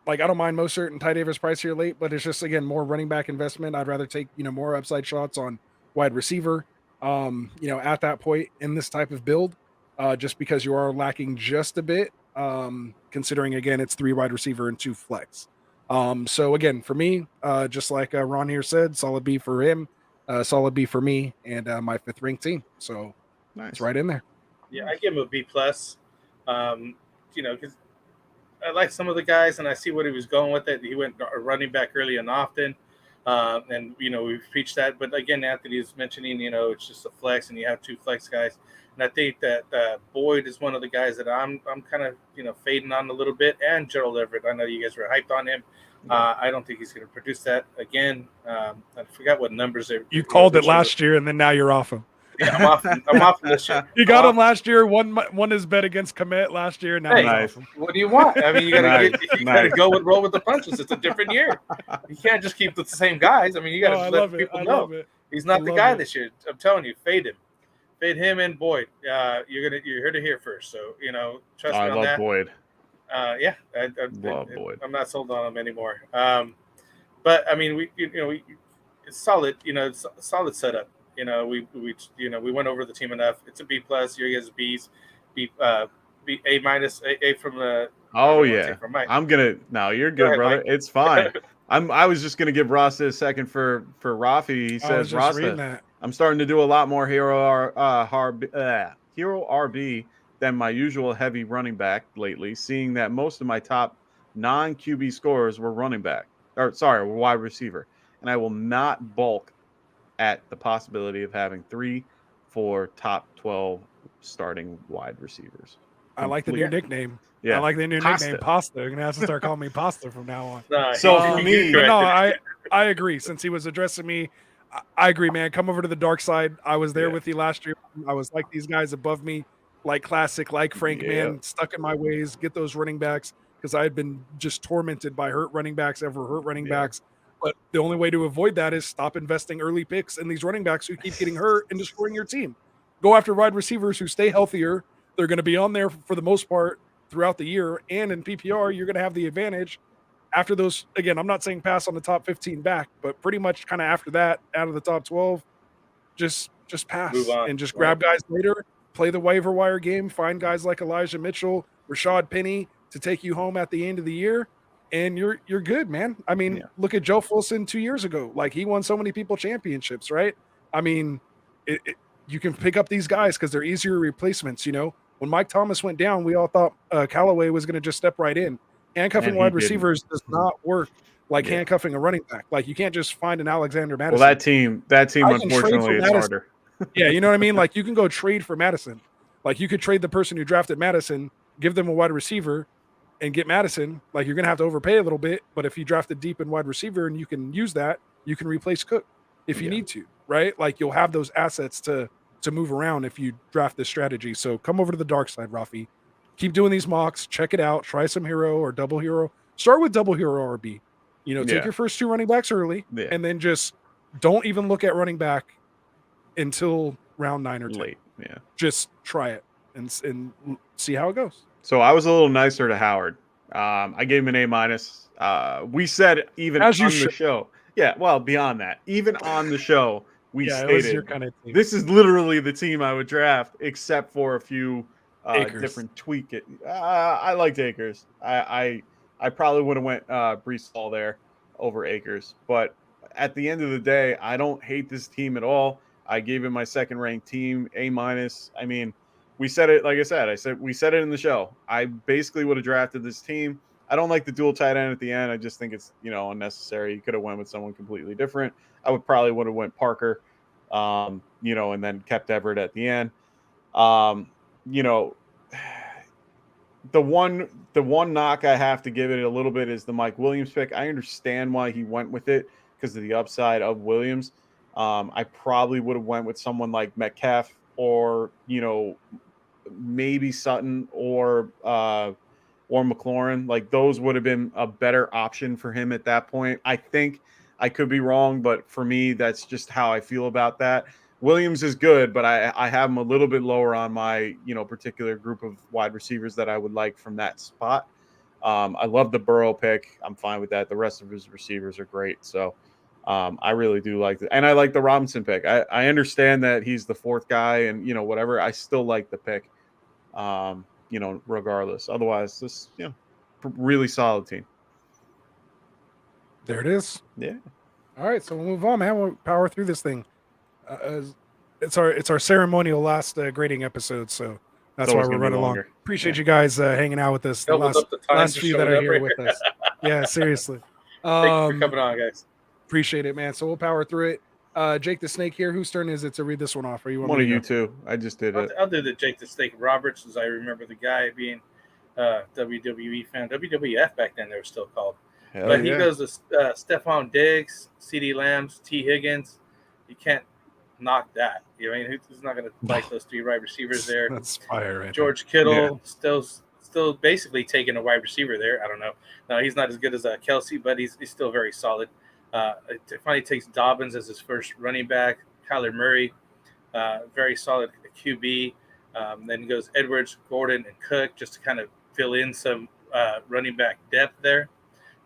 Speaker 1: like I don't mind Mostert and Ty Davis Price here late, but it's just, again, more running back investment. I'd rather take, more upside shots on wide receiver, at that point in this type of build. Just because you are lacking just a bit, considering, again, it's 3 wide receiver and 2 flex. So, again, for me, just like Ron here said, solid B for him, solid B for me, and my 5th ranked team. So,
Speaker 3: nice.
Speaker 1: It's right in there.
Speaker 2: Yeah, I give him a B+. Because I like some of the guys, and I see what he was going with it. He went running back early and often. And, we've preached that. But, again, Anthony is mentioning, it's just a flex, and you have 2 flex guys. And I think that Boyd is one of the guys that I'm kind of, fading on a little bit. And Gerald Everett, I know you guys were hyped on him. I don't think he's going to produce that again. I forgot what numbers
Speaker 1: you called it last year, and then now you're off him.
Speaker 2: Yeah, I'm off this year.
Speaker 1: You got him last year. Won his bet against Komet last year. Now
Speaker 3: nice.
Speaker 2: What do you want? I mean, you gotta go and roll with the punches. It's a different year. You can't just keep the same guys. I mean, you gotta let people know he's not the guy this year. I'm telling you, fade him. Fade him and Boyd. You're here to hear first. So trust me on that.
Speaker 3: I love Boyd.
Speaker 2: I
Speaker 3: love Boyd.
Speaker 2: I'm not sold on him anymore. But I mean, it's solid. It's a solid setup. We went over the team enough. It's a B+. You guys B's, B A-, A from the.
Speaker 3: Oh yeah, I'm gonna. No, you're good, brother. Mike. It's fine. I was just gonna give Rasta a second for Rafi. He says Rasta. I'm starting to do a lot more hero RB than my usual heavy running back lately, seeing that most of my top non-QB scorers were wide receiver, and I will not balk at the possibility of having 3-4 top 12 starting wide receivers.
Speaker 1: I like the new nickname.
Speaker 3: Yeah.
Speaker 1: I like the new nickname, Pasta. You're gonna have to start calling me Pasta from now on.
Speaker 3: So for me,
Speaker 1: I agree. Since he was addressing me, I agree, man. Come over to the dark side. I was there with you last year. I was like these guys above me, like classic, like Frank, man, stuck in my ways. Get those running backs because I had been just tormented by hurt running backs. But the only way to avoid that is stop investing early picks in these running backs who keep getting hurt and destroying your team. Go after wide receivers who stay healthier. They're going to be on there for the most part throughout the year. And in PPR, you're going to have the advantage after those. Again, I'm not saying pass on the top 15 back, but pretty much kind of after that, out of the top 12, just pass and just grab guys later, play the waiver wire game, find guys like Elijah Mitchell, Rashad Penny to take you home at the end of the year. And you're good, man. I mean, look at Joe Fulson 2 years ago. Like he won so many people championships, right? I mean, you can pick up these guys because they're easier replacements. You know, when Mike Thomas went down, we all thought Callaway was going to just step right in. Handcuffing
Speaker 3: And he
Speaker 1: wide
Speaker 3: didn't.
Speaker 1: receivers does not work like
Speaker 3: Yeah.
Speaker 1: handcuffing a running back. Like you can't just find an Alexander
Speaker 3: Well,
Speaker 1: Madison.
Speaker 3: that team,
Speaker 1: I can trade
Speaker 3: unfortunately,
Speaker 1: for
Speaker 3: is
Speaker 1: Madison.
Speaker 3: harder.
Speaker 1: Yeah, you know what I mean? Like you can go trade for Madison. Like you could trade the person who drafted Madison, give them a wide receiver, and get Madison. Like you're gonna have to overpay a little bit, but if you drafted deep in wide receiver and you can use that, you can replace Cook if you
Speaker 3: Yeah.
Speaker 1: need to, right? Like you'll have those assets to move around if you draft this strategy. So come over to the dark side, Rafi. Keep doing these mocks, check it out, try some hero or double hero. Start with double hero RB. You know, take
Speaker 3: Yeah.
Speaker 1: your first 2 running backs early,
Speaker 3: Yeah.
Speaker 1: and then just don't even look at running back until round 9 or 10.
Speaker 3: Late. Yeah.
Speaker 1: Just try it and see how it goes.
Speaker 3: So I was a little nicer to Howard. I gave him an A-. We said even
Speaker 1: As you
Speaker 3: on the
Speaker 1: should.
Speaker 3: show. Yeah, well, beyond that, even on the show, we
Speaker 1: Yeah, it was your
Speaker 3: stated
Speaker 1: kind of team.
Speaker 3: this is literally the team I would draft, except for a few
Speaker 1: Akers.
Speaker 3: different tweak it. I liked Akers. I probably would have went Brees Hall there over Akers, but at the end of the day, I don't hate this team at all. I gave it my second ranked team, A-. I mean, we said it, like I said, we said it in the show. I basically would have drafted this team. I don't like the dual tight end at the end. I just think it's, unnecessary. You could have went with someone completely different. I would have went Parker, and then kept Everett at the end. The one knock I have to give it a little bit is the Mike Williams pick. I understand why he went with it because of the upside of Williams. I probably would have went with someone like Metcalf or, maybe Sutton or McLaurin. Like those would have been a better option for him at that point. I think I could be wrong, but for me, that's just how I feel about that. Williams is good, but I have him a little bit lower on my, particular group of wide receivers that I would like from that spot. I love the Burrow pick. I'm fine with that. The rest of his receivers are great. So I really do like it. And I like the Robinson pick. I understand that he's the fourth guy and, whatever. I still like the pick, regardless. Otherwise, this, really solid team.
Speaker 1: There it is.
Speaker 3: Yeah.
Speaker 1: All right, so we'll move on, man. We'll power through this thing. It's our ceremonial last grading episode, so that's why we're running along. Appreciate you guys hanging out with us. The last few that are here with us. Yeah, seriously.
Speaker 2: Thank you for coming on, guys.
Speaker 1: Appreciate it, man. So we'll power through it. Jake the Snake here. Whose turn is it to read this one off? Are you
Speaker 3: one of you two? I just did it.
Speaker 2: I'll do the Jake the Snake Roberts, as I remember the guy being WWE fan, WWF back then they were still called. But he goes to Stephon Diggs, CeeDee Lamb, T. Higgins. You can't knock that. I mean, who's not going to like those 3 wide receivers there?
Speaker 1: That's fire, right?
Speaker 2: George Kittle still basically taking a wide receiver there. I don't know. No, he's not as good as Kelsey, but he's still very solid. It finally takes Dobbins as his first running back. Kyler Murray, very solid QB. Then goes Edwards, Gordon, and Cook just to kind of fill in some running back depth there.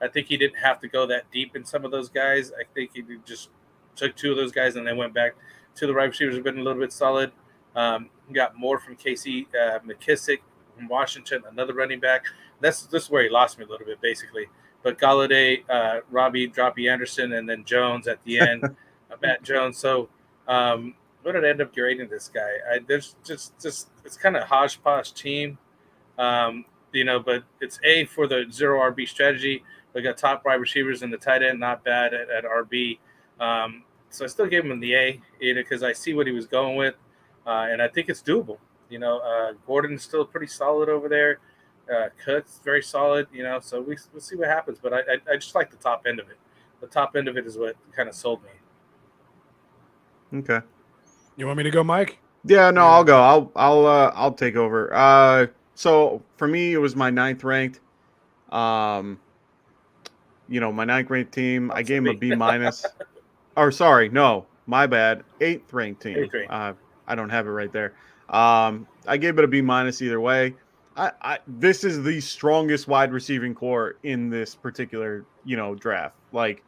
Speaker 2: I think he didn't have to go that deep in some of those guys. I think he just took 2 of those guys and then went back to the wide receivers have been a little bit solid. Got more from Casey McKissick from Washington, another running back. This is where he lost me a little bit, basically. But Galladay, Robbie, Droppy Anderson, and then Jones at the end, Matt Jones. So what did I end up grading this guy? There's just it's kind of a hodgepodge team, but it's A for the 0 RB strategy. We got top wide receivers and the tight end, not bad at RB. So I still gave him the A, because I see what he was going with, and I think it's doable. Gordon's still pretty solid over there. Cook's very solid. So we'll see what happens. But I just like the top end of it. The top end of it is what kind of sold me.
Speaker 3: Okay.
Speaker 1: You want me to go, Mike?
Speaker 3: Yeah, no, I'll go. I'll take over. So for me, it was my 9th ranked. My 9th ranked team. I gave him a B-. Or sorry, no, my bad. 8th ranked team. I don't have it right there. I gave it a B- either way. This is the strongest wide receiving core in this particular, draft. Like,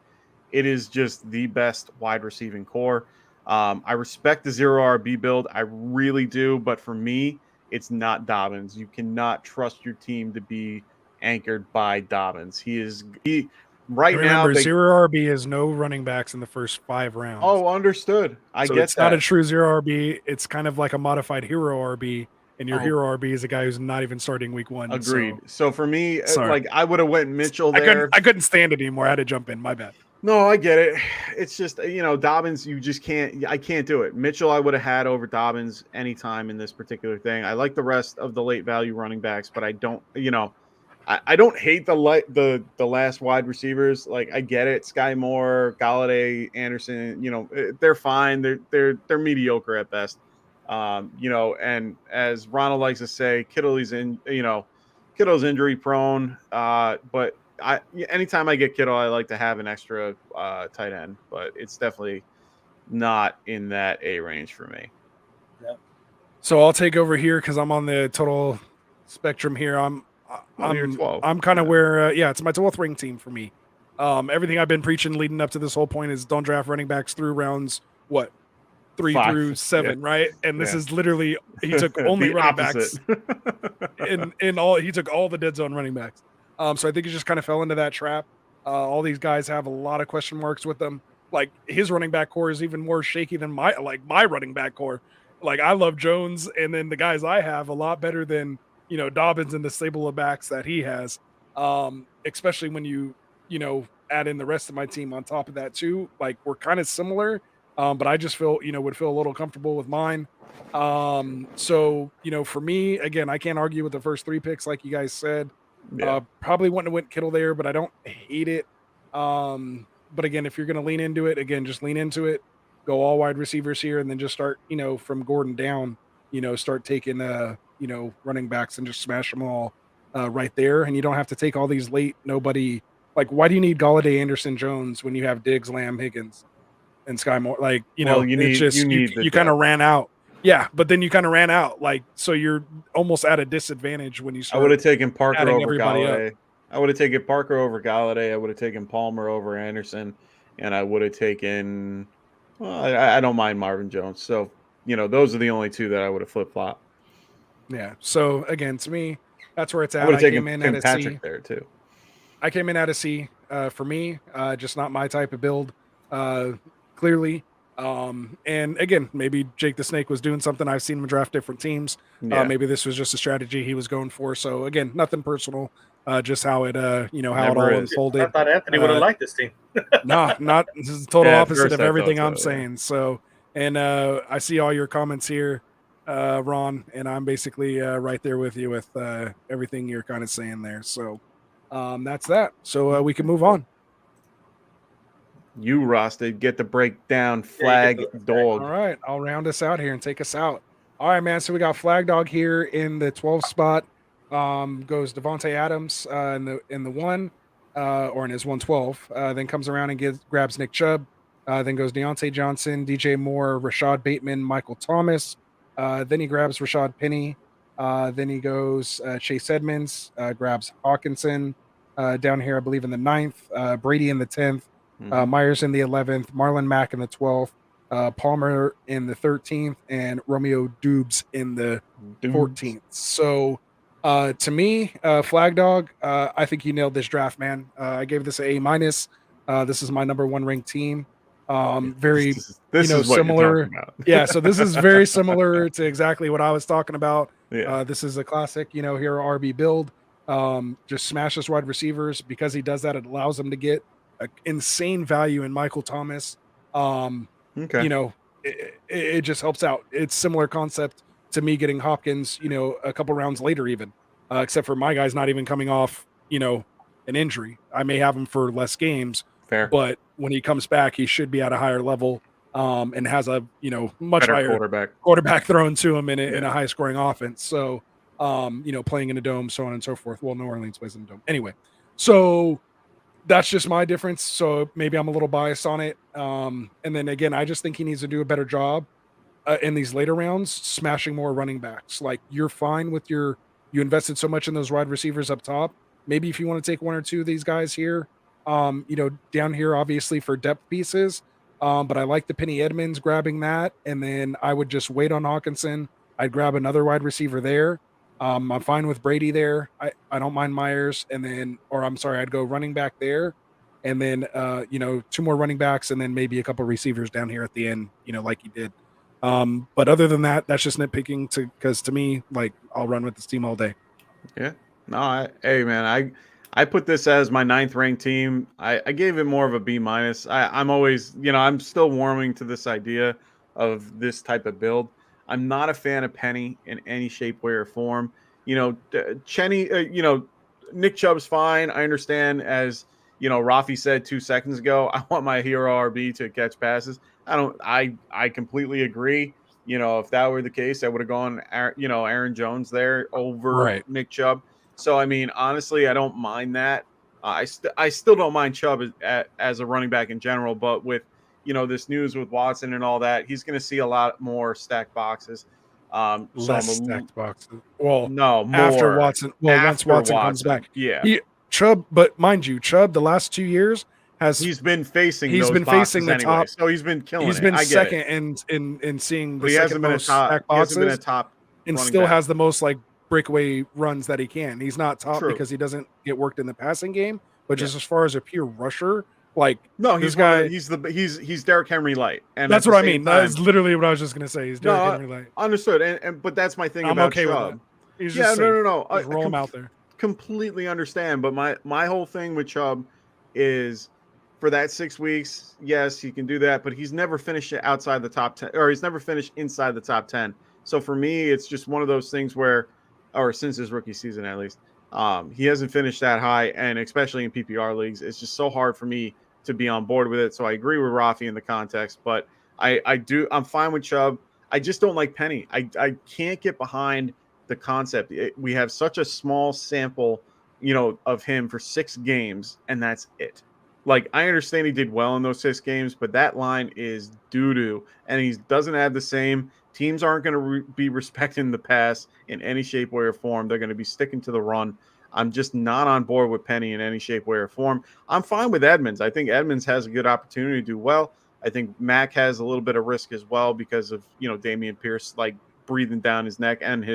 Speaker 3: it is just the best wide receiving core. I respect the 0 RB build. I really do. But for me, it's not Dobbins. You cannot trust your team to be anchored by Dobbins. right now,
Speaker 1: remember, zero RB is no running backs in the first 5 rounds.
Speaker 3: Oh, understood. I
Speaker 1: so
Speaker 3: get
Speaker 1: it's
Speaker 3: that.
Speaker 1: not a true zero RB. It's kind of like a modified hero RB, and your hero RB is a guy who's not even starting week 1.
Speaker 3: Agreed. So for me,
Speaker 1: Sorry.
Speaker 3: like I would have went Mitchell there.
Speaker 1: I couldn't stand it anymore. I had to jump in. My bad.
Speaker 3: No, I get it. It's just, Dobbins, you just can't. I can't do it. Mitchell, I would have had over Dobbins anytime in this particular thing. I like the rest of the late value running backs, but I don't. I don't hate the last wide receivers. Like I get it, Sky Moore, Galladay, Anderson. They're fine. They're mediocre at best. And as Ronald likes to say, Kittle's injury prone. But anytime I get Kittle, I like to have an extra tight end. But it's definitely not in that A range for me.
Speaker 2: Yep.
Speaker 1: So I'll take over here because I'm on the total spectrum here. I'm kind of where it's my 12th ring team for me. Everything I've been preaching leading up to this whole point is don't draft running backs through rounds 3 through 7, right? And this is literally he took only running backs in all. He took all the dead zone running backs. So I think he just kind of fell into that trap. All these guys have a lot of question marks with them. Like his running back core is even more shaky than my running back core. Like I love Jones, and then the guys I have a lot better than Dobbins and the stable of backs that he has. Especially when you add in the rest of my team on top of that too. Like we're kind of similar. But I just would feel a little comfortable with mine. So, for me, again, I can't argue with the first 3 picks, like you guys said.
Speaker 3: Yeah.
Speaker 1: Probably wouldn't have went Kittle there, but I don't hate it. But again, if you're going to lean into it, again, just lean into it. Go all wide receivers here, and then just start, from Gordon down, start taking, running backs and just smash them all right there. And you don't have to take all these late nobody. Like, why do you need Galladay, Anderson, Jones when you have Diggs, Lamb, Higgins? And Sky Moore, you kind of ran out. Yeah, but then you kind of ran out. So you're almost at a disadvantage when you start.
Speaker 3: I would have taken Parker over
Speaker 1: everybody
Speaker 3: Galladay.
Speaker 1: up.
Speaker 3: I would have taken Parker over Galladay. I would have taken Palmer over Anderson, and I would have taken. Well, I don't mind Marvin Jones. So those are the only 2 that I would have flip flop.
Speaker 1: Yeah. So again, to me, that's where it's at.
Speaker 3: I would have taken
Speaker 1: came in at
Speaker 3: Patrick
Speaker 1: C.
Speaker 3: there too.
Speaker 1: I came in at a C. For me, just not my type of build. Clearly. And again, maybe Jake the Snake was doing something. I've seen him draft different teams.
Speaker 3: Yeah.
Speaker 1: Maybe this was just a strategy he was going for. So again, nothing personal, just how it, how it all unfolded.
Speaker 2: I thought Anthony would have liked this team.
Speaker 1: Not this is the total opposite of everything I'm
Speaker 3: so, yeah.
Speaker 1: saying. So, and I see all your comments here, Ron, and I'm basically right there with you with everything you're kind of saying there. So that's that. So we can move on.
Speaker 3: You, Rosted, get the breakdown. Flag Dog.
Speaker 1: All right, I'll round us out here and take us out. All right, man. So we got Flag Dog here in the 12th spot. Goes Devontae Adams in the 1, or in his 112. Then comes around and grabs Nick Chubb. Then goes Deontay Johnson, DJ Moore, Rashad Bateman, Michael Thomas. Then he grabs Rashad Penny. Then he goes Chase Edmonds, grabs Hawkinson down here, I believe, in the 9th. Brady in the 10th. Myers in the 11th, Marlon Mack in the 12th, Palmer in the 13th, and Romeo Dubes in the 14th. So to me, Flag Dog, I think you nailed this draft, man. I gave this an A-. This is my number 1 ranked team. Very
Speaker 3: this is
Speaker 1: similar. Yeah, so this is very similar to exactly what I was talking about.
Speaker 3: Yeah.
Speaker 1: This is a classic, hero RB build. Just smashes wide receivers. Because he does that, it allows him to get insane value in Michael Thomas. It just helps out. It's similar concept to me getting Hopkins, a couple rounds later even, except for my guy's not even coming off, an injury. I may have him for less games.
Speaker 3: Fair.
Speaker 1: But when he comes back, he should be at a higher level and has a, much
Speaker 3: better
Speaker 1: higher quarterback thrown to him in a high scoring offense. So, playing in a dome, so on and so forth. Well, New Orleans plays in a dome. Anyway, so that's just my difference. So maybe I'm a little biased on it. And then again, I just think he needs to do a better job in these later rounds, smashing more running backs. Like you're fine with you invested so much in those wide receivers up top. Maybe if you want to take 1 or 2 of these guys here, down here, obviously for depth pieces. But I like the Penny Edmonds grabbing that. And then I would just wait on Hawkinson. I'd grab another wide receiver there. I'm fine with Brady there. I don't mind Myers. And then, I'd go running back there. and then 2 more running backs, and then maybe a couple receivers down here at the end, like he did. But other than that, that's just nitpicking because to me, like, I'll run with this team all day.
Speaker 3: Yeah. No, hey man, I put this as my 9th ranked team. I gave it more of a B minus. I'm always, I'm still warming to this idea of this type of build. I'm not a fan of Penny in any shape, way, or form. Chenny, Nick Chubb's fine. I understand, as Rafi said 2 seconds ago, I want my hero RB to catch passes. I completely agree. If that were the case, I would have gone, Aaron Jones there over Nick Chubb. So, I mean, honestly, I don't mind that. I still don't mind Chubb as a running back in general, but with, this news with Watson and all that, he's going to see a lot more stacked boxes.
Speaker 1: Less stacked boxes. Well,
Speaker 3: no, more
Speaker 1: after Watson. Well, once Watson comes back,
Speaker 3: yeah.
Speaker 1: Chubb, but mind you, Chubb the last 2 years
Speaker 3: he's been facing
Speaker 1: the
Speaker 3: anyway,
Speaker 1: top,
Speaker 3: so he's been killing.
Speaker 1: He's been second
Speaker 3: it.
Speaker 1: in seeing the
Speaker 3: he
Speaker 1: second most stacked boxes.
Speaker 3: He hasn't been a top,
Speaker 1: and still has the most like breakaway runs that he can. He's not top because he doesn't get worked in the passing game, but just as far as a pure rusher, like
Speaker 3: he's Derrick Henry light, and
Speaker 1: that's what I mean. That's literally what I was just gonna say. He's Derrick Henry light.
Speaker 3: Understood, but that's my thing.
Speaker 1: I'm
Speaker 3: about
Speaker 1: okay
Speaker 3: Chubb.
Speaker 1: With that.
Speaker 3: No.
Speaker 1: Just roll him out there.
Speaker 3: Completely understand, but my whole thing with Chubb is, for that 6 weeks, yes, he can do that, but he's never finished outside the top 10, or he's never finished inside the top 10. So for me, it's just one of those things where, or since his rookie season at least, he hasn't finished that high, and especially in PPR leagues, it's just so hard for me to be on board with it. So I agree with Rafi in the context, but I'm fine with Chubb. I just don't like Penny. I can't get behind the concept. We have such a small sample, of him for 6 games, and that's it. Like, I understand he did well in those 6 games, but that line is doo-doo, and he doesn't have the same. Teams aren't going to be respecting the pass in any shape, way, or form. They're going to be sticking to the run. I'm just not on board with Penny in any shape, way, or form. I'm fine with Edmonds. I think Edmonds has a good opportunity to do well. I think Mac has a little bit of risk as well because of, Dameon Pierce, like, breathing down his neck and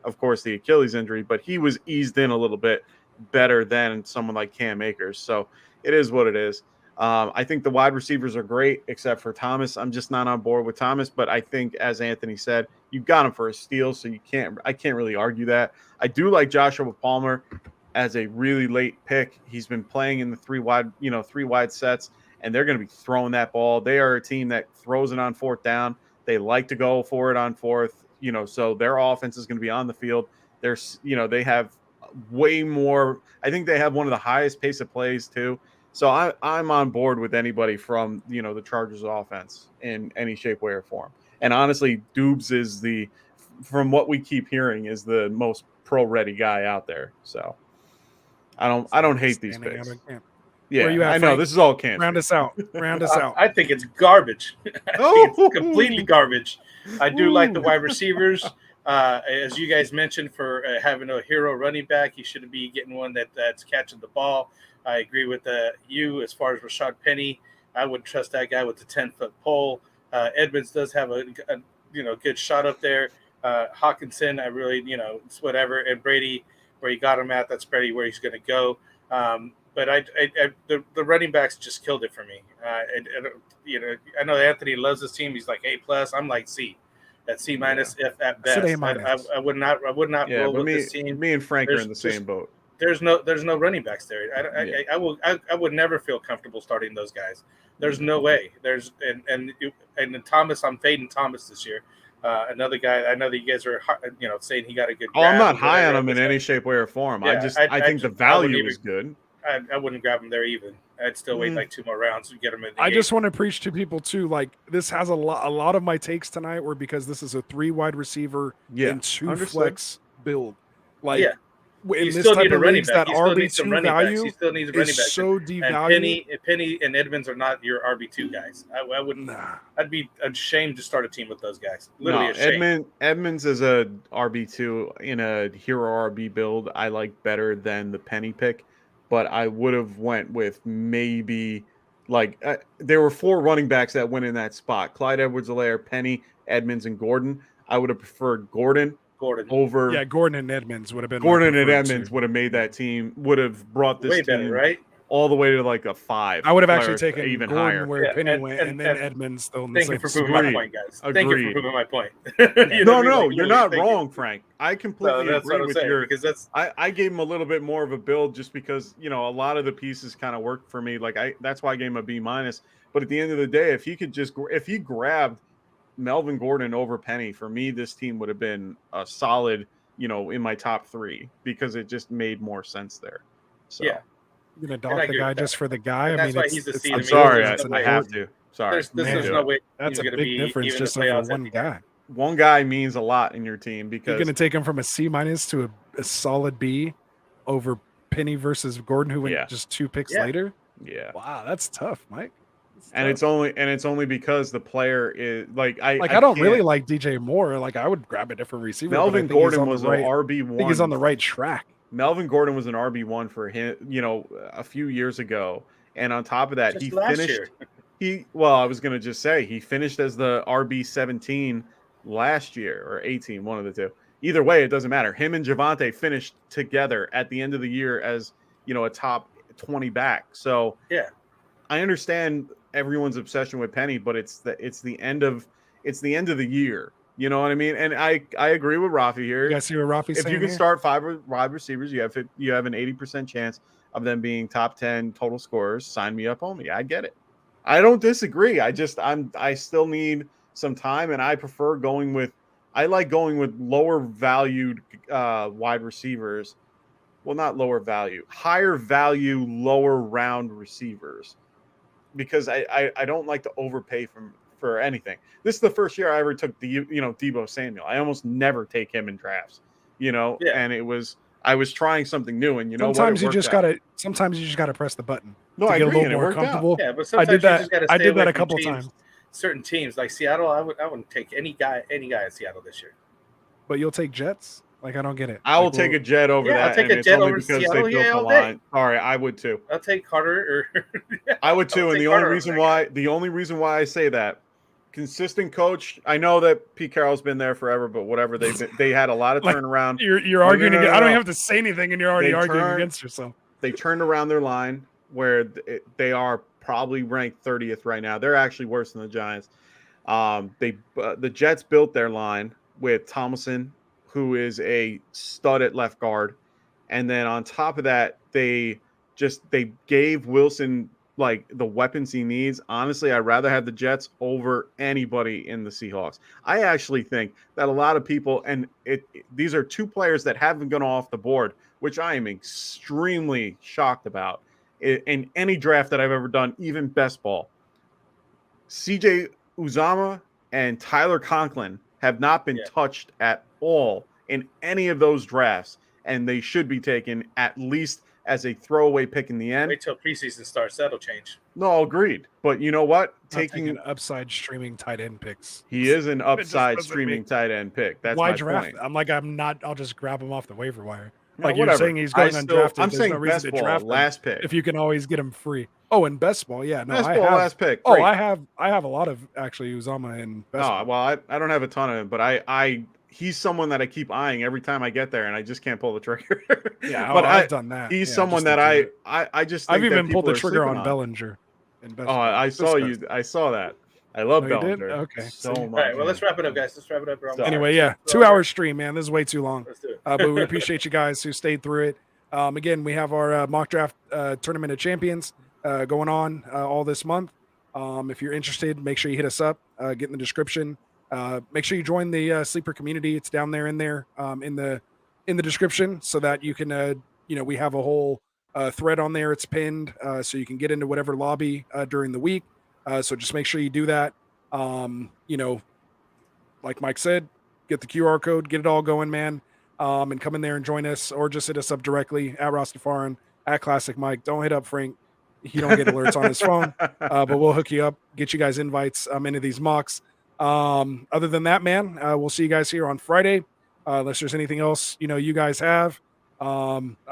Speaker 3: of course, the Achilles injury, but he was eased in a little bit better than someone like Cam Akers. So it is what it is. I think the wide receivers are great, except for Thomas. I'm just not on board with Thomas, but I think, as Anthony said, you got him for a steal, so I can't really argue that. I do like Joshua Palmer as a really late pick. He's been playing in the 3 wide sets, and they're going to be throwing that ball. They are a team that throws it on 4th down. They like to go for it on 4th, so their offense is going to be on the field. They have way more. I think they have one of the highest pace of plays too. So I'm on board with anybody from, the Chargers offense in any shape, way, or form. And honestly, Dubes is from what we keep hearing, is the most pro-ready guy out there. So I don't hate these picks. Yeah,
Speaker 1: you at,
Speaker 3: I know
Speaker 1: Frank?
Speaker 3: this is all Kansas.
Speaker 1: Round us out.
Speaker 2: I think it's garbage. I think it's completely garbage. I do like the wide receivers. As you guys mentioned, for having a hero running back, he shouldn't be getting one that's catching the ball. I agree with you as far as Rashad Penny. I wouldn't trust that guy with the 10-foot pole. Edmonds does have a good shot up there. Hawkinson, I really, it's whatever. And Brady, where you got him at, that's Brady where he's going to go. But the running backs just killed it for me. I know Anthony loves this team. He's like A+. I'm like C. At C-, if at best. I would not roll with this team.
Speaker 3: Me and Frank are in the same boat.
Speaker 2: There's no running backs there. I would never feel comfortable starting those guys. There's no way. And Thomas, I'm fading Thomas this year. Another guy. I know that you guys are saying he got a good.
Speaker 3: I'm not high on him in any shape, way, or form.
Speaker 2: Yeah,
Speaker 3: I think the value is good.
Speaker 2: I wouldn't grab him there even. I'd still wait like 2 more rounds to get him in. I
Speaker 1: just want to preach to people too. Like, this has a lot of my takes tonight were because this is a 3 wide receiver and 2 flex build. Like, in this type of leagues, that RB2 value is so devalued.
Speaker 2: Penny and Edmonds are not your RB2 guys. I wouldn't. I'd be ashamed to start a team with those guys. Literally ashamed.
Speaker 3: Edmonds is a RB2 in a hero RB build. I like better than the Penny pick. But I would have went with maybe there were 4 running backs that went in that spot: Clyde Edwards-Helaire, Penny, Edmonds, and Gordon. I would have preferred Gordon over.
Speaker 1: Yeah, Gordon and Edmonds would have been.
Speaker 3: Gordon and Edmonds would have made that team. Would have brought this
Speaker 2: way
Speaker 3: team
Speaker 2: better, right?
Speaker 3: all the way to like a 5.
Speaker 1: I would have actually
Speaker 3: or
Speaker 1: taken
Speaker 3: even
Speaker 1: Gordon
Speaker 3: higher.
Speaker 1: where
Speaker 2: Yeah,
Speaker 1: Penny
Speaker 2: and-
Speaker 1: went,
Speaker 2: and-
Speaker 1: and then
Speaker 2: and
Speaker 1: Edmonds still in the
Speaker 2: Thank you
Speaker 1: same
Speaker 2: for proving my
Speaker 3: Agreed.
Speaker 2: point, guys. Thank you for
Speaker 3: Agreed.
Speaker 2: proving my point. You know what I
Speaker 3: No,
Speaker 2: mean?
Speaker 3: no,
Speaker 2: Like,
Speaker 3: you're
Speaker 2: literally,
Speaker 3: not
Speaker 2: thank you.
Speaker 3: wrong, Frank. I completely
Speaker 2: No, that's
Speaker 3: agree
Speaker 2: what I'm
Speaker 3: with
Speaker 2: saying,
Speaker 3: your.
Speaker 2: because that's
Speaker 3: I gave him a little bit more of a build just because a lot of the pieces kind of worked for me. Like that's why I gave him a B-. But at the end of the day, if he grabbed Melvin Gordon over Penny, for me, this team would have been a solid, in my top 3 because it just made more sense there. So
Speaker 2: yeah.
Speaker 1: You're gonna
Speaker 2: And I
Speaker 1: dock the
Speaker 2: agree
Speaker 1: guy
Speaker 2: with
Speaker 1: just
Speaker 2: that.
Speaker 1: for the guy.
Speaker 2: And
Speaker 1: I
Speaker 2: that's
Speaker 1: mean,
Speaker 2: why he's the
Speaker 1: it's
Speaker 2: seed.
Speaker 3: I'm
Speaker 2: I mean,
Speaker 3: sorry,
Speaker 2: there's no way.
Speaker 3: I have to. Sorry,
Speaker 2: There's no way
Speaker 1: That's
Speaker 2: he's
Speaker 1: a
Speaker 2: going to
Speaker 1: big
Speaker 2: be
Speaker 1: difference
Speaker 2: even
Speaker 1: just
Speaker 2: in the
Speaker 1: over
Speaker 2: playoffs
Speaker 1: one
Speaker 2: at the end.
Speaker 1: guy.
Speaker 3: One guy means a lot in your team
Speaker 1: You're
Speaker 3: because
Speaker 1: gonna take him from a C- to a solid B over Penny versus Gordon, who went
Speaker 3: Yeah.
Speaker 1: just 2 picks
Speaker 2: Yeah.
Speaker 1: later.
Speaker 3: yeah.
Speaker 1: Wow, that's tough, Mike. That's
Speaker 3: And
Speaker 1: tough.
Speaker 3: it's only because the player is like I
Speaker 1: don't really
Speaker 3: can't-
Speaker 1: like DJ Moore. Like I would grab a different receiver. but I
Speaker 3: Melvin
Speaker 1: think he's
Speaker 3: Gordon
Speaker 1: on the
Speaker 3: was
Speaker 1: right.
Speaker 3: an RB1.
Speaker 1: I think he's on the right track.
Speaker 3: Melvin Gordon was an RB1 for him, a few years ago. And on top of that,
Speaker 2: Just
Speaker 3: he
Speaker 2: last
Speaker 3: finished
Speaker 2: year.
Speaker 3: I was going to just say he finished as the RB17 last year or 18, one of the two. Either way, it doesn't matter. Him and Javonte finished together at the end of the year as, a top 20 back. So
Speaker 2: Yeah.
Speaker 3: I understand everyone's obsession with Penny, but it's the end of the year. You know what I mean? And I agree with Rafi here.
Speaker 1: You guys see what Rafi's
Speaker 3: If
Speaker 1: saying
Speaker 3: you can
Speaker 1: here?
Speaker 3: start 5 wide receivers, you have an 80% chance of them being top 10 total scorers. Sign me up, homie. I get it. I don't disagree. I still need some time, and I prefer I like going with lower valued wide receivers. Well, not lower value, higher value, lower round receivers, because I don't like to overpay for anything. This is the first year I ever took Deebo Samuel. I almost never take him in drafts,
Speaker 2: Yeah.
Speaker 3: and I was trying something new, and
Speaker 1: Sometimes you
Speaker 3: what?
Speaker 1: just gotta press the button
Speaker 3: No,
Speaker 1: to
Speaker 3: I
Speaker 1: get a
Speaker 3: agree,
Speaker 1: little
Speaker 3: and it
Speaker 1: more
Speaker 3: worked out.
Speaker 1: comfortable.
Speaker 2: Yeah, but
Speaker 1: I
Speaker 2: sometimes
Speaker 1: did
Speaker 2: you
Speaker 1: that.
Speaker 2: just got to
Speaker 1: I
Speaker 2: stay
Speaker 1: did
Speaker 2: away
Speaker 1: that a
Speaker 2: from
Speaker 1: couple
Speaker 2: teams,
Speaker 1: times.
Speaker 2: certain teams like Seattle. I wouldn't take any guy in Seattle this year.
Speaker 1: But you'll take Jets? Like I don't get it.
Speaker 3: I will
Speaker 1: Like,
Speaker 3: take a Jet over
Speaker 2: Yeah, I'll
Speaker 3: that,
Speaker 2: take
Speaker 3: and
Speaker 2: a
Speaker 3: it's
Speaker 2: Jet
Speaker 3: only
Speaker 2: over
Speaker 3: because
Speaker 2: Seattle,
Speaker 3: they built
Speaker 2: yeah,
Speaker 3: the
Speaker 2: all day.
Speaker 3: line. Sorry, I would too.
Speaker 2: I'll take Carter or
Speaker 3: I would too, and the only reason why I say that, consistent coach. I know that Pete Carroll's been there forever, but whatever, they had a lot of
Speaker 1: Like,
Speaker 3: turnaround.
Speaker 1: You're arguing against. I don't
Speaker 3: no.
Speaker 1: even have to say anything, and you're already
Speaker 3: They
Speaker 1: arguing
Speaker 3: turn-
Speaker 1: against yourself.
Speaker 3: They turned around their line where they are probably ranked 30th right now. They're actually worse than the Giants. The Jets built their line with Tomlinson, who is a stud at left guard, and then on top of that, they gave Wilson like the weapons he needs. Honestly, I'd rather have the Jets over anybody in the Seahawks. I actually think that a lot of people, and these are 2 players that haven't gone off the board, which I am extremely shocked about in any draft that I've ever done, even best ball. CJ Uzama and Tyler Conklin have not been touched at all in any of those drafts, and they should be taken at least as a throwaway pick in the end.
Speaker 2: wait till preseason starts. That'll change.
Speaker 3: No, agreed. But you know what?
Speaker 1: Taking upside streaming tight end picks.
Speaker 3: He is an upside
Speaker 1: doesn't
Speaker 3: streaming
Speaker 1: make-
Speaker 3: tight end pick. That's
Speaker 1: Why
Speaker 3: my
Speaker 1: draft?
Speaker 3: point.
Speaker 1: I'm like, I'm not. I'll just grab him off the waiver wire.
Speaker 3: Yeah,
Speaker 1: Like you're
Speaker 3: whatever.
Speaker 1: saying, he's going undrafted.
Speaker 3: I'm
Speaker 1: There's
Speaker 3: saying
Speaker 1: no
Speaker 3: best
Speaker 1: reason to
Speaker 3: ball,
Speaker 1: draft him
Speaker 3: last pick.
Speaker 1: if you can always get him free. Oh, and best ball, yeah, no,
Speaker 3: Best
Speaker 1: I
Speaker 3: ball,
Speaker 1: have.
Speaker 3: last pick.
Speaker 1: Oh,
Speaker 3: Great.
Speaker 1: I have a lot of actually Uzama and best
Speaker 3: No,
Speaker 1: ball.
Speaker 3: well, I don't have a ton of him, but he's someone that I keep eyeing every time I get there, and I just can't pull the trigger.
Speaker 1: Yeah,
Speaker 3: but
Speaker 1: I've done that.
Speaker 3: He's
Speaker 1: Yeah,
Speaker 3: someone
Speaker 1: just
Speaker 3: that
Speaker 1: to do it.
Speaker 3: I just think
Speaker 1: I've even
Speaker 3: that
Speaker 1: pulled
Speaker 3: people
Speaker 1: the
Speaker 3: are
Speaker 1: trigger
Speaker 3: sleeping
Speaker 1: on Bellinger. In best
Speaker 3: Oh,
Speaker 1: ball.
Speaker 3: I saw
Speaker 1: Disgusting.
Speaker 3: you. I saw that. I love
Speaker 1: Oh, you did?
Speaker 3: Bellinger.
Speaker 1: Okay.
Speaker 3: So
Speaker 1: See?
Speaker 3: much.
Speaker 2: All right, well, let's wrap it up, guys. Let's wrap it up. We're almost
Speaker 1: Anyway,
Speaker 2: there.
Speaker 1: yeah, 2-hour stream, man. This is way too long.
Speaker 2: Let's do it.
Speaker 1: But we appreciate you guys who stayed through it. Again, we have our mock draft tournament of champions going on all this month. If you're interested, make sure you hit us up. Get in the description. Make sure you join the sleeper community. It's down there in the description, so that you can we have a whole thread on there. It's pinned, so you can get into whatever lobby during the week. So just make sure you do that. Like Mike said, get the QR code, get it all going, man. And come in there and join us, or just hit us up directly at Rostafarin, at Classic Mike. Don't hit up Frank. He don't get alerts on his phone, but we'll hook you up, get you guys invites into these mocks. Other than that, man, we'll see you guys here on Friday. Unless there's anything else, you guys have. I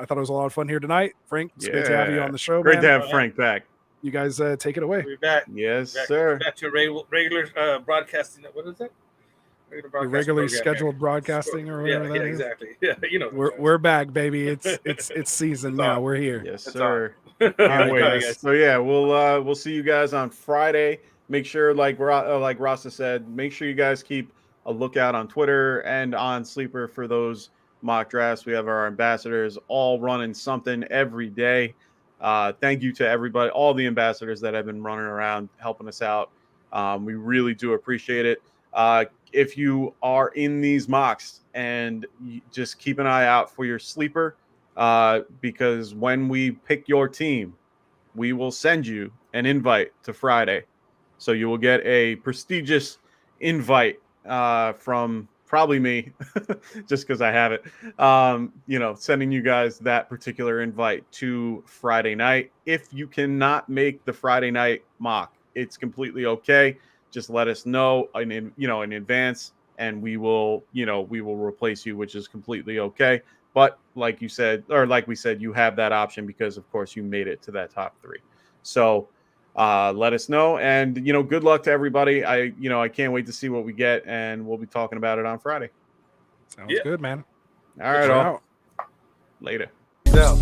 Speaker 1: thought it was a lot of fun here tonight. Frank, it's great to have you on the show,
Speaker 3: Great
Speaker 1: man.
Speaker 3: to have Frank back.
Speaker 1: You guys take it away.
Speaker 2: We're back.
Speaker 3: Yes, sir.
Speaker 2: Back to regular broadcasting. What is it? Regular
Speaker 1: Your
Speaker 2: broadcast
Speaker 1: regularly
Speaker 2: program
Speaker 1: scheduled
Speaker 2: here.
Speaker 1: broadcasting or whatever
Speaker 2: Yeah,
Speaker 1: that is.
Speaker 2: exactly. Yeah, you know.
Speaker 1: We're back, baby. It's season
Speaker 2: It's
Speaker 1: now.
Speaker 2: on.
Speaker 1: We're here.
Speaker 3: Yes,
Speaker 2: It's
Speaker 3: sir.
Speaker 2: on.
Speaker 1: All
Speaker 3: Can't
Speaker 1: right,
Speaker 3: wait.
Speaker 1: guys.
Speaker 3: So yeah, we'll see you guys on Friday. Make sure, like Rasta said, make sure you guys keep a lookout on Twitter and on Sleeper for those mock drafts. We have our ambassadors all running something every day. Thank you to everybody, all the ambassadors that have been running around helping us out. We really do appreciate it. If you are in these mocks, and you just keep an eye out for your sleeper, because when we pick your team, we will send you an invite to Friday. So you will get a prestigious invite from probably me, just because I have it. Sending you guys that particular invite to Friday night. If you cannot make the Friday night mock, it's completely okay. Just let us know in advance, and we will replace you, which is completely okay. But like you said, or like we said, you have that option because, of course, you made it to that top 3. So let us know, and good luck to everybody. I can't wait to see what we get, and we'll be talking about it on Friday.
Speaker 1: Sounds good, man.
Speaker 3: All right,
Speaker 1: We're
Speaker 3: all.
Speaker 1: out.
Speaker 3: Later.
Speaker 2: Peace out.